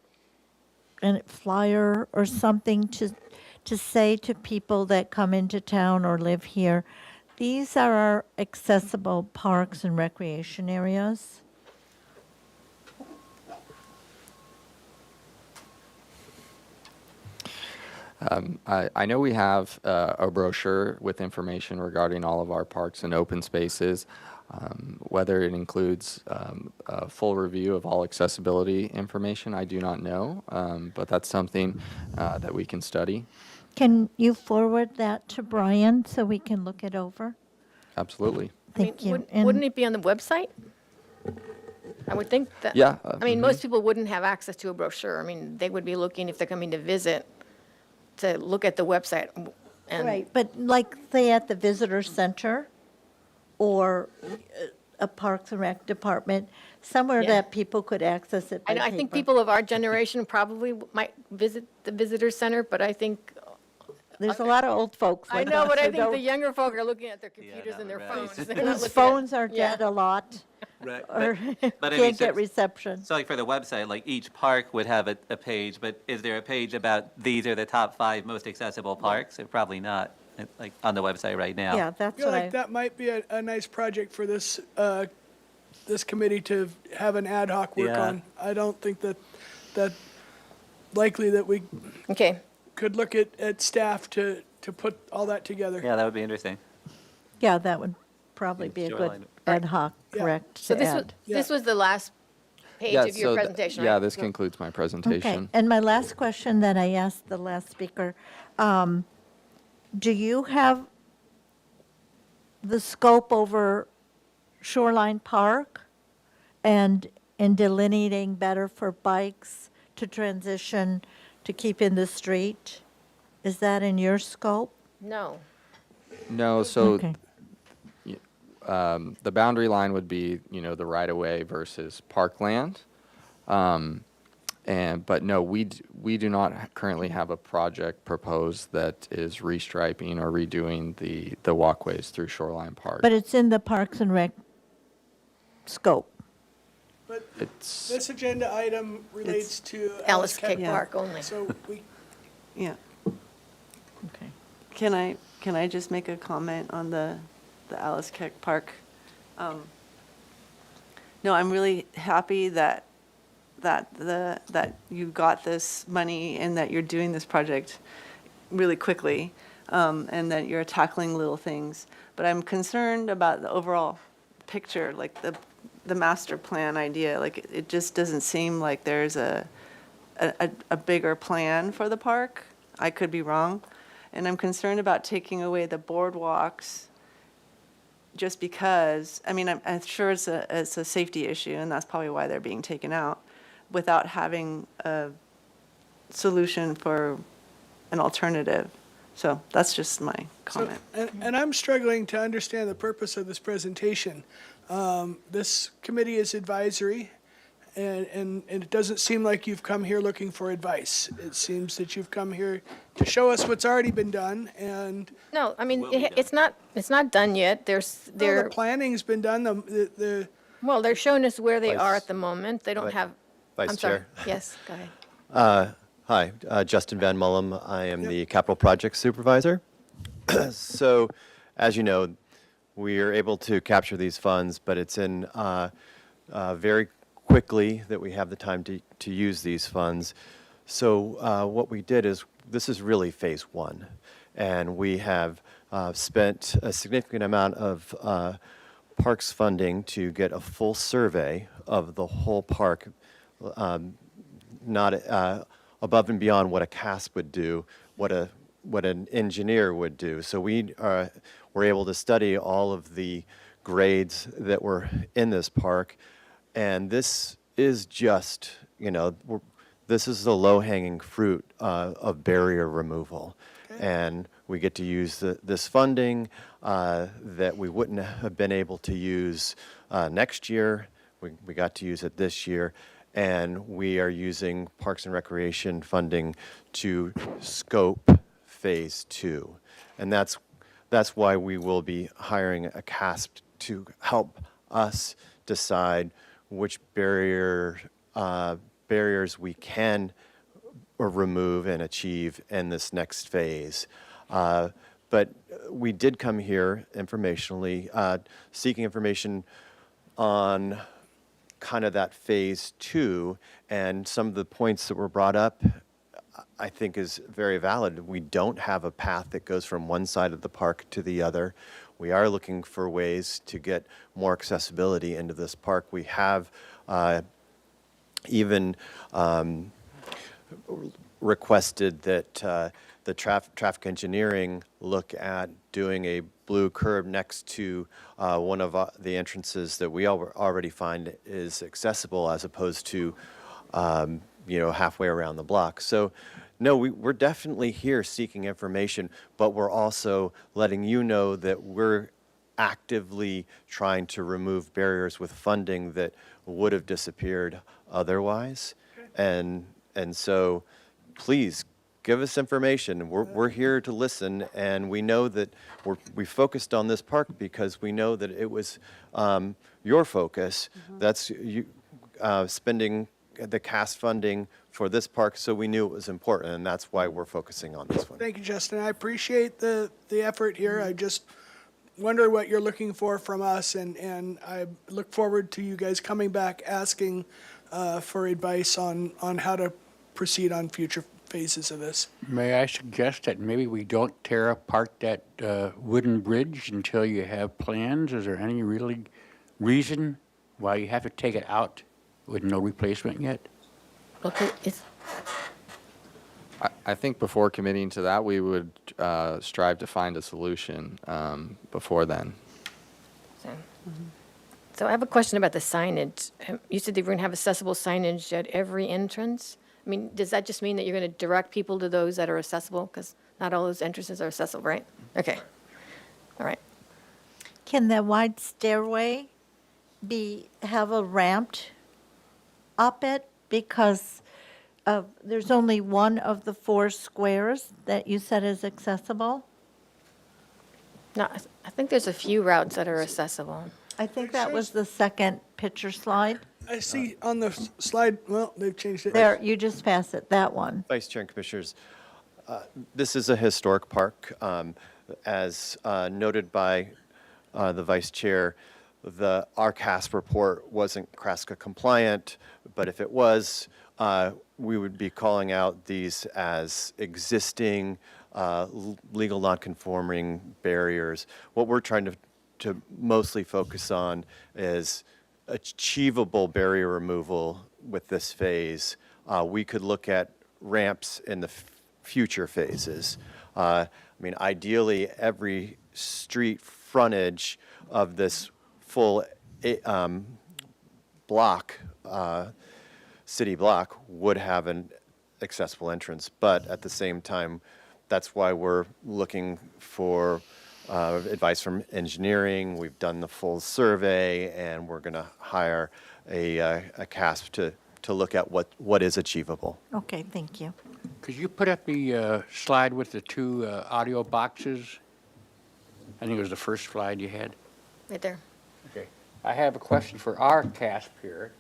a flyer or something to say to people that come into town or live here, these are our accessible parks and recreation areas? I know we have a brochure with information regarding all of our parks and open spaces. Whether it includes a full review of all accessibility information, I do not know, but that's something that we can study. Can you forward that to Brian so we can look it over? Absolutely. Thank you. Wouldn't it be on the website? I would think that. Yeah, I mean, most people wouldn't have access to a brochure. I mean, they would be looking, if they're coming to visit, to look at the website. And Right, but like, say, at the visitor center or a Parks and Rec department, somewhere Yeah. that people could access it by I think paper. people of our generation probably might visit the visitor center, but I think, There's a lot of old folks I like know, us but I who think the don't- younger folk are looking at their computers and their phones. They're not whose looking at- phones are Yeah. dead a lot Right. or But I mean, can't so- get reception. So like for the website, like each park would have a page, but is there a page about these are the top 5 most accessible parks? Probably not, like on the website right now. Yeah, I that's feel what like that might be a nice project for this, this committee to have an ad hoc work Yeah. on. I don't think that likely that we Okay, could look at staff to put all that together. Yeah, that would be interesting. Yeah, that would probably be a good Shoreline. ad hoc, Yeah. correct, so to this was, add. this was the last page Yeah, of your so presentation, right? yeah, this concludes my Okay, presentation. and my last question that I asked the last speaker, do you have the scope over Shoreline Park and in delineating better for bikes to transition to keep in the street? Is that in your scope? No. No, so Okay. the boundary line would be, the right-of-way versus parkland. But no, we do not currently have a project proposed that is restriping or redoing the walkways through Shoreline Park. But it's in the Parks and Rec scope. But It's, this agenda item relates to Alice Keck Cake Park only. So we, Yeah. Okay. Can I just make a comment on the Alice Keck Park? No, I'm really happy that you got this money and that you're doing this project really quickly, and that you're tackling little things. But I'm concerned about the overall picture, like the master plan idea. Like, it just doesn't seem like there's a bigger plan for the park. I could be wrong. And I'm concerned about taking away the boardwalks just because, I mean, I'm sure it's a safety issue, and that's probably why they're being taken out, without having a solution for an alternative. So that's just my comment. and I'm struggling to understand the purpose of this presentation. This committee is advisory, and it doesn't seem like you've come here looking for advice. It seems that you've come here to show us what's already been done, and No, I mean, it's not done yet. the planning's been done, Well, they're showing us where they Vice- are at the moment. They don't Vi- have. Vice I'm sorry. Chair. Yes, go ahead. Hi, Justin Van Mullum. I am the Capital Projects Supervisor. So, as you know, we are able to capture these funds, but it's in very quickly that we have the time to use these funds. So what we did is, this is really phase 1. And we have spent a significant amount of parks funding to get a full survey of the whole park, not above and beyond what a CASP would do, what an engineer would do. So we were able to study all of the grades that were in this park, and this is just, this is the low-hanging fruit of barrier removal. And we get to use this funding that we wouldn't have been able to use next year. We got to use it this year. And we are using Parks and Recreation funding to scope Phase 2. And that's why we will be hiring a CASP to help us decide which barriers we can remove and achieve in this next phase. But we did come here informationally, seeking information on kind of that Phase 2, and some of the points that were brought up, I think is very valid. We don't have a path that goes from one side of the park to the other. We are looking for ways to get more accessibility into this park. We have even requested that the traffic engineering look at doing a blue curb next to one of the entrances that we already find is accessible, as opposed to halfway around the block. So no, we're definitely here seeking information, but we're also letting you know that we're actively trying to remove barriers with funding that would have disappeared otherwise. And so please give us information. We're here to listen, and we know that we focused on this park because we know that it was your focus. That's you spending the CAST funding for this park, so we knew it was important, and that's why we're focusing on this one. Thank you, Justin. I appreciate the effort here. I just wonder what you're looking for from us, and I look forward to you guys coming back asking for advice on how to proceed on future phases of this. May I suggest that maybe we don't tear apart that wooden bridge until you have plans? Is there any really reason why you have to take it out with no replacement yet? Okay, I think before committing to that, we would strive to find a solution before then. So I have a question about the signage. You said that we're going to have accessible signage at every entrance. I mean, does that just mean that you're going to direct people to those that are accessible? Because not all those entrances are accessible, right? Okay. All right. Can the wide stairway have a ramped up it? Because there's only one of the 4 squares that you said is accessible? No, I think there's a few routes that are accessible. I think that was the second picture slide. I see on the slide, well, they've changed it. There, you just passed it, that one. Vice Chair and Commissioners, this is a historic park. As noted by the Vice Chair, our CASP report wasn't CRASCA compliant, but if it was, we would be calling out these as existing legal non-conforming barriers. What we're trying to mostly focus on is achievable barrier removal with this phase. We could look at ramps in the future phases. I mean, ideally, every street frontage of this full block, city block, would have an accessible entrance. But at the same time, that's why we're looking for advice from engineering. We've done the full survey, and we're going to hire a CASP to look at what is achievable. Okay, thank you. Could you put up the slide with the 2 audio boxes? I think it was the first slide you had. Right there. Okay. I have a question for our CASP here.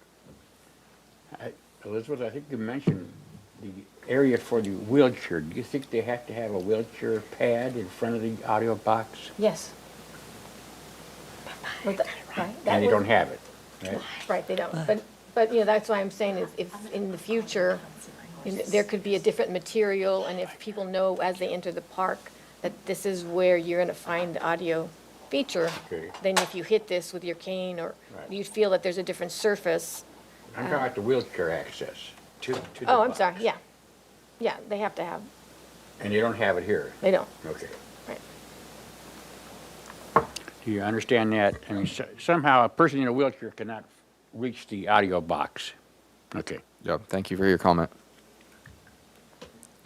Elizabeth, I think you mentioned the area for the wheelchair. Do you think they have to have a wheelchair pad in front of the audio box? Yes. Right. And they don't have it, right? Right, they don't. But that's why I'm saying is if in the future, there could be a different material, and if people know as they enter the park that this is where you're going to find the audio feature. Okay. Then if you hit this with your cane, or Right. you feel that there's a different surface. I'm talking about the wheelchair access to the Oh, I'm box. sorry, yeah. Yeah, they have to have, And you don't have it here? they don't, Okay. right. Do you understand that? I mean, somehow a person in a wheelchair cannot reach the audio box. Okay. Yep, thank you for your comment.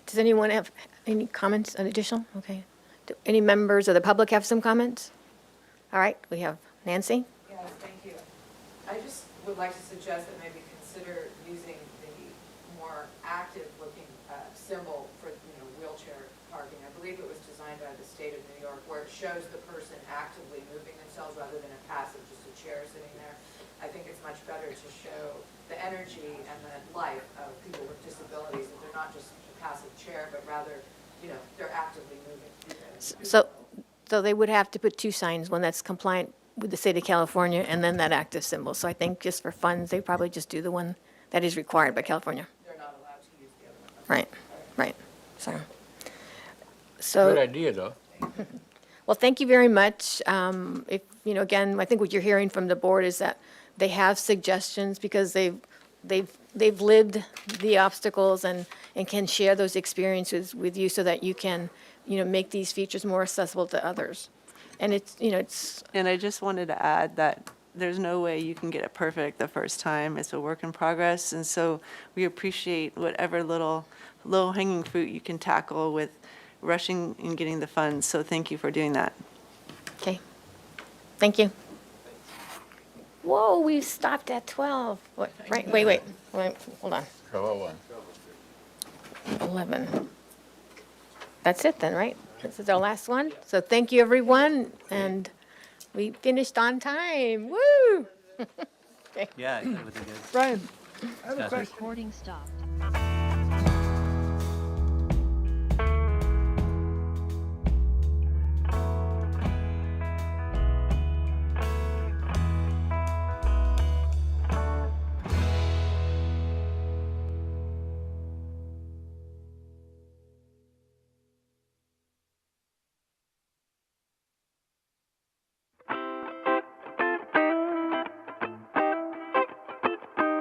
Does anyone have any comments, an additional? Okay. Do any members of the public have some comments? All right, we have Nancy. Yes, thank you. I just would like to suggest that maybe consider using the more active-looking symbol for, wheelchair parking. I believe it was designed by the state of New York, where it shows the person actively moving themselves rather than a passive, just a chair sitting there. I think it's much better to show the energy and the life of people with disabilities, that they're not just a passive chair, but rather, they're actively moving. So they would have to put two signs, one that's compliant with the state of California and then that active symbol. So I think just for funds, they probably just do the one that is required by California. They're not allowed to use the other one. Right, right. So. Good idea, though. Well, thank you very much. If, again, I think what you're hearing from the board is that they have suggestions because they've lived the obstacles and can share those experiences with you so that you can, make these features more accessible to others. And it's. And I just wanted to add that there's no way you can get it perfect the first time. It's a work in progress. And so we appreciate whatever little low-hanging fruit you can tackle with rushing and getting the funds. So thank you for doing that. Okay. Thank you. Whoa, we stopped at 12. What, right, wait, hold on. 12:01. 11. That's it then, right? This is our last one. So thank you, everyone, and we finished on time. Woo! Okay. Yeah, it was a good. Brian, I have a Yeah. question. Recording stopped.